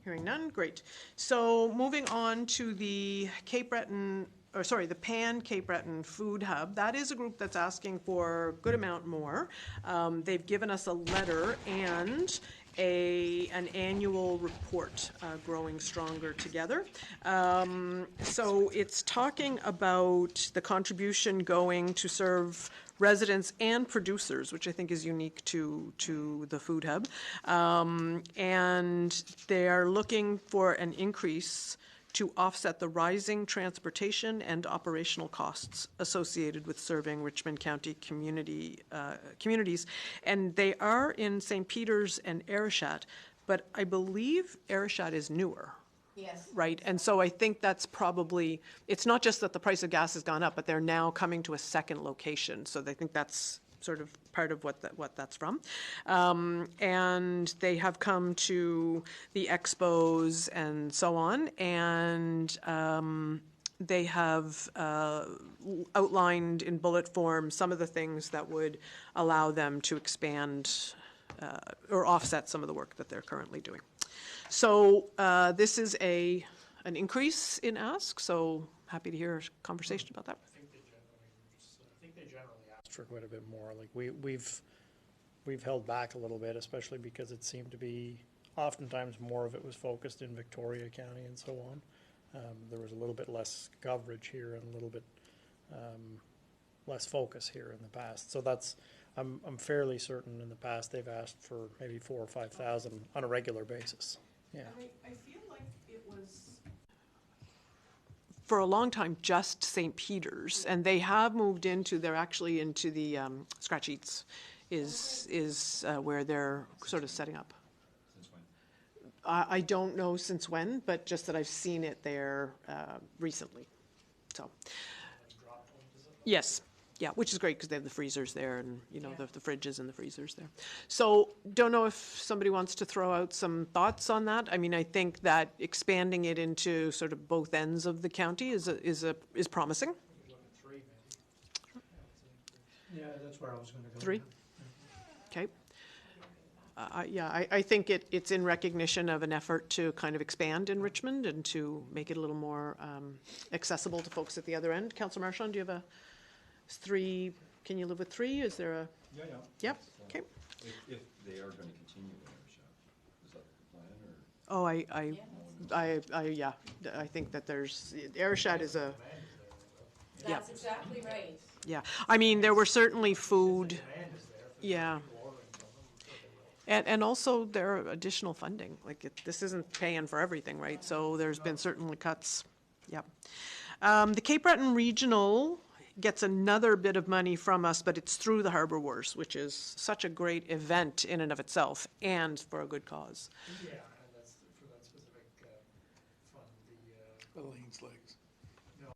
Hearing none, great. So moving on to the the Pan Cape Breton Food Hub. That is a group that's asking for a good amount more. They've given us a letter and an annual report, Growing Stronger Together. So it's talking about the contribution going to serve residents and producers, which I think is unique to the Food Hub. And they are looking for an increase to offset the rising transportation and operational costs associated with serving Richmond County communities. And they are in St. Peter's and Arishat, but I believe Arishat is newer. Yes. Right, and so I think that's probably, it's not just that the price of gas has gone up, but they're now coming to a second location, so they think that's sort of part of what that's from. And they have come to the expos and so on, and they have outlined in bullet form some of the things that would allow them to expand or offset some of the work that they're currently doing. So this is an increase in ask, so happy to hear a conversation about that. I think they generally asked for quite a bit more. Like we've held back a little bit, especially because it seemed to be oftentimes more of it was focused in Victoria County and so on. There was a little bit less coverage here and a little bit less focus here in the past. So that's I'm fairly certain in the past they've asked for maybe 4,000 or 5,000 on a regular basis. Yeah. I feel like it was for a long time just St. Peter's, and they have moved they're actually into the Scratch Eats is where they're sort of setting up. Since when? I don't know since when, but just that I've seen it there recently. So, yes. Yeah, which is great because they have the freezers there and, you know, the fridges and the freezers there. So don't know if somebody wants to throw out some thoughts on that. I mean, I think that expanding it into sort of both ends of the county is promising. Yeah, that's where I was gonna go. 3? Okay. Yeah, I think it's in recognition of an effort to kind of expand in Richmond and to make it a little more accessible to folks at the other end. Councillor Marchand, do you have a 3, can you live with 3? Is there a? Yeah. Yep, okay. If they are going to continue with Ayrshire, is that the plan, or? Oh, yeah, I think that there's, Ayrshire is a, yeah, That's exactly right. yeah. I mean, there were certainly food, yeah. And also there are additional funding, like this isn't paying for everything, right? So there's been certainly cuts, yep. The Cape Breton Regional gets another bit of money from us, but it's through the Harbour Wars, which is such a great event in and of itself and for a good cause. Yeah, and that's for that specific fund, the Elaine's Legs.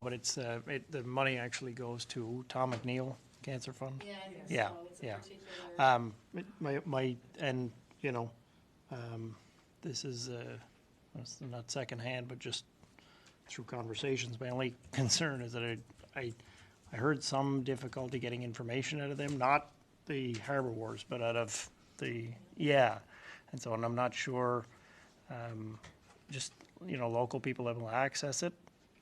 But it's, the money actually goes to Tom McNeil Cancer Fund. Yeah, I think Yeah, so. It's a yeah. particular. My, and, you know, this is, it's not secondhand, but just through conversations, my only concern is that I heard some difficulty getting information out of them, not the Harbour Wars, but out of the, yeah. And so, and I'm not sure, just, you know, local people able to access it.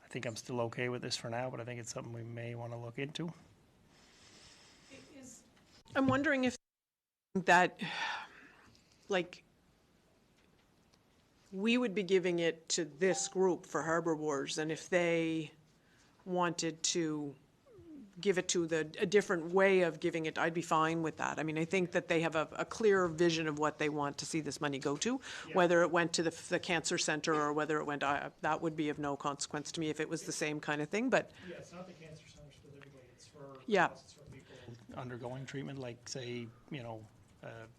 I think I'm still okay with this for now, but I think it's something we may want to look into. I'm wondering if that, like, we would be giving it to this group for Harbour Wars, and if they wanted to give it to a different way of giving it, I'd be fine with that. I mean, I think that they have a clear vision of what they want to see this money go to, whether it went to the cancer center or whether it went, that would be of no consequence to me if it was the same kind of thing, but. Yeah, it's not the cancer center specifically, it's for Yeah. costs for people undergoing treatment, like say, you know,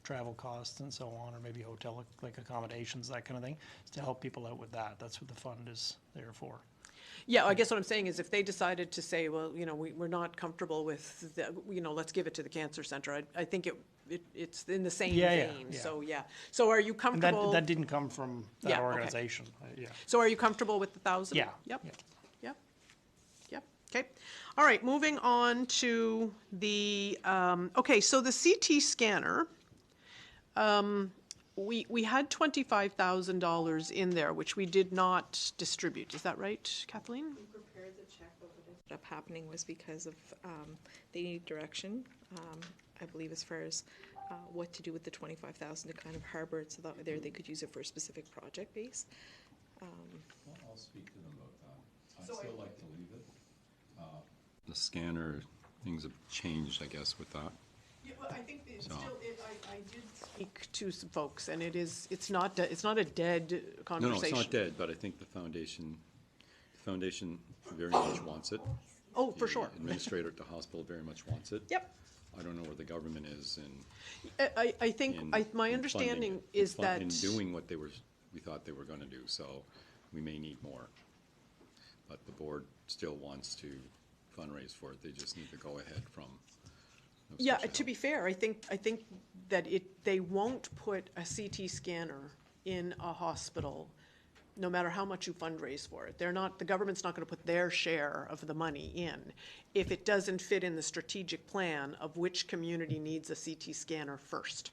travel costs and so on, or maybe hotel, like accommodations, that kind of thing. It's to help people out with that. That's what the fund is there for. Yeah, I guess what I'm saying is if they decided to say, well, you know, we're not comfortable with, you know, let's give it to the cancer center, I think it's in the same vein, yeah. so, yeah. So are you And comfortable? that didn't come from that Yeah, okay. organization, yeah. So are you comfortable with the 1,000? Yeah. Yep, Yeah. yep, okay. All right, moving on to the, okay, so the CT scanner, we had $25,000 in there, which we did not distribute. Is that right, Kathleen? We prepared the check, but what ended up happening was because of, they needed direction, I believe, as far as what to do with the 25,000 to kind of harbor it so that there they could use it for a specific project base. I'll speak to them about that. I'd still like to leave it. The scanner, things have changed, I guess, with that. Yeah, well, I think it's So- still, I did speak to some folks, and it's not a dead conversation. No, it's not dead, but I think the foundation very much wants it. Oh, for sure. The administrator at the hospital very much wants it. Yep. I don't know where the government is I think, my in funding understanding it, is that. in doing what we thought they were gonna do, so we may need more. But the board still wants to fundraise for it, they just need to go ahead from Nova Yeah, Scotia to be fair, I think that they won't put a CT scanner in a hospital, no matter how much you fundraise for it. The government's not gonna put their share of the money in if it doesn't fit in the strategic plan of which community needs a CT scanner first.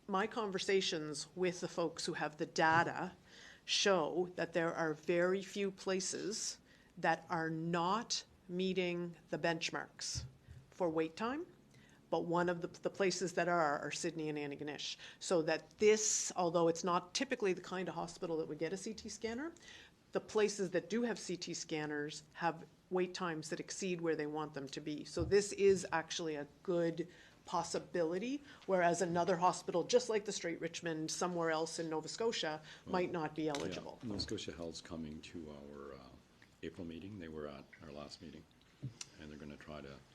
My conversations with the folks who have the data show that there are very few places that are not meeting the benchmarks for wait time, but one of the places that are Sydney and Antigonish. So that this, although it's not typically the kind of hospital that would get a CT scanner, the places that do have CT scanners have wait times that exceed where they want them to be. So this is actually a good possibility, whereas another hospital, just like the Straight Richmond, somewhere else in Nova Scotia, might not be eligible. Yeah, Nova Scotia Health's coming to our April meeting. They were at our last meeting. And they're gonna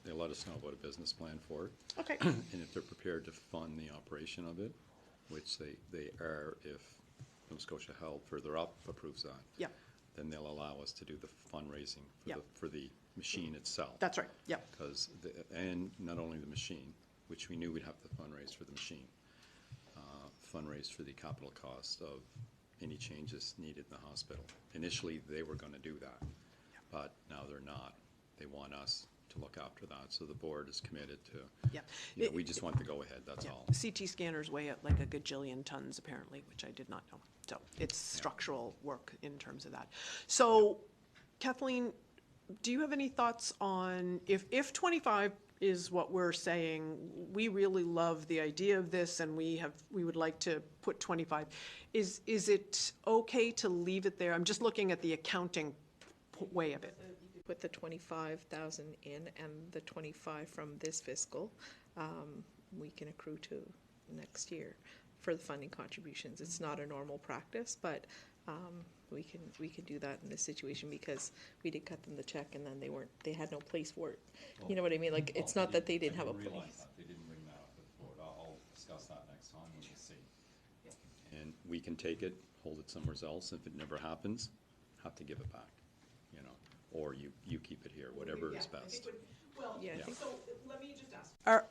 they'll let us know about a business plan for it. Okay. And if they're prepared to fund the operation of it, which they are if Nova Scotia Health further up approves that. Yeah. then they'll allow us to do the fundraising for Yep. for the machine itself. That's right, yep. Because, and not only the machine, which we knew we'd have to fundraise for the machine, fundraise for the capital cost of any changes needed in the hospital. Initially, they were going to do that, but now they're not. They want us to look after that, so the board is committed to, Yep. you know, we just want the go-ahead, that's all. CT scanners weigh at like a gajillion tons apparently, which I did not know. So it's structural work in terms of that. So Kathleen, do you have any thoughts on if 25 is what we're saying, we really love the idea of this and we would like to put 25. Is it okay to leave it there? I'm just looking at the accounting way of it. You could put the 25,000 in and the 25 from this fiscal, we can accrue to next year for the funding contributions. It's not a normal practice, but we can do that in this situation because we did cut them the check and then they had no place for it. You know what I mean? Like, it's not that they didn't have a place. They didn't bring that up with the board. I'll discuss that next time when we see. And we can take it, hold it somewhere else. If it never happens, have to give it back, you know, or you keep it here, whatever is best. Well, Yeah, I think so let me just ask.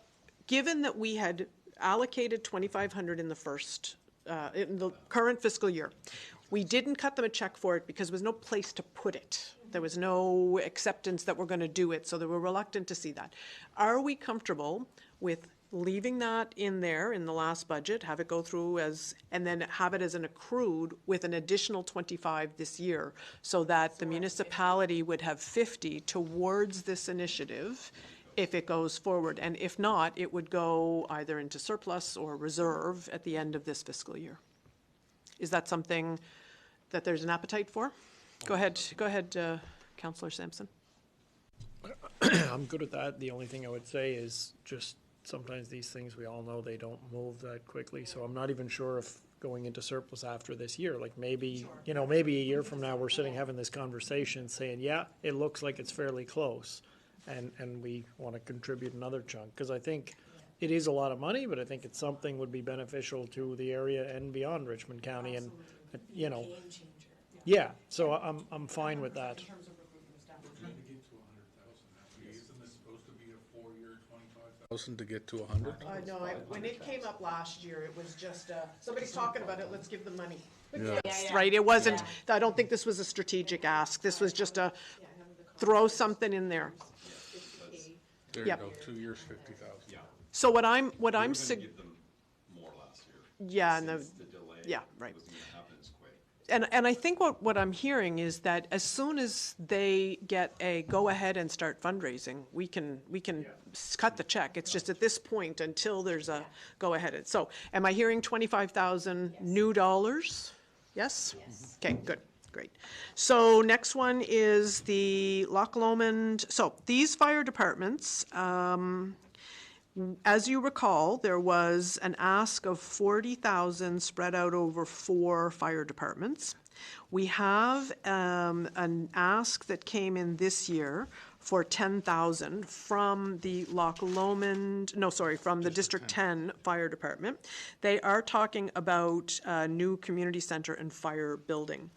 Given that we had allocated 2,500 in the current fiscal year, we didn't cut them a check for it because there was no place to put it. There was no acceptance that we're going to do it, so they were reluctant to see that. Are we comfortable with leaving that in there in the last budget, have it go through and then have it as an accrued with an additional 25 this year, so that the municipality would have 50 towards this initiative if it goes forward? And if not, it would go either into surplus or reserve at the end of this fiscal year. Is that something that there's an appetite for? Go ahead, Councillor Sampson. I'm good at that. The only thing I would say is just sometimes these things, we all know they don't move that quickly, so I'm not even sure if going into surplus after this year, like maybe, you know, maybe a year from now, we're sitting having this conversation saying, yeah, it looks like it's fairly close, and we want to contribute another chunk, because I think it is a lot of money, but I think it's something would be beneficial to the area and beyond Richmond County, and, you know, Game changer. yeah, so I'm fine with that. In terms of recruitment staff. We're trying to get to 100,000. Isn't this supposed to be a 4-year, 25,000 to get to 100? No, when it came up last year, it was just, somebody's talking about it, let's give them money. Yeah. Right, it wasn't, I don't think this was a strategic ask, this was just a throw something in there. There you Yep. go, 2 years, 50,000. Yeah. So what I'm We were gonna sug- give them more last year. yeah, and Since the delay. yeah, right. Wasn't gonna happen as quick. And I think what I'm hearing is that as soon as they get a go-ahead and start fundraising, we can cut the check. It's just at this point until there's a go-ahead. So am I hearing 25,000 new dollars? Yes? Yes. Okay, good, great. So next one is the Loch Lomond. So these fire departments, as you recall, there was an ask of 40,000 spread out over 4 fire departments. We have an ask that came in this year for 10,000 from the from the District 10 Fire Department. They are talking about a new community center and fire building.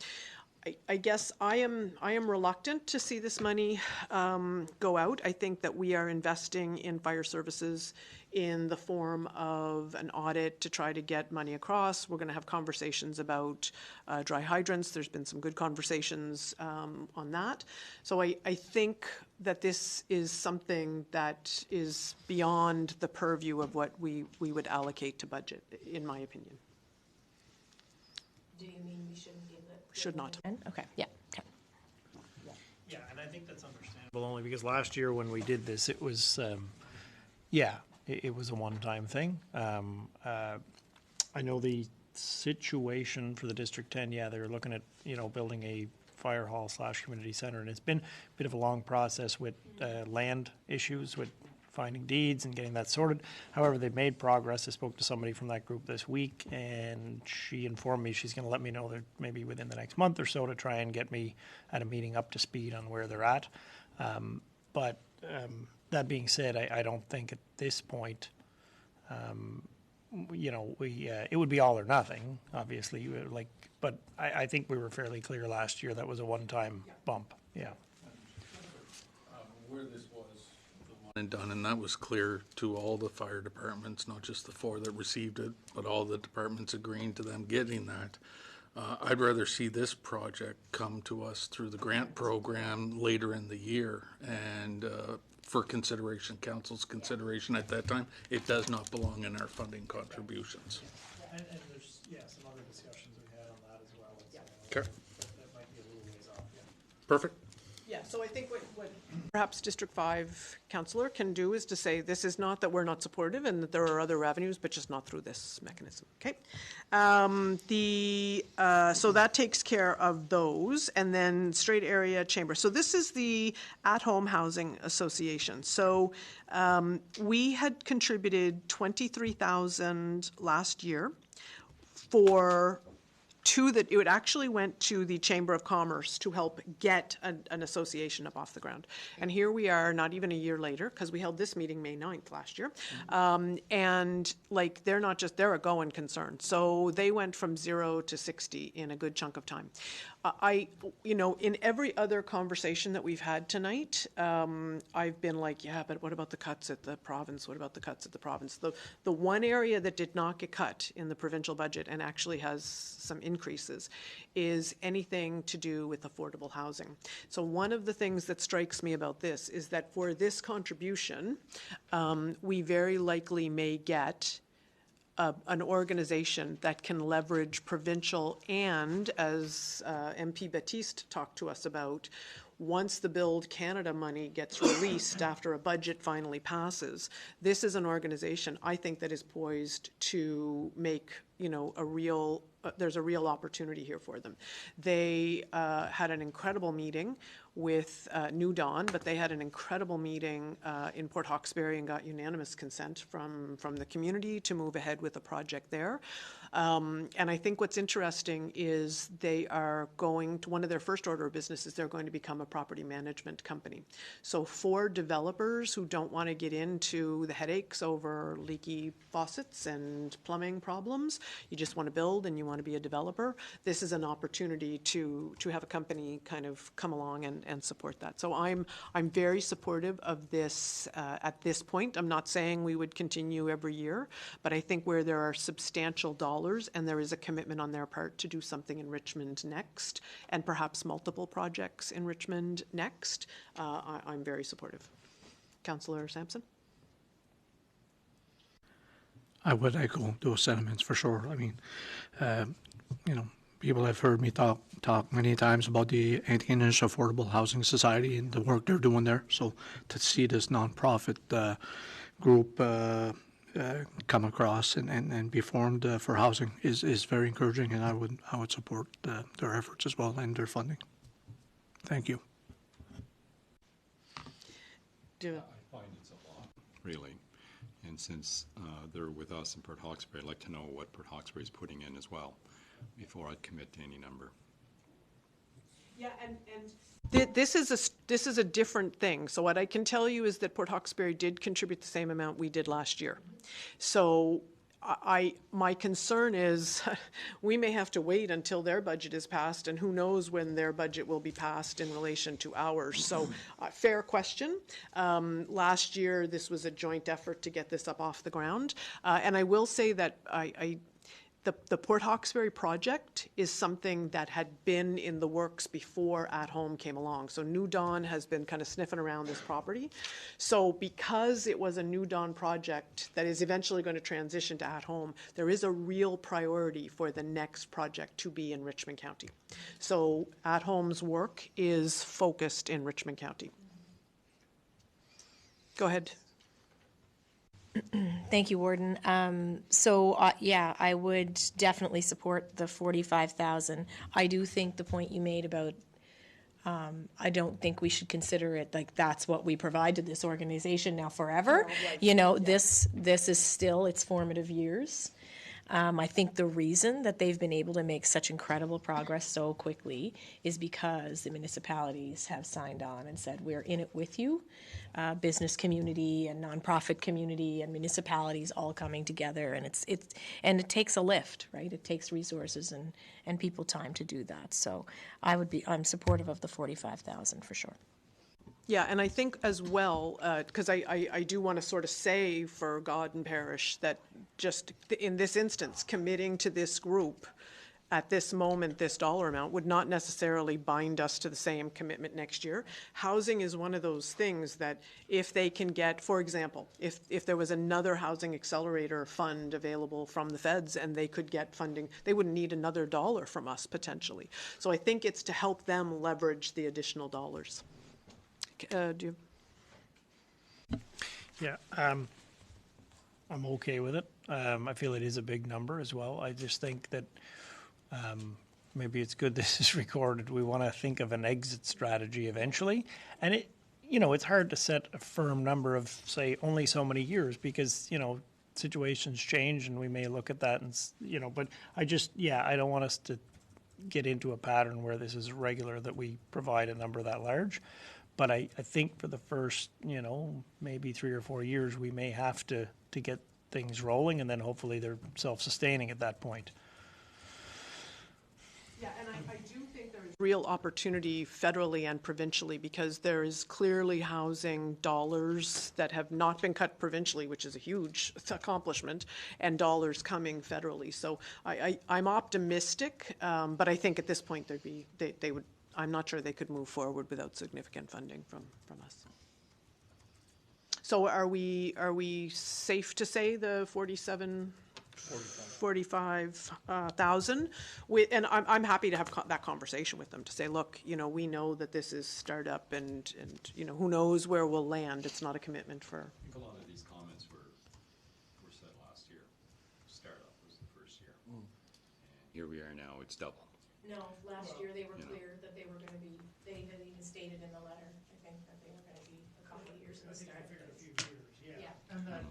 I guess I am reluctant to see this money go out. I think that we are investing in fire services in the form of an audit to try to get money across. We're going to have conversations about dry hydrants. There's been some good conversations on that. So I think that this is something that is beyond the purview of what we would allocate to budget, in my opinion. Do you mean we shouldn't give it? Should not. Okay, yeah, okay. Yeah, and I think that's understandable only because last year when we did this, it was, it was a one-time thing. I know the situation for the District 10, they were looking at, building a fire hall / community center, and it's been a bit of a long process with land issues, with finding deeds and getting that sorted. However, they've made progress. I spoke to somebody from that group this week, and she informed me she's going to let me know that maybe within the next month or so to try and get me at a meeting up to speed on where they're at. But that being said, I don't think at this point you know, it would be all or nothing, obviously, but I think we were fairly clear last year that was a one-time bump, yeah. Where this was the one and done, and that was clear to all the fire departments, not just the 4 that received it, but all the departments agreeing to them getting that. I'd rather see this project come to us through the grant program later in the year, and for consideration, council's consideration at that time. It does not belong in our funding contributions. And there's, some other discussions we had on that as well. Okay. That might be a little ways off, yeah. Perfect. Yeah, so I think what perhaps District 5 councillor can do is to say, this is not that we're not supportive and that there are other avenues, but just not through this mechanism, okay? So that takes care of those, and then Straight Area Chamber. So this is the At-Home Housing Association. So we had contributed $23,000 last year for it would actually went to the Chamber of Commerce to help get an association up off the ground. And here we are, not even a year later, because we held this meeting May 9th last year. And like, they're a going concern. So they went from 0 to 60 in a good chunk of time. In every other conversation that we've had tonight, I've been like, yeah, but what about the cuts at the province? What about the cuts at the province? The one area that did not get cut in the provincial budget and actually has some increases is anything to do with affordable housing. So one of the things that strikes me about this is that for this contribution, we very likely may get an organization that can leverage provincial and, as MP Baptiste talked to us about, once the Build Canada money gets released after a budget finally passes, this is an organization I think that is poised to make, there's a real opportunity here for them. They had an incredible meeting with New Dawn, but they had an incredible meeting in Port Hawkesbury and got unanimous consent from the community to move ahead with a project there. And I think what's interesting is they are going to, one of their first order of business is they're going to become a property management company. So for developers who don't want to get into the headaches over leaky faucets and plumbing problems, you just want to build and you want to be a developer, this is an opportunity to have a company kind of come along and support that. So I'm very supportive of this at this point. I'm not saying we would continue every year, but I think where there are substantial dollars and there is a commitment on their part to do something in Richmond next, and perhaps multiple projects in Richmond next, I'm very supportive. Councillor Sampson? I would echo those sentiments for sure. I mean, people have heard me talk many times about the Antigonish Affordable Housing Society and the work they're doing there. So to see this nonprofit group come across and be formed for housing is very encouraging, and I would support their efforts as well and their funding. Thank you. I find it's a lot, really. And since they're with us in Port Hawkesbury, I'd like to know what Port Hawkesbury is putting in as well before I'd commit to any number. Yeah, and this is a different thing. So what I can tell you is that Port Hawkesbury did contribute the same amount we did last year. So my concern is we may have to wait until their budget is passed, and who knows when their budget will be passed in relation to ours. So fair question. Last year, this was a joint effort to get this up off the ground. And I will say that the Port Hawkesbury project is something that had been in the works before At Home came along. So New Dawn has been kind of sniffing around this property. So because it was a New Dawn project that is eventually going to transition to At Home, there is a real priority for the next project to be in Richmond County. So At Home's work is focused in Richmond County. Go ahead. Thank you, Warden. Yeah, I would definitely support the 45,000. I do think the point you made about I don't think we should consider it like that's what we provide to this organization now forever. This is still its formative years. I think the reason that they've been able to make such incredible progress so quickly is because the municipalities have signed on and said, we're in it with you. Business community and nonprofit community and municipalities all coming together, and it takes a lift, right? It takes resources and people time to do that. So I'm supportive of the 45,000 for sure. Yeah, and I think as well, because I do want to sort of say for God and Parish that just in this instance, committing to this group at this moment, this dollar amount would not necessarily bind us to the same commitment next year. Housing is one of those things that if they can get, for example, if there was another housing accelerator fund available from the feds and they could get funding, they wouldn't need another dollar from us potentially. So I think it's to help them leverage the additional dollars. Do you? Yeah, I'm okay with it. I feel it is a big number as well. I just think that maybe it's good this is recorded. We want to think of an exit strategy eventually. And it's hard to set a firm number of, say, only so many years because, situations change and we may look at that and, but I don't want us to get into a pattern where this is regular that we provide a number that large. But I think for the first, maybe 3 or 4 years, we may have to get things rolling, and then hopefully they're self-sustaining at that point. Yeah, and I do think there is real opportunity federally and provincially because there is clearly housing dollars that have not been cut provincially, which is a huge accomplishment, and dollars coming federally. So I'm optimistic, but I think at this point they would. I'm not sure they could move forward without significant funding from us. So are we safe to say the 45,000? And I'm happy to have that conversation with them to say, look, we know that this is startup and who knows where we'll land. It's not a commitment for. I think a lot of these comments were said last year. Startup was the first year. And here we are now, it's double. No, last year they were clear that they were going to be, they had even stated in the letter, I think, that they were going to be a couple of years in the start. I figured a few years, yeah. And then,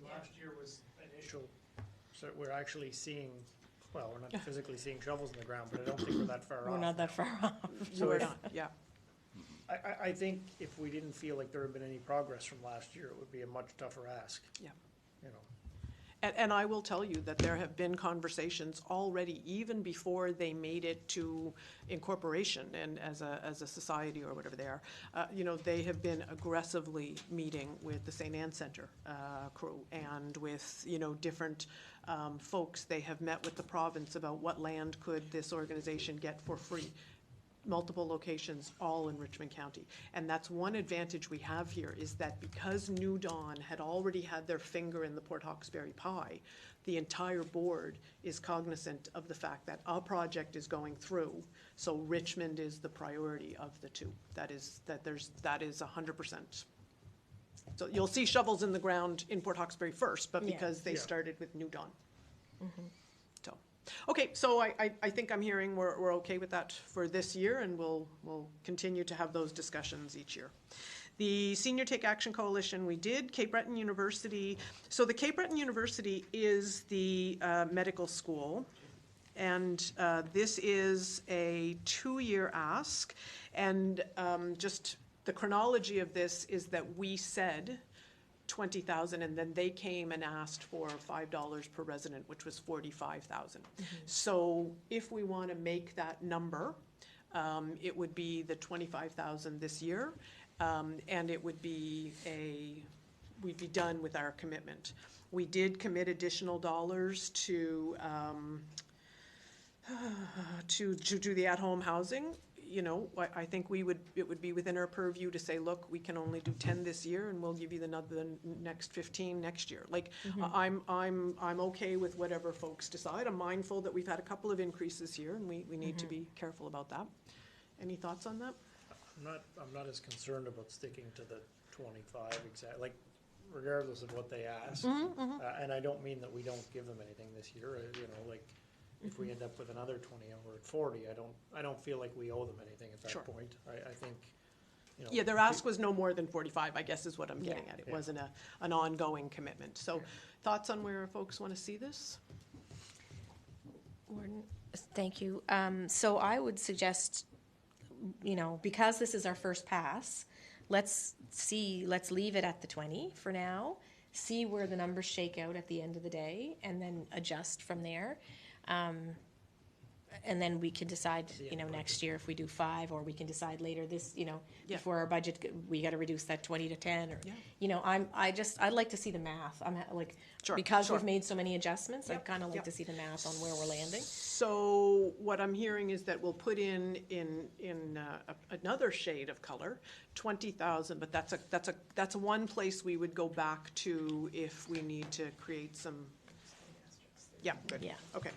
last year was initial, so we're actually seeing, well, we're not physically seeing shovels in the ground, but I don't think we're that far off. We're not that far off. So we're not, yeah. I think if we didn't feel like there had been any progress from last year, it would be a much tougher ask. Yeah. And I will tell you that there have been conversations already, even before they made it to incorporation and as a society or whatever they are. They have been aggressively meeting with the St. Anne Centre crew and with different folks. They have met with the province about what land could this organization get for free. Multiple locations, all in Richmond County. And that's one advantage we have here is that because New Dawn had already had their finger in the Port Hawkesbury pie, the entire board is cognizant of the fact that a project is going through, so Richmond is the priority of the two. That is 100%. So you'll see shovels in the ground in Port Hawkesbury first, but because they started with New Dawn. Mm-hmm. Okay, so I think I'm hearing we're okay with that for this year, and we'll continue to have those discussions each year. The Senior Take Action Coalition, we did. Cape Breton University. So the Cape Breton University is the medical school, and this is a 2-year ask. And just the chronology of this is that we said 20,000, and then they came and asked for $5 per resident, which was 45,000. So if we want to make that number, it would be the 25,000 this year, and it would be we'd be done with our commitment. We did commit additional dollars to do the at-home housing. I think it would be within our purview to say, look, we can only do 10 this year, and we'll give you the next 15 next year. I'm okay with whatever folks decide. I'm mindful that we've had a couple of increases here, and we need to be careful about that. Any thoughts on that? I'm not as concerned about sticking to the 25 exactly, regardless of what they ask. And I don't mean that we don't give them anything this year. If we end up with another 20 and we're at 40, I don't feel like we owe them anything at that point. I think, their ask was no more than 45, I guess is what I'm getting at. It wasn't an ongoing commitment. So thoughts on where folks want to see this? Warden, thank you. So I would suggest, because this is our first pass, let's leave it at the 20 for now, see where the numbers shake out at the end of the day, and then adjust from there. And then we can decide, next year if we do 5, or we can decide later this, before our budget, we got to reduce that 20 to 10, or, I'd like to see the math. I'm like, Sure, because sure. we've made so many adjustments, I'd kind of like to see the math on where we're landing. So what I'm hearing is that we'll put in another shade of color, 20,000, but that's one place we would go back to if we need to create some. Yeah, good. Yeah. Okay.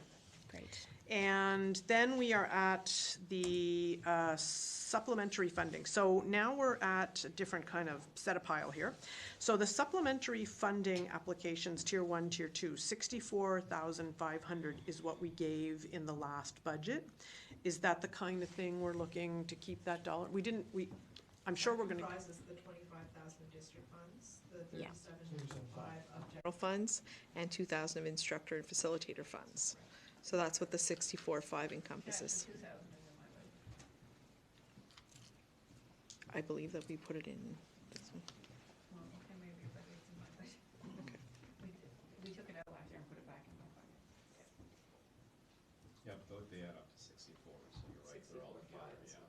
Great. And then we are at the supplementary funding. So now we're at a different kind of set a pile here. So the supplementary funding applications, tier 1, tier 2, 64,500 is what we gave in the last budget. Is that the kind of thing we're looking to keep that dollar? I'm sure we're gonna. Comprises the 25,000 of district funds, the Yeah. 37,500 of general funds, and 2,000 of instructor and facilitator funds. So that's what the 64,500 encompasses. I believe that we put it in this one. Okay. We took it out last year and put it back in my budget. Yeah, but they add up to 64, so you're right, they're all together, yeah.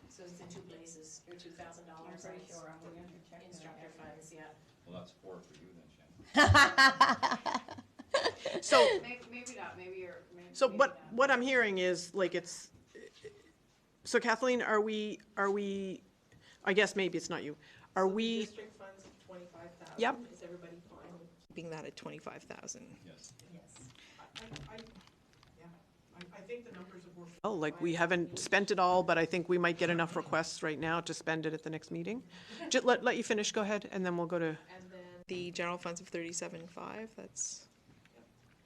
So it's in 2 places, your $2,000. I'm pretty sure I'm going to check. Instructor funds, yeah. Well, that's 4 for you then, Shannon. So. Maybe not, maybe you're, maybe. So maybe what, not. what I'm hearing is, so Kathleen, are we, I guess maybe it's not you, are we, District funds of 25,000. Yep. Is everybody fine with keeping that at 25,000? Yes. I think the numbers have worked. Oh, like we haven't spent it all, but I think we might get enough requests right now to spend it at the next meeting. Just let you finish, go ahead, and then we'll go to, And then the general funds of 37,500, that's.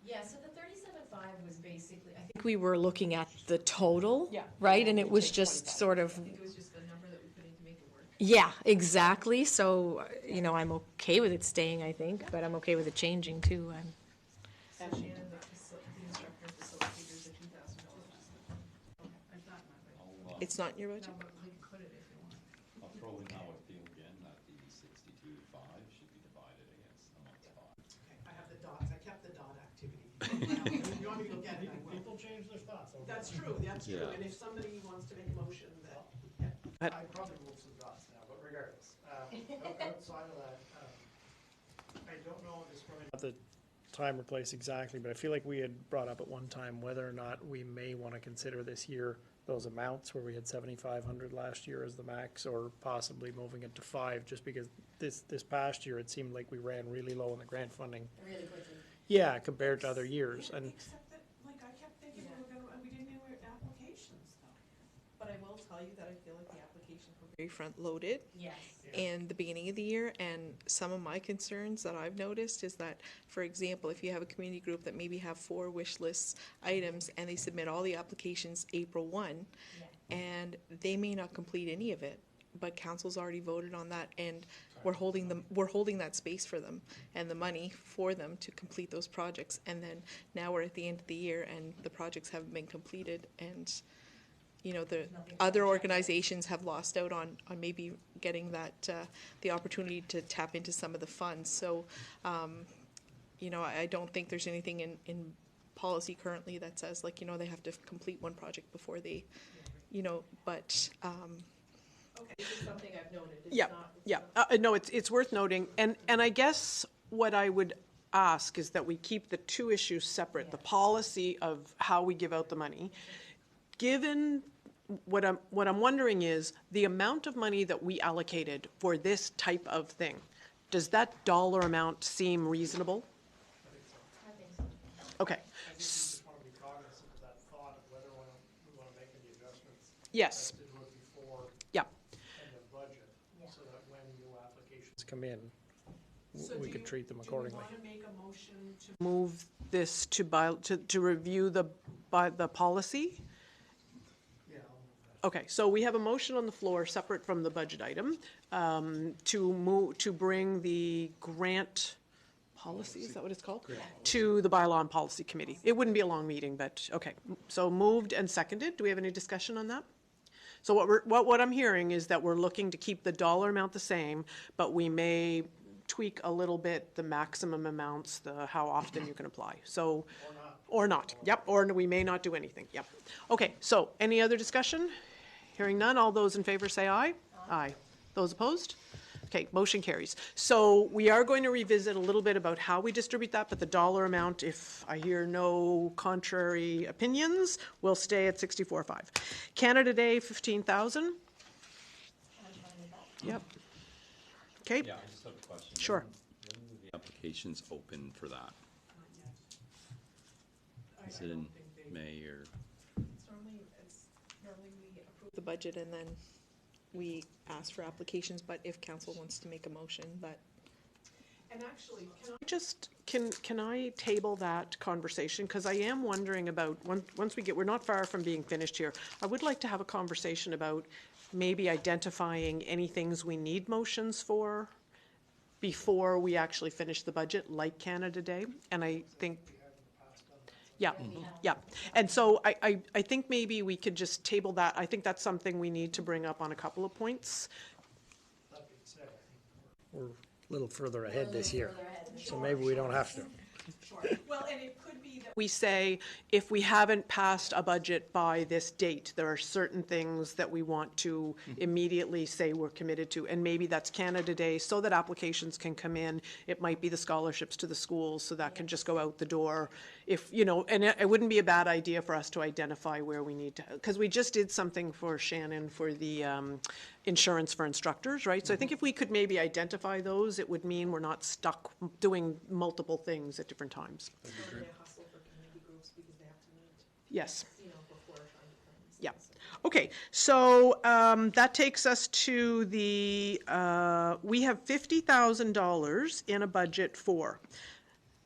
Yeah, so the 37.5 was basically, I think we were looking at the total, Yeah. right? And it was just sort of, It was just the number that we put in to make it work. yeah, exactly. So, I'm okay with it staying, I think, but I'm okay with it changing too. And Shannon, the instructor and facilitators at $2,000. It's not in my budget. It's not in your budget? No, but we can put it if you want. I'll throw in now with you again that the 62.5 should be divided against amongst 5. I have the dots, I kept the dot activity. You want me to go get it, I will. People change their thoughts. That's true, Yeah. and if somebody wants to make a motion that. I probably moved some dots now, but regardless, outside of that, I don't know this probably not the time or place exactly, but I feel like we had brought up at one time whether or not we may want to consider this year those amounts where we had 7,500 last year as the max, or possibly moving it to 5, just because this past year it seemed like we ran really low in the grant funding. Really quickly. Yeah, compared to other years, and Except that, I kept thinking we didn't do applications though. But I will tell you that I feel like the applications were very front-loaded Yes. in the beginning of the year, and some of my concerns that I've noticed is that, for example, if you have a community group that maybe have 4 wish list items and they submit all the applications April 1, and they may not complete any of it, but council's already voted on that, and we're holding that space for them and the money for them to complete those projects, and then now we're at the end of the year and the projects haven't been completed, and the other organizations have lost out on maybe getting that, the opportunity to tap into some of the funds. So, I don't think there's anything in policy currently that says they have to complete one project before they, but, Okay. this is something I've noted. It's Yeah, not- yeah. No, it's worth noting. And I guess what I would ask is that we keep the two issues separate, the policy of how we give out the money. Given, what I'm wondering is, the amount of money that we allocated for this type of thing, does that dollar amount seem reasonable? I think so. Okay. I think we just want to be cognizant of that thought of whether we want to make any adjustments. Yes. To do it before Yeah. end of budget, Yeah. so that when new applications come in, we could treat them accordingly. Do we want to make a motion to move this to review the policy? Yeah. Okay, so we have a motion on the floor, separate from the budget item, to bring the grant policy, is that what it's called? To the bylaw and policy committee. It wouldn't be a long meeting, but, okay. So moved and seconded. Do we have any discussion on that? So what I'm hearing is that we're looking to keep the dollar amount the same, but we may tweak a little bit the maximum amounts, how often you can apply. So, or not. Yep, or we may not do anything. Yep. Okay, so any other discussion? Hearing none, all those in favor say aye. Aye. Those opposed? Okay, motion carries. So we are going to revisit a little bit about how we distribute that, but the dollar amount, if I hear no contrary opinions, will stay at 64.5. Canada Day, 15,000. Yep. Okay. Yeah, I just have a question. Sure. When will the applications open for that? Is it in May or? Normally we approve the budget and then we ask for applications, but if council wants to make a motion, but. And actually, can I table that conversation? Because I am wondering about, once we're not far from being finished here, I would like to have a conversation about maybe identifying any things we need motions for before we actually finish the budget, like Canada Day. And I think, yeah, yeah. And so I think maybe we could just table that. I think that's something we need to bring up on a couple of points. That being said, I think we're a little further ahead this year, so maybe we don't have to. Well, and it could be that we say, if we haven't passed a budget by this date, there are certain things that we want to immediately say we're committed to, and maybe that's Canada Day, so that applications can come in. It might be the scholarships to the schools, so that can just go out the door. If, you know, and it wouldn't be a bad idea for us to identify where we need to, because we just did something for Shannon for the insurance for instructors, right? So I think if we could maybe identify those, it would mean we're not stuck doing multiple things at different times. It's normally a hustle for community groups because they have to meet, Yes. you know, before trying to plan. Yeah. Okay, so that takes us to the, we have $50,000 in a budget for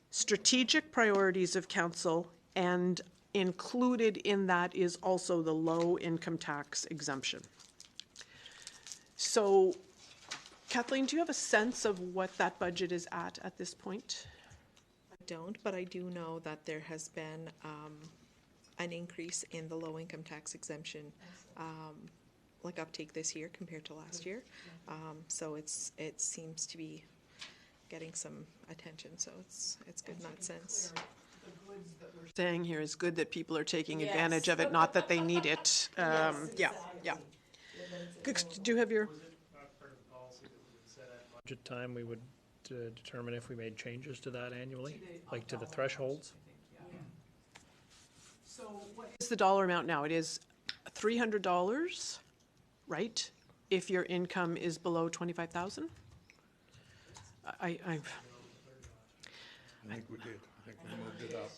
strategic priorities of council, and included in that is also the low income tax exemption. So, Kathleen, do you have a sense of what that budget is at this point? I don't, but I do know that there has been an increase in the low income tax exemption, like uptake this year compared to last year. So it seems to be getting some attention, so it's good in that sense. Saying here is good that people are taking advantage of it, not that they need it. Yeah, yeah. Do you have your? Was it not part of the policy that we would set at budget time, we would determine if we made changes to that annually, like to the thresholds? So what is the dollar amount now? It is $300, right? If your income is below 25,000? I think we did. I think we moved it up.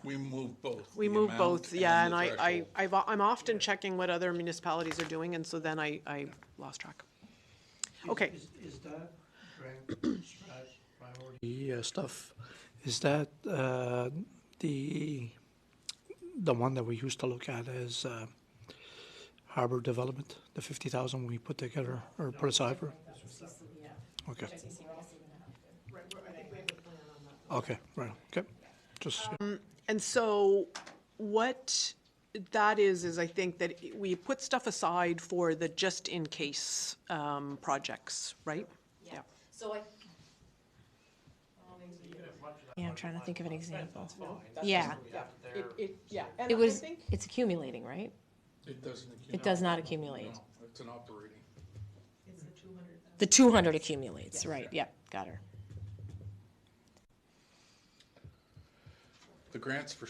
We moved both. We the moved amount both, yeah, and the threshold. I'm often checking what other municipalities are doing, and so then I lost track. Okay. Is that grant strat priority stuff, is that the one that we used to look at as harbor development, the 50,000 we put together or put aside for? Okay. Okay, right, okay. Just, And so what that is I think that we put stuff aside for the just-in-case projects, right? Yeah. So Yeah, I'm trying to think of an example. Yeah, Yeah. it was, it's accumulating, right? It doesn't. It does not accumulate. No, it's an operating. The 200 accumulates, right, yeah, got her. The grants for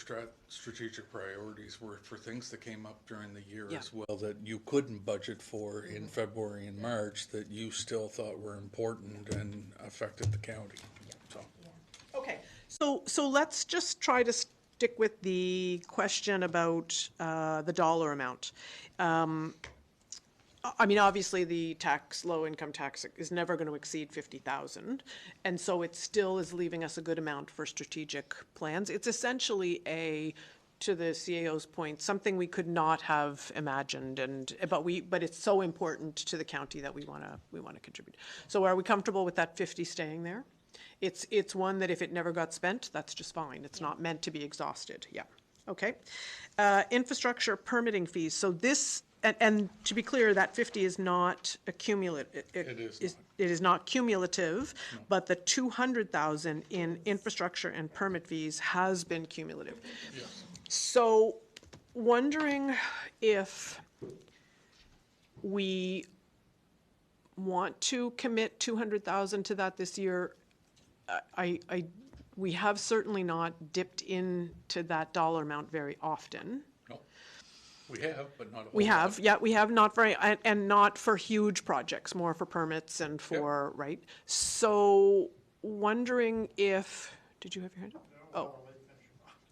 strategic priorities were for things that came up during the year Yeah. as well that you couldn't budget for in February and March that you still thought were important and affected the county. So. Okay, so let's just try to stick with the question about the dollar amount. I mean, obviously, the low-income tax is never going to exceed 50,000, and so it still is leaving us a good amount for strategic plans. It's essentially to the CAO's point, something we could not have imagined, but it's so important to the county that we want to contribute. So, are we comfortable with that 50 staying there? It's one that if it never got spent, that's just fine. It's not meant to be exhausted, yeah. Okay. Infrastructure permitting fees. So this, and to be clear, that 50 is not accumulative. It is not cumulative, but the 200,000 in infrastructure and permit fees has been cumulative. Yes. So wondering if we want to commit 200,000 to that this year. We have certainly not dipped into that dollar amount very often. No. We have, but not a whole We have, lot. yeah, we have not very, and not for huge projects, more for permits and for, right? So wondering if, did you have your hand up? Oh.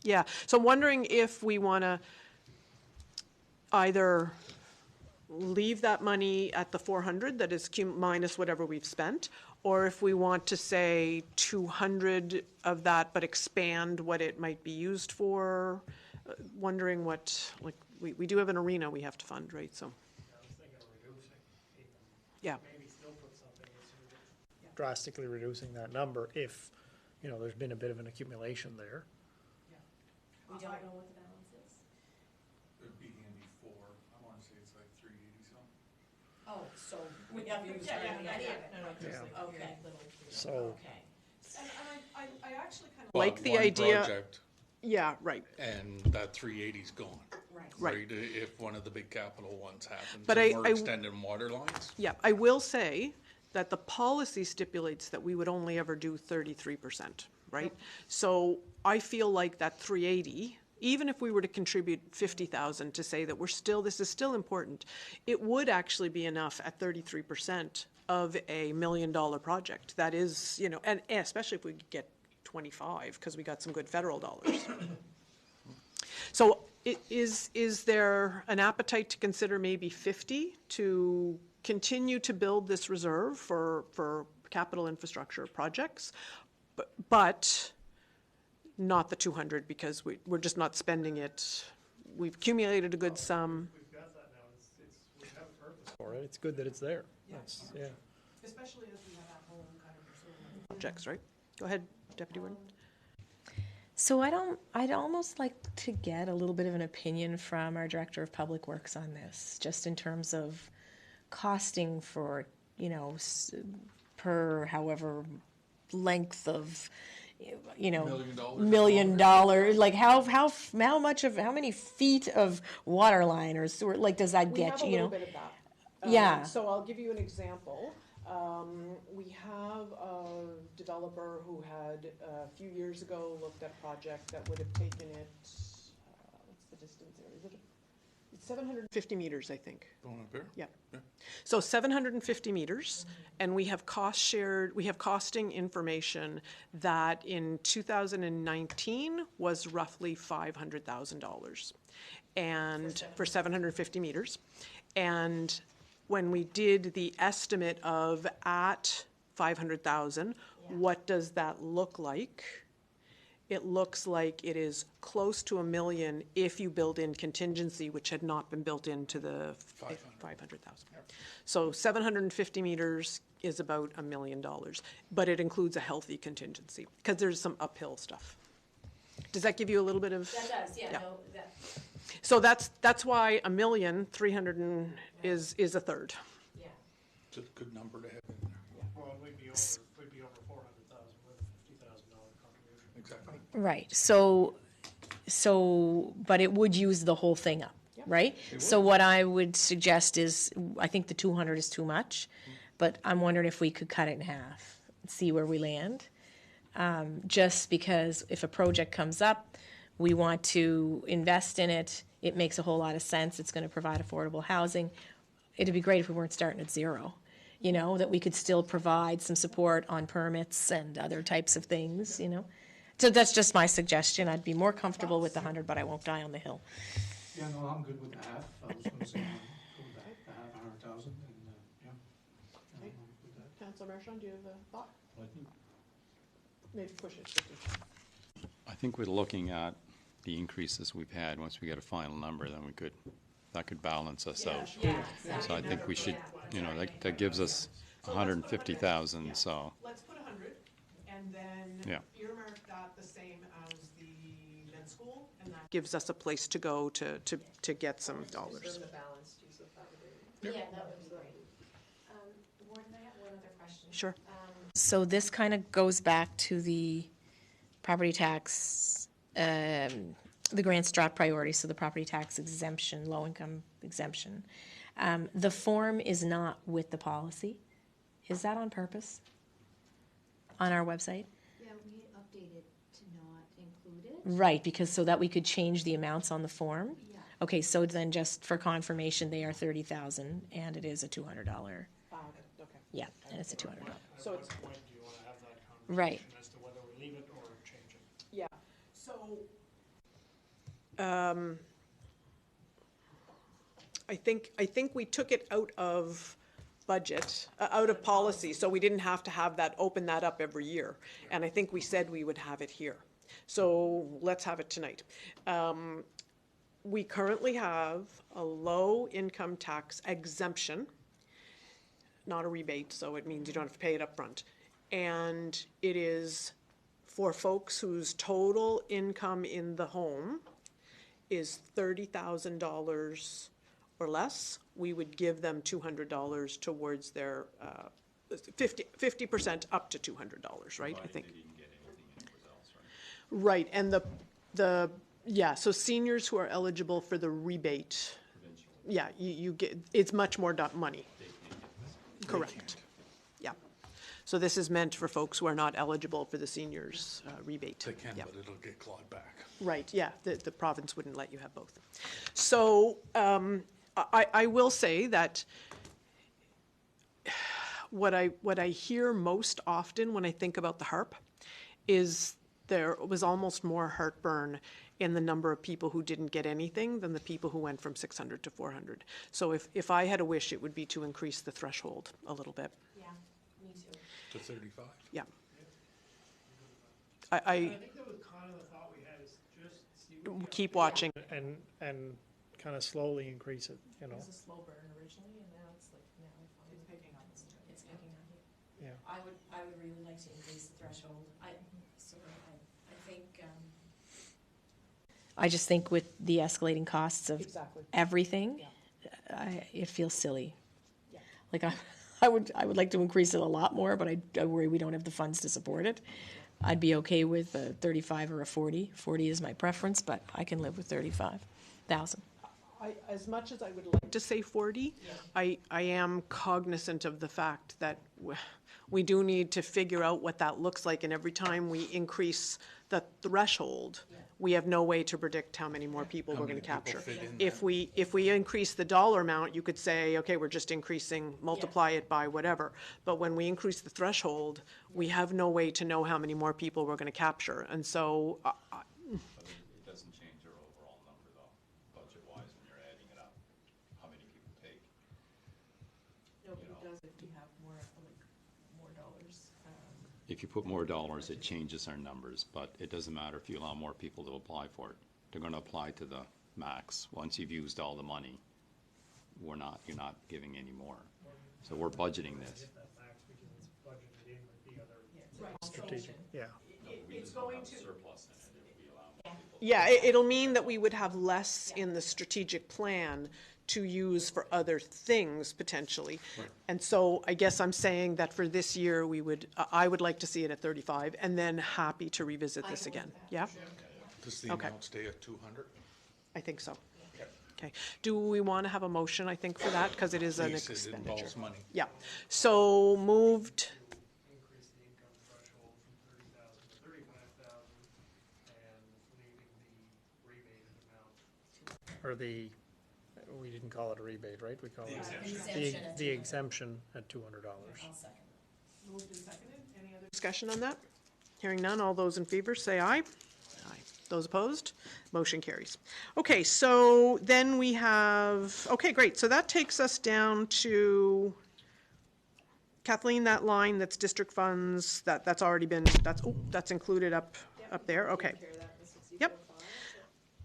Yeah, so I'm wondering if we want to either leave that money at the 400 that is minus whatever we've spent, or if we want to say 200 of that, but expand what it might be used for. Wondering what, like, we do have an arena we have to fund, right, so. I was thinking of reducing, even, Yeah, maybe still put something, drastically reducing that number if, there's been a bit of an accumulation there. We don't know what the balance is. It'd be handy for, I wanna say it's like 380 something. Oh, so we have used hardly any of it. Okay. So, Okay. and I actually kind of But like the one idea. project, Yeah, right. and that 380's gone. Right. If one of the big capital ones happens, But and we're I- extending water lines. Yeah, I will say that the policy stipulates that we would only ever do 33%, right? So I feel like that 380, even if we were to contribute 50,000 to say that this is still important, it would actually be enough at 33% of $1 million project. That is, and especially if we could get 25, because we got some good federal dollars. So is there an appetite to consider maybe 50 to continue to build this reserve for capital infrastructure projects, but not the 200 because we're just not spending it. We've accumulated a good sum. we've got that now, we have a purpose for it, it's good that it's there. That's, yeah. Especially as we have that whole kind of projects, right? Go ahead, Deputy Warden. So I'd almost like to get a little bit of an opinion from our Director of Public Works on this, just in terms of costing for, per however length of, $1 million. $1 million, like how many feet of water line or sewer, like, does that get you, We have a little bit of that. Yeah. So I'll give you an example. We have a developer who had, a few years ago, looked at a project that would have taken it, what's the distance there? Is it? It's 750 meters, I think. Going up here? Yeah. So 750 meters, and we have costing information that in 2019 was roughly $500,000. And for 750 meters. And when we did the estimate of at 500,000, what does that look like? It looks like it is close to $1 million if you build in contingency, which had not been built into the 500,000. So 750 meters is about $1 million, but it includes a healthy contingency because there's some uphill stuff. Does that give you a little bit of? That does, yeah. So that's why 1,300,000 is a third. Yeah. It's a good number to have in there. Well, we'd be over 400,000 with a $50,000 contribution. Exactly. right? So, but it would use the whole thing up, right? So what I would suggest is, I think the 200 is too much, but I'm wondering if we could cut it in half, and see where we land. Just because if a project comes up, we want to invest in it, it makes a whole lot of sense, it's gonna provide affordable housing. It'd be great if we weren't starting at zero, that we could still provide some support on permits and other types of things, So that's just my suggestion. I'd be more comfortable with the 100, but I won't die on the hill. Yeah, no, I'm good with the half. I was gonna say, go with the half, 100,000, and, yeah. I'm good with that. Councillor Marchand, do you have a thought? I think Maybe push it. 50. I think we're looking at the increases we've had. Once we get a final number, then that could balance us out. Yeah. So I think we should, that gives us 150,000, so. Let's put 100, and and then Yeah. earmark that the same as the med school, and that gives us a place to go to get some dollars. Confirm the balanced use of that ability. Yeah, that would be great. Warden, I have one other question. Sure. So this kind of goes back to the property tax, the Grand Strat priority, so the property tax exemption, low-income exemption. The form is not with the policy. Is that on purpose? On our website? Yeah, we updated to not include it. Right, because so that we could change the amounts on the form? Yeah. Okay, so then just for confirmation, they are $30,000 and it is a $200. Okay. Yeah, and it's a $200. So it's, At what point do you want to have that Right. conversation as to whether we leave it or change it? yeah, so, I think we took it out of budget, out of policy, so we didn't have to have that, open that up every year. And I think we said we would have it here. So let's have it tonight. We currently have a low income tax exemption, not a rebate, so it means you don't have to pay it up front. And it is for folks whose total income in the home is $30,000 or less, we would give them $200 towards their 50% up to $200, right? I think. Right, and yeah, so seniors who are eligible for the rebate, yeah, you get, it's much more money. Correct. Yeah. So this is meant for folks who are not eligible for the seniors rebate. They can, Yeah. but it'll get clawed back. Right, yeah, the province wouldn't let you have both. So I will say that what I hear most often when I think about the HARP is there was almost more heartburn in the number of people who didn't get anything than the people who went from 600 to 400. So if I had a wish, it would be to increase the threshold a little bit. Yeah, me too. To 35? Yeah. I think that was kind of the thought we had, is just see what we Keep watching. and kind of slowly increase it, you know. It was a slow burn originally, and now it's like, now I find it's picking up. It's picking up. Yeah. I would really like to increase the threshold. I think, I just think with the escalating costs of Exactly. everything, it feels silly. Like I would like to increase it a lot more, but I worry we don't have the funds to support it. I'd be okay with a 35 or a 40. 40 is my preference, but I can live with 35,000. As much as I would like to say 40, I am cognizant of the fact that we do need to figure out what that looks like, and every time we increase the threshold, we have no way to predict how many more people we're going to capture. If we increase the dollar amount, you could say, okay, we're just increasing, multiply it by whatever. But when we increase the threshold, we have no way to know how many more people we're going to capture. And so It doesn't change your overall number though, budget-wise, when you're adding it up, how many people take. No, but it does if you have more, like, more dollars. If you put more dollars, it changes our numbers, but it doesn't matter if you allow more people to apply for it. They're gonna apply to the max. Once you've used all the money, you're not giving any more. So we're budgeting this. Hit that max, we can budget it in with the other Right. strategic, yeah. it's going to. Surplus in it if we allow more people. Yeah, it'll mean that we would have less in the strategic plan to use for other things potentially. And so I guess I'm saying that for this year, I would like to see it at 35 and then happy to revisit this again. Yeah? Does the Okay. amount stay at 200? I think so. Okay. Do we want to have a motion, I think, for that? Because it is an Yes, it expenditure. involves money. Yeah. So moved. Increase the income threshold from 30,000 to 35,000 and leaving the rebated amount. Or we didn't call it a rebate, right? We call it exemption at the exemption at $200. I'll second. Moved and seconded. Any other discussion on that? Hearing none, all those in favor say aye. Aye. Those opposed? Motion carries. Okay, so then we have, okay, great. So that takes us down to, Kathleen, that line that's district funds, that's already been, that's included up there, okay. Yep.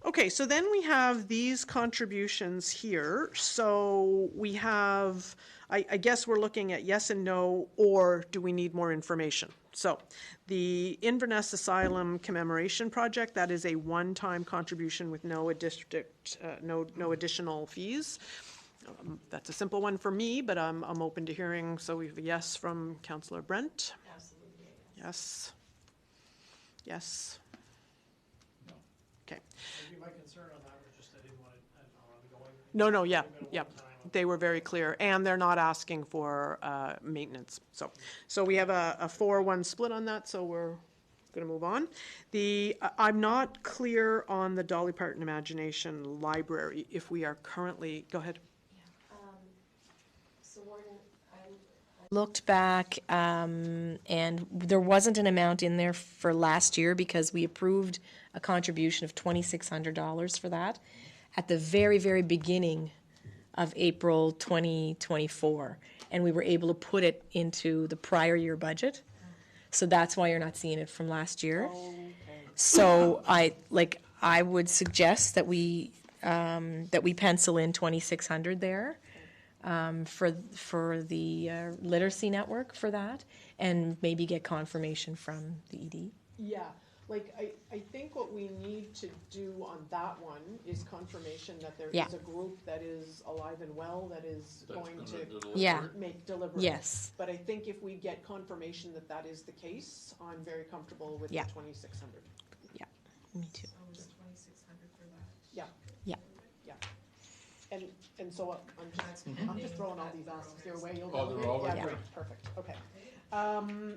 Okay, so then we have these contributions here. So we have, I guess we're looking at yes and no, or do we need more information? So the Inverness Asylum Commemoration Project, that is a one-time contribution with no additional fees. That's a simple one for me, but I'm open to hearing. So we have a yes from Councillor Brent. Absolutely, Yes. Yes. No. Okay. Maybe my concern on that was just I didn't want it ongoing. No, yeah, Leave it a yeah. one-time. They were very clear, and they're not asking for maintenance. So we have a 4-1 split on that, so we're going to move on. I'm not clear on the Dolly Parton Imagination Library, if we are currently, go ahead. So Warden, I Looked back, and there wasn't an amount in there for last year because we approved a contribution of $2,600 for that at the very, very beginning of April 2024, and we were able to put it into the prior year budget. So that's why you're not seeing it from last year. So I would suggest that we pencil in 2,600 there for the literacy network for that, and maybe get confirmation from the ED. Yeah, I think what we need to do on that one is confirmation that there Yeah. is a group that is alive and well, that is going to Yeah. make delivery. Yes. But I think if we get confirmation that that is the case, I'm very comfortable with the Yeah. 2,600. Yeah, me too. So it's 2,600 for that. Yeah. Yeah. Yeah. And so I'm just throwing all these asks your way. You'll Oh, go. they're all Yeah, right. great, perfect, okay.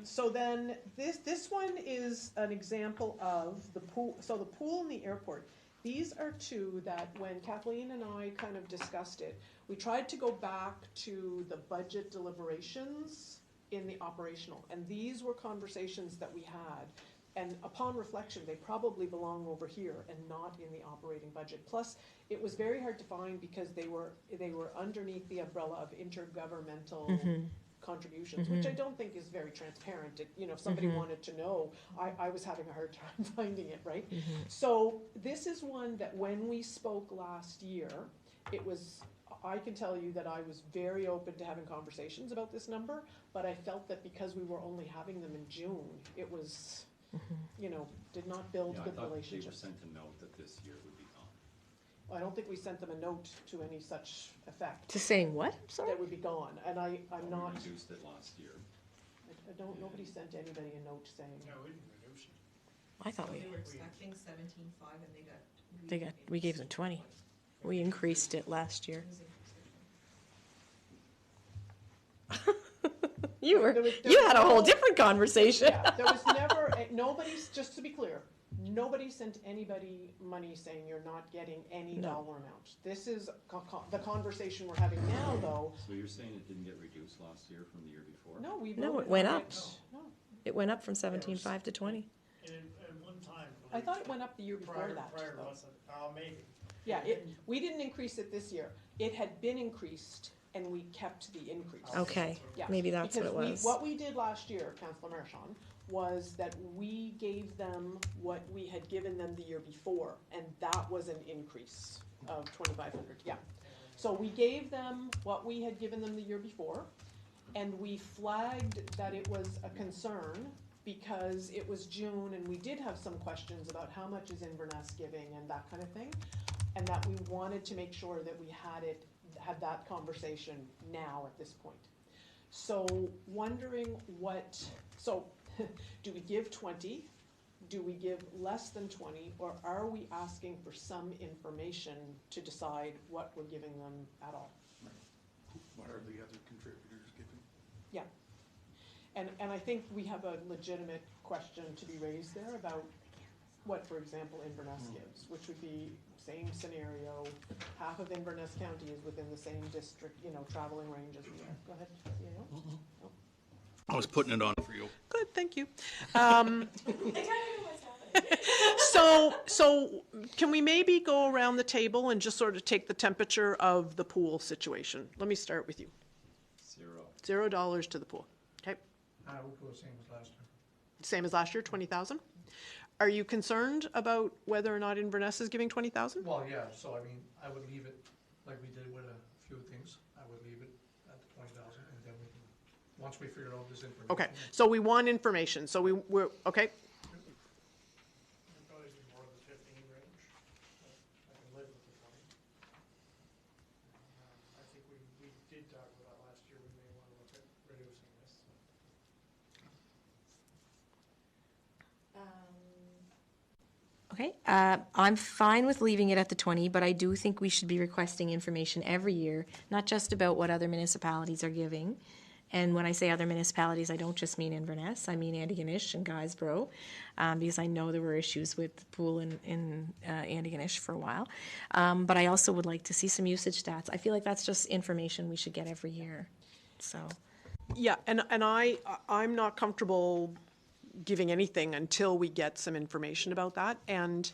So then, this one is an example of the pool, so the pool and the airport. These are two that when Kathleen and I kind of discussed it, we tried to go back to the budget deliberations in the operational, and these were conversations that we had. And upon reflection, they probably belong over here and not in the operating budget. Plus, it was very hard to find because they were underneath the umbrella of intergovernmental contributions, which I don't think is very transparent. If somebody wanted to know, I was having a hard time finding it, right? So this is one that when we spoke last year, I can tell you that I was very open to having conversations about this number, but I felt that because we were only having them in June, it was, did not build Yeah, I good thought they were relationships. sent a note that this year would be gone. I don't think we sent them a note to any such effect. To saying what? Sorry? That would be gone, and I'm not, We reduced it last year. nobody sent anybody a note saying. No, we didn't reduce it. I thought They were expecting 17.5 and we gave them 20. We increased it last year. You There was had a whole no- different conversation. Yeah, there was never, nobody's, just to be clear, nobody sent anybody money saying you're not getting any No. dollar amount. This is the conversation we're having now, though. So you're saying it didn't get reduced last year from the year before? No, we No, it voted went on up. it. No, It went up from 17.5 to 20. And at one time. I thought it went up the year before Prior, that, prior though. was it? Maybe. Yeah, we didn't increase it this year. It had been increased, and we kept the increase. Okay, Yeah, maybe that's what it because was. what we did last year, Councillor Marchand, was that we gave them what we had given them the year before, and that was an increase of 2,500, yeah. So we gave them what we had given them the year before, and we flagged that it was a concern because it was June, and we did have some questions about how much is Inverness giving and that kind of thing, and that we wanted to make sure that we had that conversation now at this point. So wondering do we give 20? Do we give less than 20? Or are we asking for some information to decide what we're giving them at all? What are the other contributors giving? Yeah. And I think we have a legitimate question to be raised there about what, for example, Inverness gives, which would be same scenario. Half of Inverness County is within the same district, traveling range as we are. Go ahead, CAO. No? I was putting it on for you. Good, thank you. I kind of know what's happening. So can we maybe go around the table and just sort of take the temperature of the pool situation? Let me start with you. $0 to the pool. Okay. I would go same as last year. Same as last year, 20,000. Are you concerned about whether or not Inverness is giving 20,000? Well, yeah, so I mean, I would leave it like we did with a few things. I would leave it at the 20,000 and then we can once we figure out this information. Okay, so we want information, so we're, okay, It'd probably be more of the 15 range. I can live with the 20. I think we did talk about that last year. We may want to look at reducing this. Okay, I'm fine with leaving it at the 20, but I do think we should be requesting information every year, not just about what other municipalities are giving. And when I say other municipalities, I don't just mean Inverness, I mean Antigonish and Guysborough, because I know there were issues with the pool in Antigonish for a while. But I also would like to see some usage stats. I feel like that's just information we should get every year, so. yeah, and I'm not comfortable giving anything until we get some information about that, and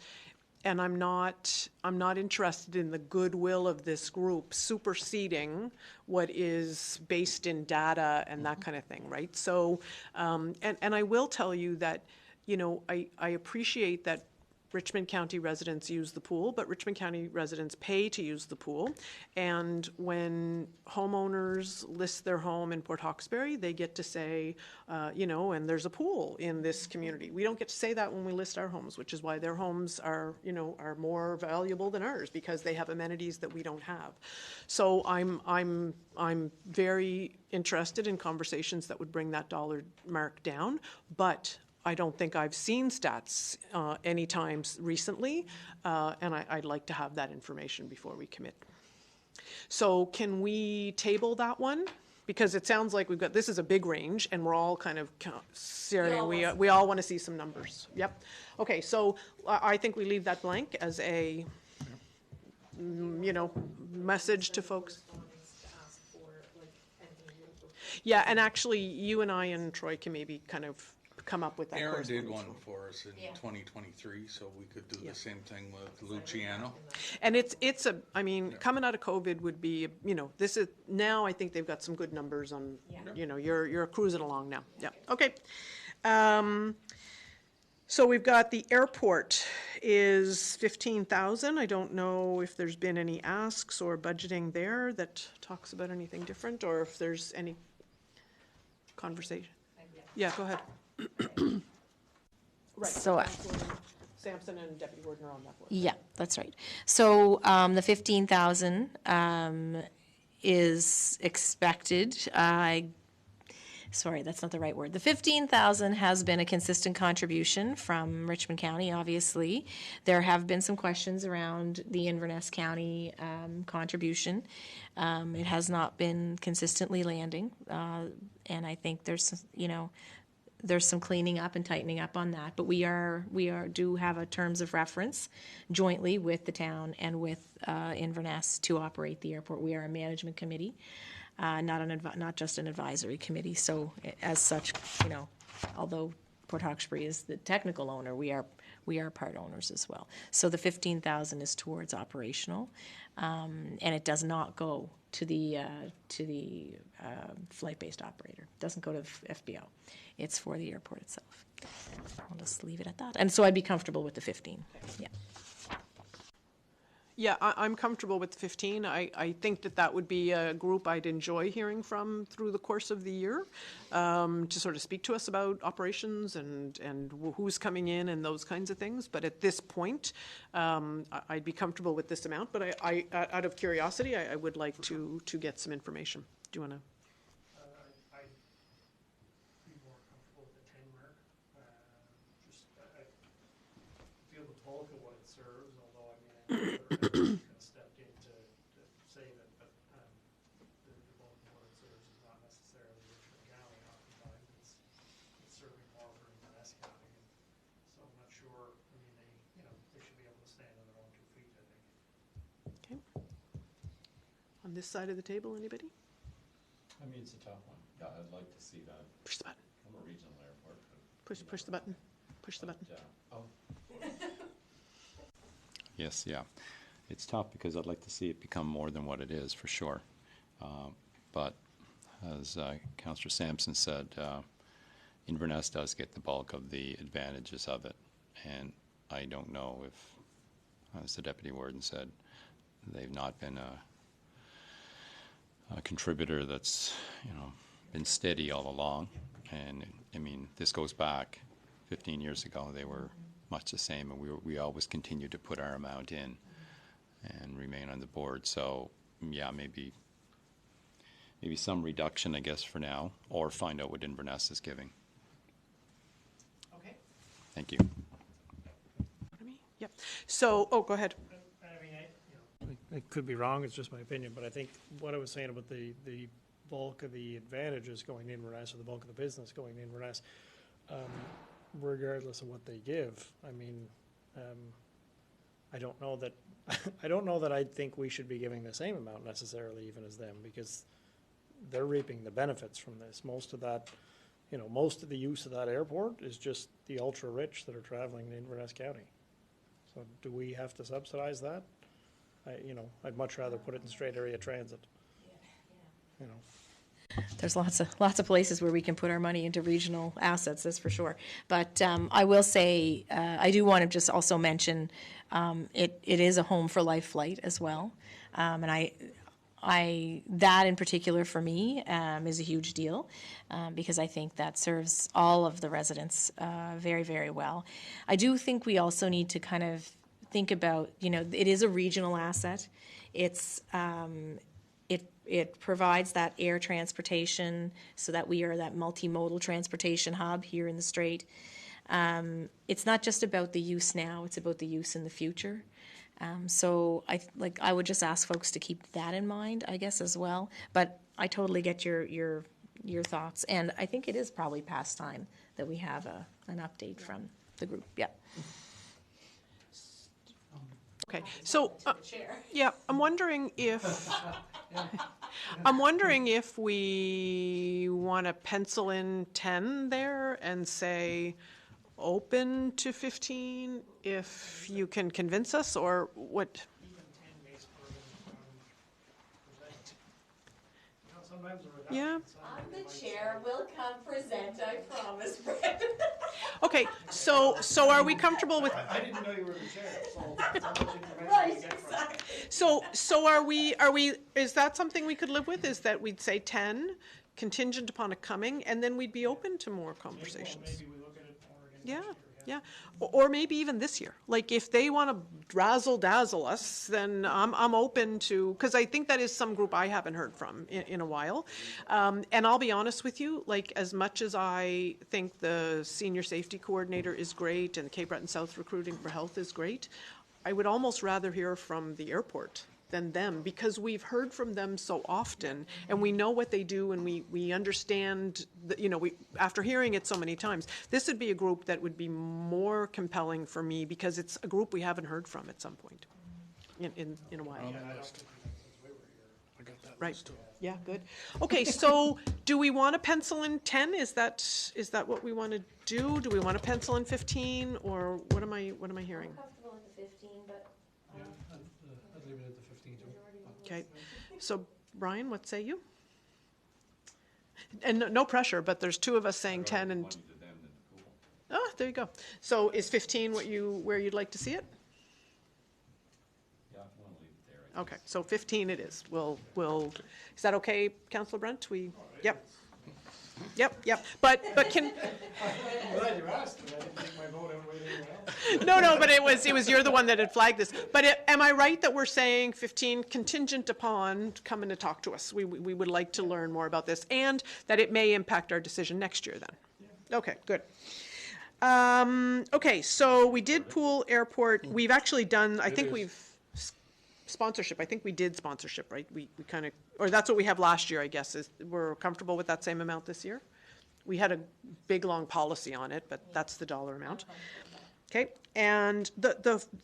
I'm not interested in the goodwill of this group superseding what is based in data and that kind of thing, right? So, and I will tell you that, you know, I appreciate that Richmond County residents use the pool, but Richmond County residents pay to use the pool. And when homeowners list their home in Port Hawkesbury, they get to say, you know, and there's a pool in this community. We don't get to say that when we list our homes, which is why their homes are, you know, are more valuable than ours because they have amenities that we don't have. So I'm very interested in conversations that would bring that dollar mark down, but I don't think I've seen stats any times recently, and I'd like to have that information before we commit. So can we table that one? Because it sounds like this is a big range, and we're all kind of staring. We all want to see some numbers. Yep. Okay, so I think we leave that blank as a, you know, message to folks. Yeah, and actually, you and I and Troy can maybe kind of come up with that. Aaron did one for us in 2023, so we could do the same thing with Luciano. And it's a, I mean, coming out of COVID would be, you know, this is, now I think they've got some good numbers on, you know, you're cruising along now. Yeah, okay. So we've got the airport is 15,000. I don't know if there's been any asks or budgeting there that talks about anything different, or if there's any conversation. Yeah, go ahead. Right. So, Sampson and Deputy Warden are on that board. yeah, that's right. So the 15,000 is expected. Sorry, that's not the right word. The 15,000 has been a consistent contribution from Richmond County, obviously. There have been some questions around the Inverness County contribution. It has not been consistently landing, and I think there's, you know, there's some cleaning up and tightening up on that, but we do have a terms of reference jointly with the town and with Inverness to operate the airport. We are a management committee, not just an advisory committee. So as such, you know, although Port Hawkesbury is the technical owner, we are part owners as well. So the 15,000 is towards operational, and it does not go to the flight-based operator. It doesn't go to FBO. It's for the airport itself. I'll just leave it at that. And so I'd be comfortable with the 15. Yeah. Yeah, I'm comfortable with the 15. I think that would be a group I'd enjoy hearing from through the course of the year, to sort of speak to us about operations and who's coming in and those kinds of things. But at this point, I'd be comfortable with this amount. But I out of curiosity, I would like to get some information. Do you want to? I'd be more comfortable with the 10 mark. I feel the bulk of what it serves, although I mean, kind of stepped in to save it, but the bulk of what it serves is not necessarily Richmond County. Oftentimes, it's serving more for Inverness County, and so I'm not sure. I mean, they should be able to stand on their own 2 feet, I think. Okay. On this side of the table, anybody? I mean, it's a tough one. Yeah, I'd like to see that. Push the button. I'm a regional airport. Push the button. Push the button. Yes, yeah. It's tough because I'd like to see it become more than what it is, for sure. But as Councillor Sampson said, Inverness does get the bulk of the advantages of it. And I don't know if, as the Deputy Warden said, they've not been a contributor that's, you know, been steady all along. And, I mean, this goes back 15 years ago. They were much the same, and we always continue to put our amount in and remain on the board. So, yeah, maybe some reduction, I guess, for now, or find out what Inverness is giving. Okay. Thank you. Yep. So, oh, go ahead. I mean, I could be wrong, it's just my opinion, but I think what I was saying about the bulk of the advantages going to Inverness, or the bulk of the business going to Inverness, regardless of what they give, I mean, I don't know that, I don't know that I think we should be giving the same amount necessarily even as them, because they're reaping the benefits from this. Most of that, most of the use of that airport is just the ultra-rich that are traveling to Inverness County. So do we have to subsidize that? I'd much rather put it in straight area transit. There's lots of places where we can put our money into regional assets, that's for sure. But I will say, I do want to just also mention, it is a home for life flight as well. And I that in particular for me is a huge deal, because I think that serves all of the residents very, very well. I do think we also need to kind of think about, it is a regional asset. It's it provides that air transportation so that we are that multimodal transportation hub here in the Strait. It's not just about the use now, it's about the use in the future. So I would just ask folks to keep that in mind, I guess, as well. But I totally get your thoughts, and I think it is probably past time that we have an update from the group. Yeah. Okay. So, yeah, I'm wondering if we want to pencil in 10 there and say open to 15 if you can convince us, or what? Yeah. I'm the chair, will come present, I promise, Brett. Okay, so are we comfortable with? I didn't know you were the chair, so that's how much information Right, you get from it. exactly. So are we, is that something we could live with? Is that we'd say 10, contingent upon it coming, and then we'd be open to more conversations? Maybe we look at it more again Yeah, next year. yeah. Or maybe even this year. Like, if they want to razzle-dazzle us, then I'm open to, because I think that is some group I haven't heard from in a while. And I'll be honest with you, like, as much as I think the senior safety coordinator is great and Cape Breton South Recruiting for Health is great, I would almost rather hear from the airport than them, because we've heard from them so often, and we know what they do, and we understand that, after hearing it so many times, this would be a group that would be more compelling for me, because it's a group we haven't heard from at some point in a while. Right. Yeah, good. Okay, so do we want to pencil in 10? Is that what we want to do? Do we want to pencil in 15, or what am I hearing? I'm comfortable with the 15, but. I'd leave it at the 15 too. Okay, so Brian, what say you? And no pressure, but there's two of us saying 10 and. Oh, there you go. So is 15 where you'd like to see it? Yeah, I want to leave it there. Okay, so 15 it is. We'll, is that okay, Councillor Brunt? Yep. Yep, but can. I'm glad you asked, and I didn't take my vote out with anyone else. No, but it was you're the one that had flagged this. But am I right that we're saying 15 contingent upon coming to talk to us? We would like to learn more about this, and that it may impact our decision next year then. Yeah. Okay, good. Okay, so we did pool airport. We've actually done, I think we've, sponsorship. I think we did sponsorship, right? We kind of, or that's what we have last year, I guess, is we're comfortable with that same amount this year? We had a big, long policy on it, but that's the dollar amount. Okay, and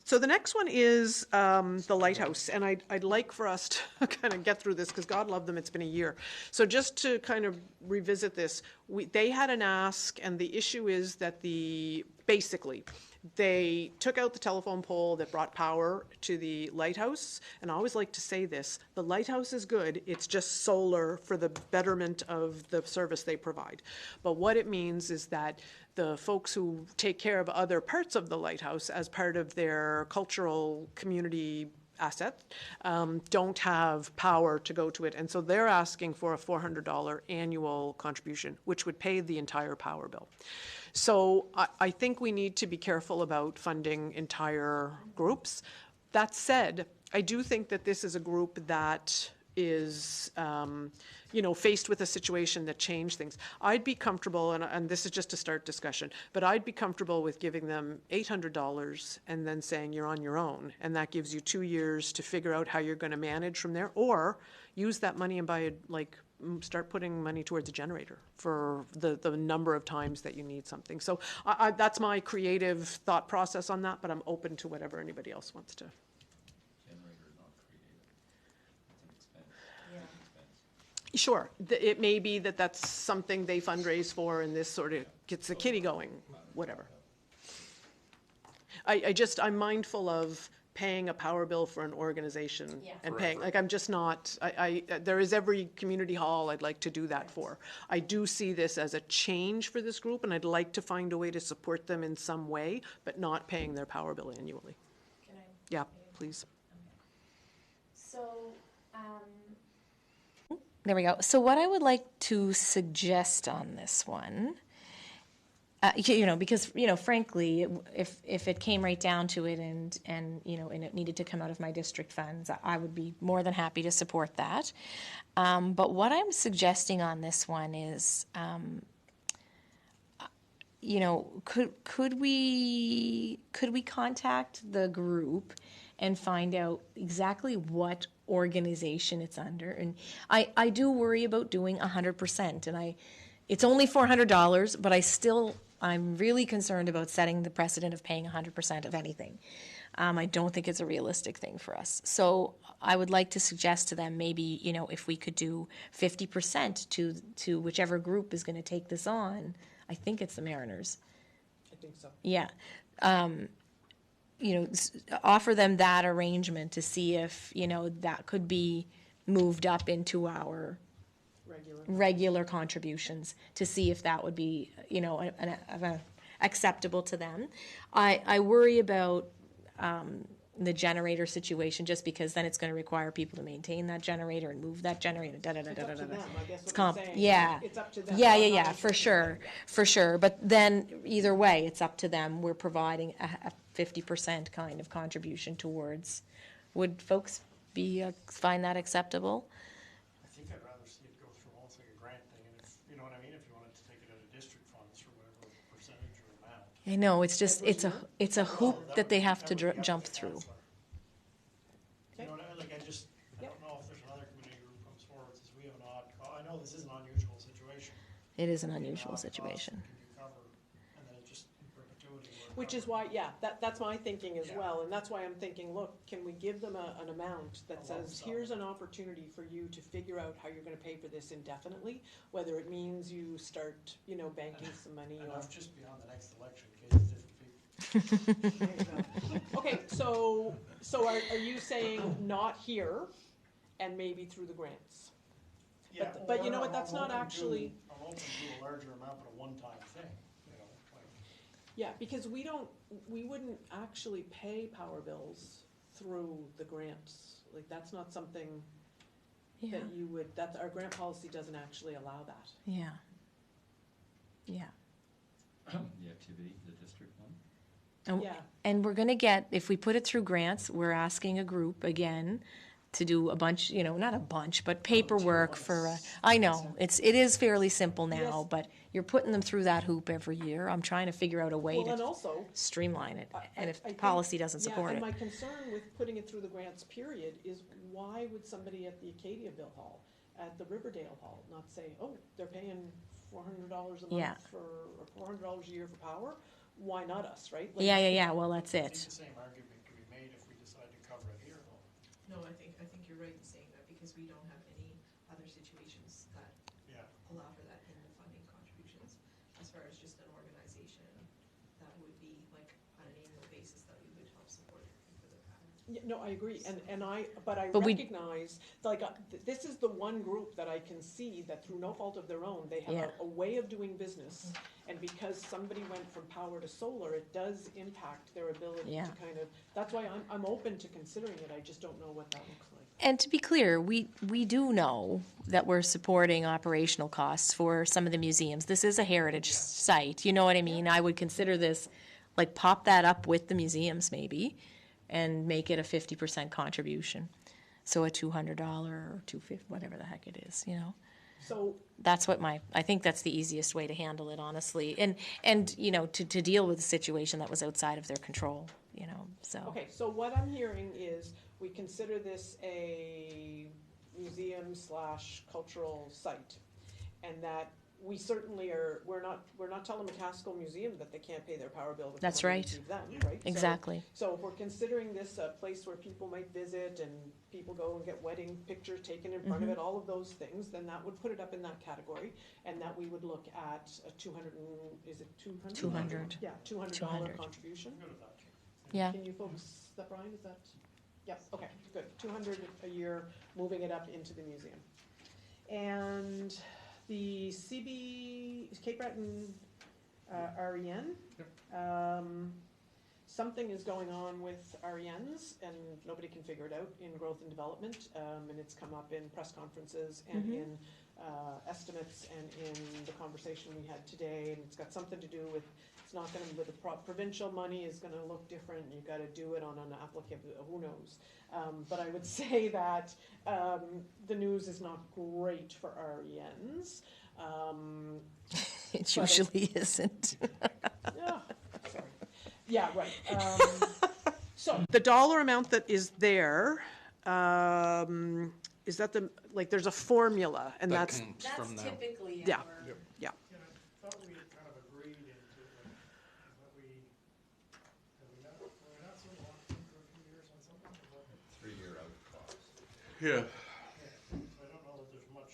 so the next one is the lighthouse, and I'd like for us to kind of get through this, because God love them, it's been a year. So just to kind of revisit this, they had an ask, and the issue is that basically, they took out the telephone pole that brought power to the lighthouse, and I always like to say this, the lighthouse is good, it's just solar for the betterment of the service they provide. But what it means is that the folks who take care of other parts of the lighthouse as part of their cultural community asset, don't have power to go to it. And so they're asking for a $400 annual contribution, which would pay the entire power bill. So I think we need to be careful about funding entire groups. That said, I do think that this is a group that is, faced with a situation that changed things. I'd be comfortable, and this is just a start discussion, but I'd be comfortable with giving them $800 and then saying you're on your own. And that gives you 2 years to figure out how you're going to manage from there, or use that money and start putting money towards a generator for the number of times that you need something. So that's my creative thought process on that, but I'm open to whatever anybody else wants to. Sure, it may be that that's something they fundraise for and this sort of gets the kitty going, whatever. I'm mindful of paying a power bill for an organization and paying, I'm just not, there is every community hall I'd like to do that for. I do see this as a change for this group, and I'd like to find a way to support them in some way, but not paying their power bill annually. Can I? Yeah, please. So, there we go. So what I would like to suggest on this one, because, frankly, if it came right down to it and it needed to come out of my district funds, I would be more than happy to support that. But what I'm suggesting on this one is, could we contact the group and find out exactly what organization it's under? And I do worry about doing 100%, and it's only $400, but I'm really concerned about setting the precedent of paying 100% of anything. I don't think it's a realistic thing for us. So I would like to suggest to them maybe, if we could do 50% to whichever group is going to take this on. I think it's the Mariners. I think so. Yeah. Offer them that arrangement to see if, that could be moved up into our regular contributions, to see if that would be, acceptable to them. I worry about the generator situation, just because then it's going to require people to maintain that generator and move that generator. It's up to them, I guess It's what I'm saying. yeah. It's up to them. Yeah, for sure. But then either way, it's up to them. We're providing a 50% kind of contribution towards. Would folks find that acceptable? I think I'd rather see it go through almost like a grant thing, and if, you know what I mean, if you wanted to take it out of district funds for whatever percentage or amount. I know, it's just, it's a hoop that they have to jump through. You know, I don't know if there's another community group comes forward and says, we have an odd call. I know this is an unusual situation. It is an unusual situation. Can you cover, and then it just in perpetuity. Which is why, that's my thinking as well, and that's why I'm thinking, look, can we give them an amount that says, here's an opportunity for you to figure out how you're gonna pay for this indefinitely, whether it means you start, banking some money or. Enough just beyond the next election, in case different people. Okay, so are you saying not here and maybe through the grants? Yeah, But you know what, that's I'm not open to- actually. I'm open to a larger amount, but a one-time thing, Yeah, because we wouldn't actually pay power bills through the grants. Like, that's not something that you would, our grant policy doesn't actually allow that. Yeah. The activity, the district one? Yeah. And we're gonna get, if we put it through grants, we're asking a group again to do a bunch, not a bunch, but paperwork for, I know, it is fairly simple now, Yes. but you're putting them through that hoop every year. I'm trying to figure out a way Well, and to also, streamline it, and if I think- policy doesn't support and it. my concern with putting it through the grants period is, why would somebody at the Acadiaville Hall, at the Riverdale Hall, not say, oh, they're paying $400 a Yeah. month or $400 a year for power? Why not us, right? Yeah, well, that's I think it. the same argument could be made if we decide to cover it here, though. No, I think you're right in saying that, because we don't have any other situations that Yeah. allow for that in the funding contributions. As far as just an organization, that would be like on an annual basis that we would help support for the power. Yeah, no, I agree, but I But we- recognize, like, this is the one group that I can see that through no fault of their own, they have Yeah. a way of doing business. And because somebody went from power to solar, it does impact their ability Yeah. to kind of, that's why I'm open to considering it, I just don't know what that looks like. And to be clear, we do know that we're supporting operational costs for some of the museums. This is a heritage site, you know what I mean? I would consider this, like, pop that up with the museums maybe, and make it a 50% contribution. So a $200 or $250, whatever the heck it is, you know? So, That's what I think that's the easiest way to handle it, honestly. And you know, to deal with a situation that was outside of their control, you know, so. okay, so what I'm hearing is, we consider this a museum/cultural site, and that we certainly we're not telling McCaskill Museum that they can't pay their power bill. to That's come and right. receive them, right? Exactly. So if we're considering this a place where people might visit and people go and get wedding pictures taken in front of it, all of those things, then that would put it up in that category, and that we would look at a 200 is it 200? 200. Yeah, $200 200. contribution. Yeah. Can you folks, that Brian, is that? Yes, okay, good. 200 a year, moving it up into the museum. And the Cape Breton, REN, something is going on with RENs, and nobody can figure it out in growth and development, and it's come up in press conferences and in estimates and in the conversation we had today, and it's got something to do with, it's not gonna, with the provincial money is gonna look different, you gotta do it on an applicant, who knows? But I would say that, the news is not great for RENs. It usually isn't. Yeah, sorry. Yeah, right. So the dollar amount that is there, is that there's a formula, and That that's, comes from them. typically yeah, our. yeah. And I thought we had kind of agreed into it, that were we not sort of locked in for a few years on something? Or what? 3-year out clause. Yeah. So I don't know that there's much.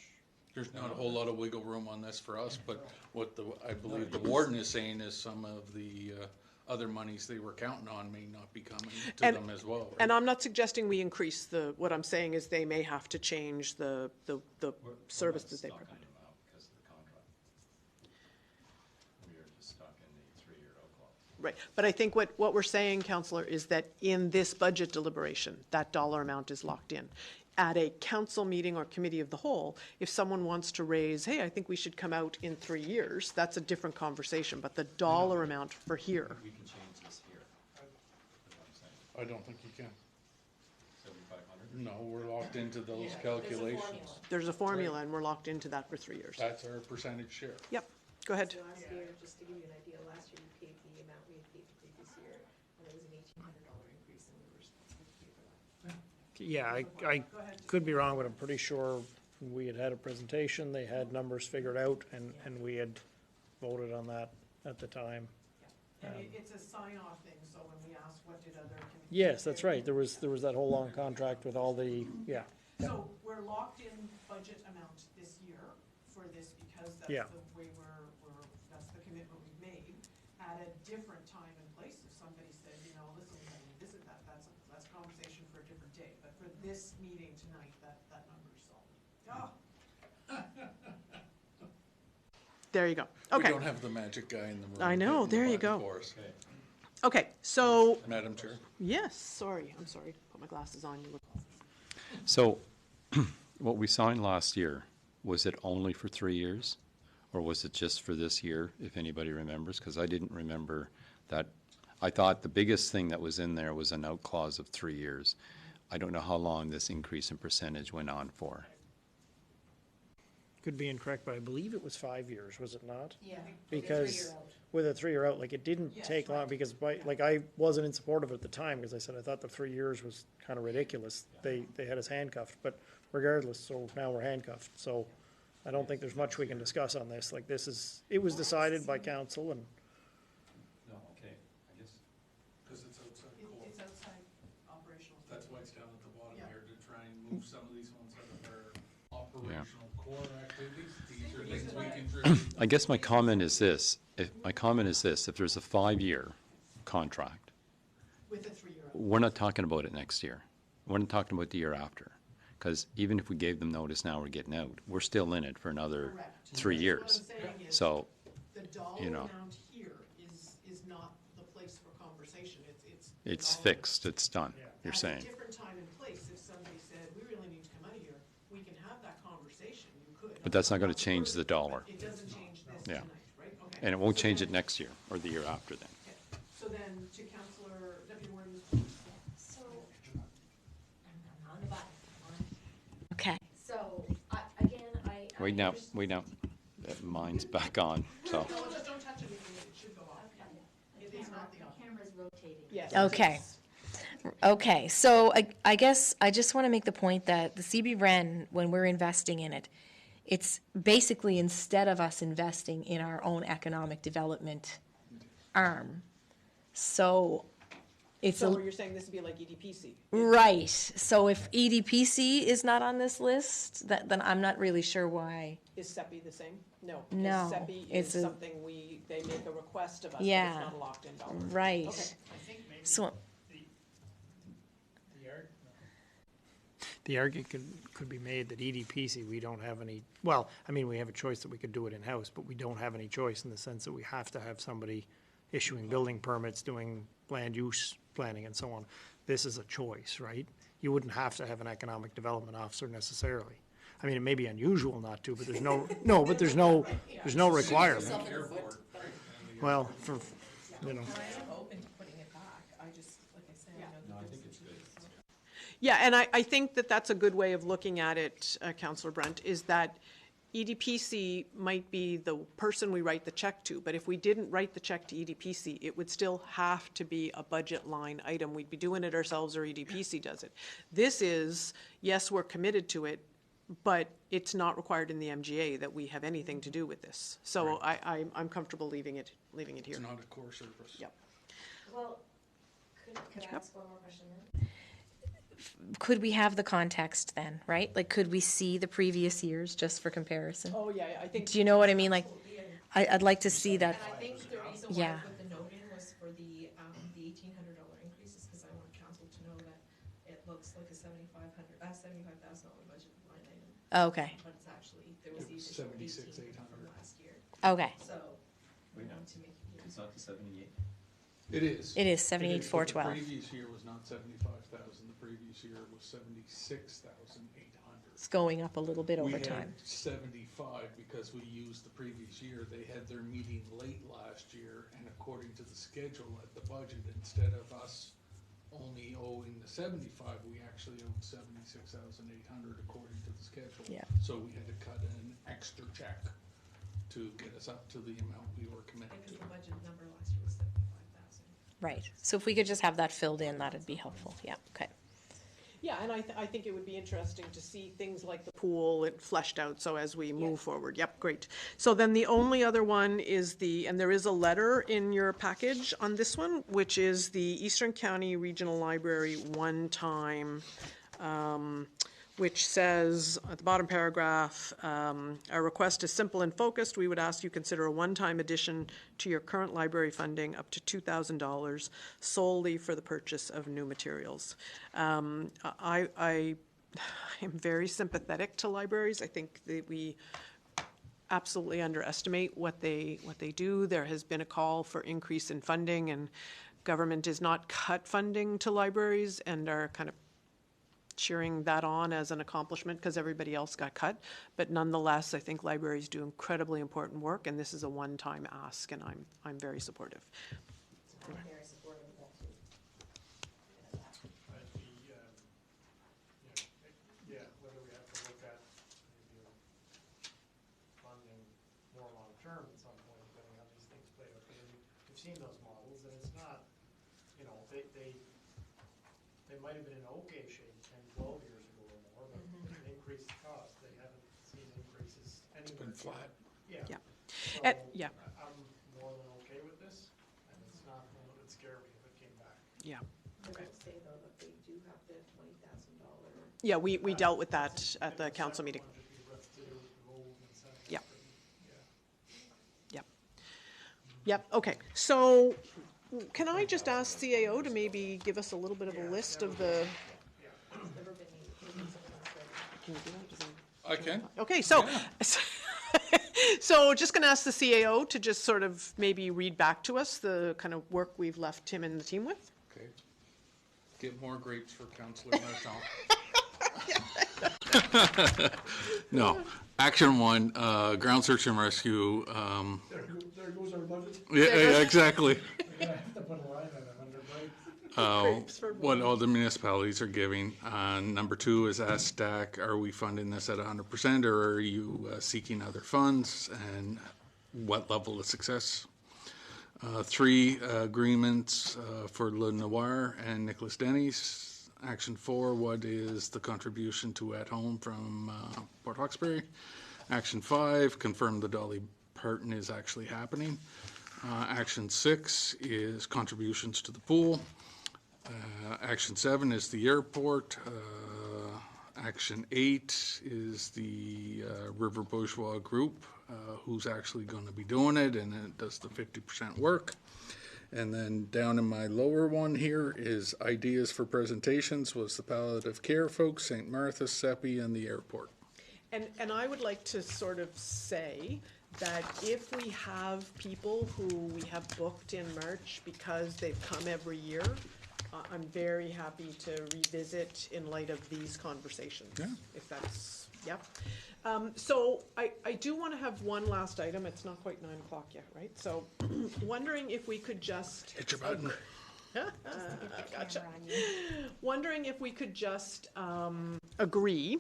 There's not a whole lot of wiggle room on this for us, but what I believe the warden is saying is some of the other monies they were counting on may not be coming to And- them as well. Right? And I'm not suggesting we increase what I'm saying is they may have to change the services they provide. Because of the contract. We are just stuck in the 3-year out clause. Right, but I think what we're saying, Councillor, is that in this budget deliberation, that dollar amount is locked in. At a council meeting or committee of the whole, if someone wants to raise, hey, I think we should come out in 3 years, that's a different conversation, but the dollar amount for here, We can change this here. That's what I'm saying. I don't think you can. 7,500? No, we're locked into those calculations. there's a formula and we're locked into that for 3 years. That's our percentage share. Yep, go ahead. Last year, just to give you an idea, last year we paid the amount we had paid the previous year, and it was an $1,800 increase, and we were responsible to pay for that. Yeah, I could be wrong, but I'm pretty sure we had a presentation, they had numbers figured out, and we had voted on that at the time. And it's a sign-off thing, so when we ask what did other committees. Yes, that's right, there was that whole long contract with all the, yeah. So we're locked in budget amount this year for this because that's Yeah. the way that's the commitment we've made. At a different time and place, if somebody said, you know, listen, we can visit that's a conversation for a different day. But for this meeting tonight, that number is solid. There you go. We Okay, don't have the magic guy in the room. I know, hitting the there you button go. for us. okay, so, Madam Chair. yes, I'm sorry, put my glasses on, you look. So, what we signed last year, was it only for 3 years? Or was it just for this year, if anybody remembers? Because I didn't remember that. I thought the biggest thing that was in there was an out clause of 3 years. I don't know how long this increase in percentage went on for. Could be incorrect, but I believe it was 5 years, was it not? Yeah. Because with a 3-year out, like, it didn't take long, because I wasn't in support of it at the time, because I said I thought the 3 years was kind of ridiculous. They had us handcuffed, but regardless, so now we're handcuffed, so I don't think there's much we can discuss on this, like, it was decided by council, and No, okay, I guess. Because it's outside core. It's outside operational. That's why it's down at the bottom Yeah. here, to try and move some of these ones out of our operational core activities. These are things we contribute. I guess my comment is this, if there's a 5-year contract With a 3-year out. we're not talking about it next year. We're not talking about the year after. Because even if we gave them notice now we're getting out, we're still in it for another Correct. 3 years. What I'm saying is, So, the dollar you know. amount here is not the place for conversation. It's. it's dollar. fixed, it's done, you're At saying. a different time and place, if somebody said, we really need to come out of here, we can have that conversation, you could. But that's not going to change the dollar. It doesn't change this Yeah. tonight, right? Okay. And it won't So change then- it next year or the year after then. Okay. So then, to Councillor Deputy Warden, So, I'm on the button. Okay. So, again, I. Wait now, wait now. Mine's back on, so. no, just don't touch anything, it should go off. It is not the on. Camera's rotating. Yes. Okay. Okay, so I guess I just want to make the point that the CB Ren, when we're investing in it, it's basically instead of us investing in our own economic development arm. So it's So a, you're saying this would be like EDPC? right. So if EDPC is not on this list, then I'm not really sure why. Is SEPI the same? No. No, Because SEPI it's is a- something they make a request of us, but Yeah. it's not a locked-in dollar. Right. Okay. I think maybe So the argument could be made that EDPC, we don't have any, well, I mean, we have a choice that we could do it in-house, but we don't have any choice in the sense that we have to have somebody issuing building permits, doing land use planning and so on. This is a choice, right? You wouldn't have to have an economic development officer necessarily. I mean, it may be unusual not to, but there's there's no requirement. Well, for, you know. I am open to putting it back, I just, like I said, I know that this is. Yeah, and I think that that's a good way of looking at it, Councillor Brunt, is that EDPC might be the person we write the check to, but if we didn't write the check to EDPC, it would still have to be a budget line item. We'd be doing it ourselves or EDPC does it. This is, yes, we're committed to it, but it's not required in the MGA that we have anything to do with this. So I'm comfortable leaving it here. It's not a core service. Yep. Well, could I ask one more question then? could we have the context then, right? Like, could we see the previous years just for comparison? Oh, yeah, I think. Do you know what I mean? Like, I'd like to see that. And I think the reason why Yeah. I put the note in was for the $1,800 increases, because I want council to know that it looks like a $75,000 budget line item. Okay, But it's actually, there was the additional 18 from last year, okay. so we want to make. It's not the 78? It is. It is It 78,412. but The previous year was not 75,000, the previous year was 76,800. It's going up a little bit over We time. had 75 because we used the previous year. They had their meeting late last year, and according to the schedule at the budget, instead of us only owing the 75, we actually owed 76,800 according to the schedule. Yeah. So we had to cut an extra check to get us up to the amount we were committed Because to. the budget number last year was 75,000. Right. So if we could just have that filled in, that'd be helpful. Yeah, okay. Yeah, and I think it would be interesting to see things like the pool it fleshed out, so as we move forward. Yep, great. So then the only other one is and there is a letter in your package on this one, which is the Eastern County Regional Library one-time, which says, at the bottom paragraph, our request is simple and focused. We would ask you consider a one-time addition to your current library funding up to $2,000 solely for the purchase of new materials. I am very sympathetic to libraries. I think that we absolutely underestimate what they do. There has been a call for increase in funding, and government has not cut funding to libraries and are kind of cheering that on as an accomplishment because everybody else got cut. But nonetheless, I think libraries do incredibly important work, and this is a one-time ask, and I'm very supportive. I'm very supportive of that too. I'd be, whether we have to look at maybe funding more long-term at some point, depending on how these things play out. Because we've seen those models, and it's not, they might have been in okay shape 10, 12 years ago or more, but with an increased cost, they haven't seen increases anywhere. It's been flat. Yeah. Yeah. So, Yeah. I'm more than okay with this, and it's not one that would scare me if it came back. Yeah. I will say though that they do have the $20,000. Yeah, we dealt with that at the council meeting. Yeah. Yep, okay. So can I just ask CAO to maybe give us a little bit of a list of the? Can you do that? I can. Okay, so, so just gonna ask the CAO to just sort of maybe read back to us the kind of work we've left Tim and the team with. Okay. Get more grapes for Councillor Marchand. No. Action 1, ground search and rescue. There goes our budget. Yeah, exactly. We're gonna have to put a line on it under break. What all the municipalities are giving. Number 2 is ask Stack, are we funding this at 100% or are you seeking other funds, and what level of success? 3, agreements for Le Noir and Nicholas Denny's. Action 4, what is the contribution to At Home from Port Hawkesbury? Action 5, confirm the Dolly Parton is actually happening. Action 6 is contributions to the pool. Action 7 is the airport. Action 8 is the River Bourgeois group, who's actually going to be doing it, and it does the 50% work. And then down in my lower one here is ideas for presentations, was the palliative care folks, St. Martha's, SEPI, and the airport. And I would like to sort of say that if we have people who we have booked in March because they've come every year, I'm very happy to revisit in light of these conversations. Yeah. If that's, yep. So I do want to have one last item. It's not quite 9 o'clock yet, right? So wondering if we could just. Hit your button. Gotcha. Wondering if we could just agree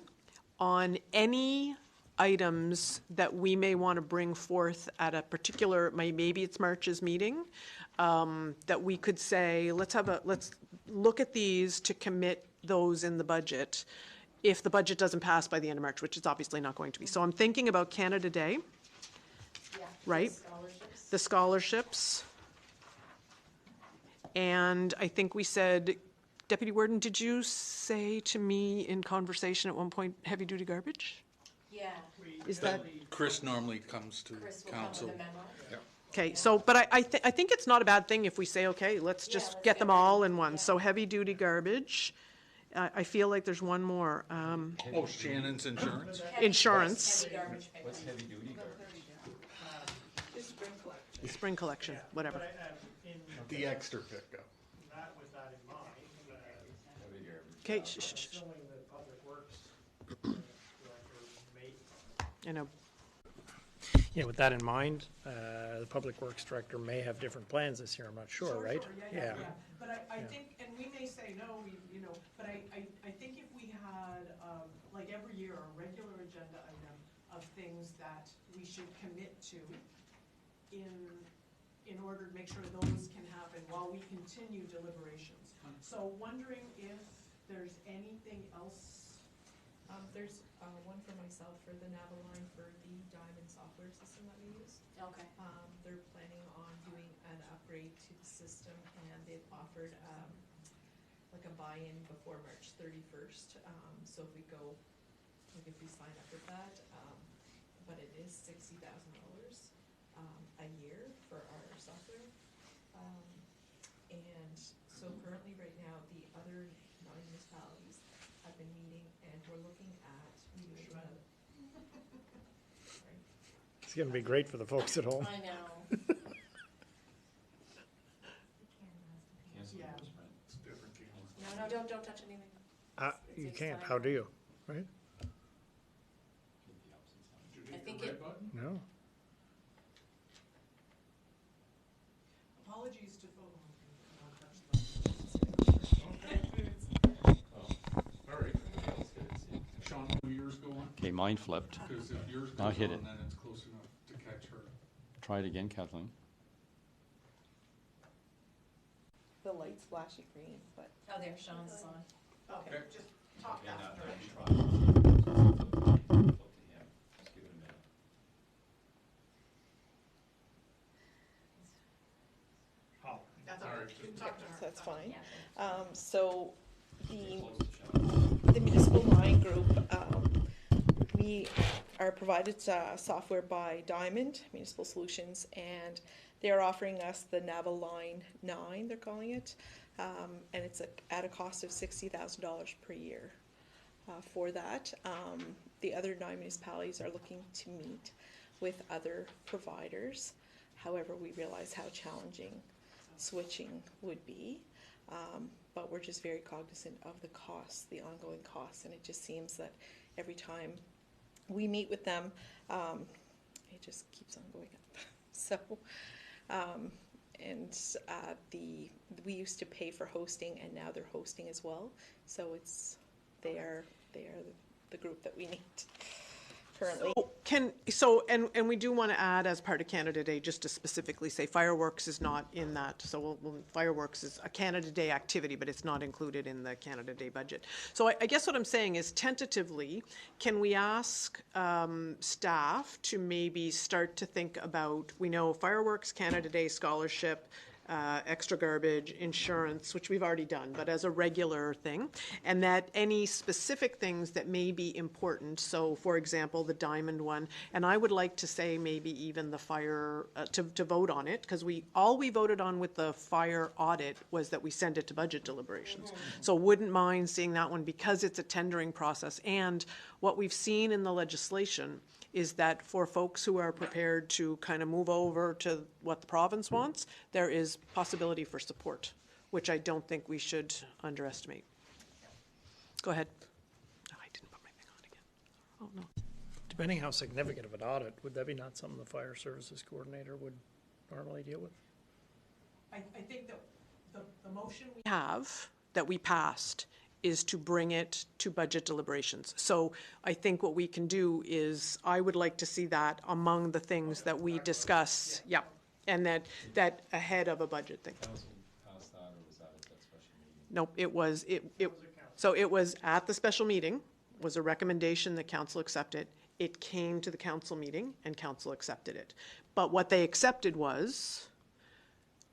on any items that we may want to bring forth at a particular, maybe it's March's meeting, that we could say, let's look at these to commit those in the budget if the budget doesn't pass by the end of March, which it's obviously not going to be. So I'm thinking about Canada Day, right? The scholarships. And I think we said, Deputy Warden, did you say to me in conversation at one point, heavy-duty garbage? Yeah. Is that? Chris normally comes to Chris will come council. with a memo. Yeah. Okay, so, but I think it's not a bad thing if we say, okay, let's just let's get them get them. all in one. Yeah. So heavy-duty garbage. I feel like there's one more. Oh, Shannon's insurance? Insurance, Heavy garbage pickup. What's heavy duty garbage? spring collection, whatever. But in The extra pickup. that, with that in mind, Okay, shh, shh, shh, shh. assuming the public works director may. I know. Yeah, with that in mind, the public works director may have different plans this year, I'm not sure, right? Yeah. But I think, and we may say no, but I think if we had, like every year, a regular agenda item of things that we should commit to in order to make sure those can happen while we continue deliberations. So wondering if there's anything else. There's one for myself for the Naviline for the Diamond software system that we use. Okay. They're planning on doing an upgrade to the system, and they've offered like a buy-in before March 31st. So if we go, like if we sign up with that, but it is $60,000 a year for our software. And so currently right now, the other non-municipalities have been meeting, and we're looking at It's gonna be great for the folks at home. I know. No, don't touch anything. It You takes can't, time. how do you, right? I think it, No? Apologies to folks. All right. Sean, will yours go on? Okay, mine flipped. Because if yours I'll goes hit on, it. then it's close enough to catch her. Try it again, Kathleen. the light's flashing green, but. oh, there, Sean's is on. Okay, just talk after. That's all right. You can talk to her. That's fine. Yeah. So the municipal line group, we are provided software by Diamond Municipal Solutions, and they are offering us the Naviline 9, they're calling it, and it's at a cost of $60,000 per year for that. The other 9 municipalities are looking to meet with other providers. However, we realize how challenging switching would be, but we're just very cognizant of the costs, the ongoing costs, and it just seems that every time we meet with them, it just keeps on going up. So, we used to pay for hosting, and now they're hosting as well. So they are the group that we need currently. And we do want to add, as part of Canada Day, just to specifically say fireworks is not in that. So fireworks is a Canada Day activity, but it's not included in the Canada Day budget. So I guess what I'm saying is, tentatively, can we ask staff to maybe start to think about, we know fireworks, Canada Day scholarship, extra garbage, insurance, which we've already done, but as a regular thing, and that any specific things that may be important, so for example, the Diamond one, and I would like to say maybe even the fire, to vote on it, because all we voted on with the fire audit was that we send it to budget deliberations. So wouldn't mind seeing that one, because it's a tendering process, and what we've seen in the legislation is that for folks who are prepared to kind of move over to what the province wants, there is possibility for support, which I don't think we should underestimate. Go ahead. Oh, I didn't put my thing on again. Oh, no. Depending how significant of an audit, would that be not something the fire services coordinator would normally deal with? I think that the motion we have, that we passed, is to bring it to budget deliberations. So I think what we can do is, I would like to see that among the things that we discuss, yeah, and that ahead of a budget thing. Council passed that, or was that at that special meeting? Nope, so it was at the special meeting, was a recommendation that council accepted. It came to the council meeting and council accepted it. But what they accepted was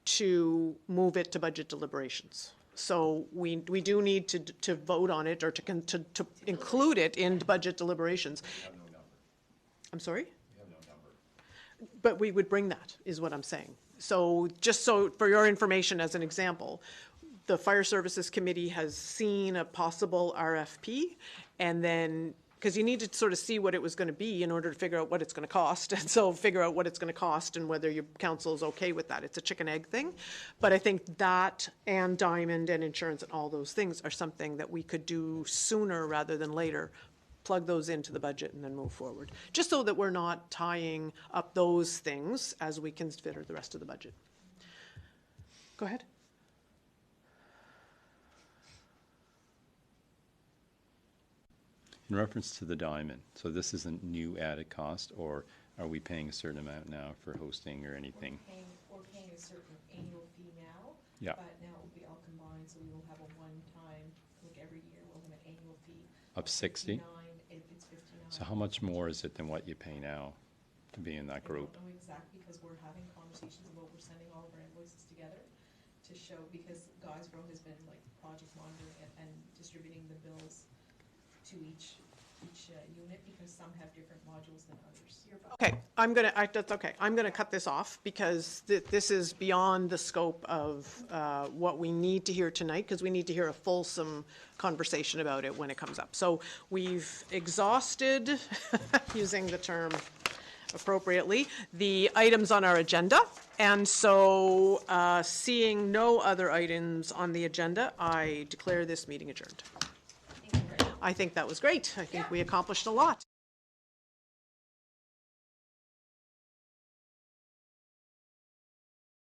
to move it to budget deliberations. So we do need to vote on it, or to include it in budget deliberations. We have no number. I'm sorry? We have no number. But we would bring that, is what I'm saying. So just so for your information, as an example, the Fire Services Committee has seen a possible RFP, and then, because you need to sort of see what it was going to be in order to figure out what it's going to cost, and so figure out what it's going to cost and whether your council is okay with that. It's a chicken egg thing, but I think that and Diamond and insurance and all those things are something that we could do sooner rather than later. Plug those into the budget and then move forward, just so that we're not tying up those things as we consider the rest of the budget. Go ahead. In reference to the Diamond, so this isn't new added cost, or are we paying a certain amount now for hosting or anything? We're paying a certain annual fee now, Yeah. but now it will be all combined, so we will have a one-time, like every year, we'll have an annual fee. Up 60? 59, if it's 59. So how much more is it than what you pay now to be in that group? I don't know exactly, because we're having conversations about, we're sending all of our invoices together to show, because Guysborough has been like project monitoring and distributing the bills to each unit, because some have different modules than others. Okay, that's okay. I'm gonna cut this off, because this is beyond the scope of what we need to hear tonight, because we need to hear a fulsome conversation about it when it comes up. So we've exhausted, using the term appropriately, the items on our agenda. And so, seeing no other items on the agenda, I declare this meeting adjourned. I think that was great. I think we accomplished a lot.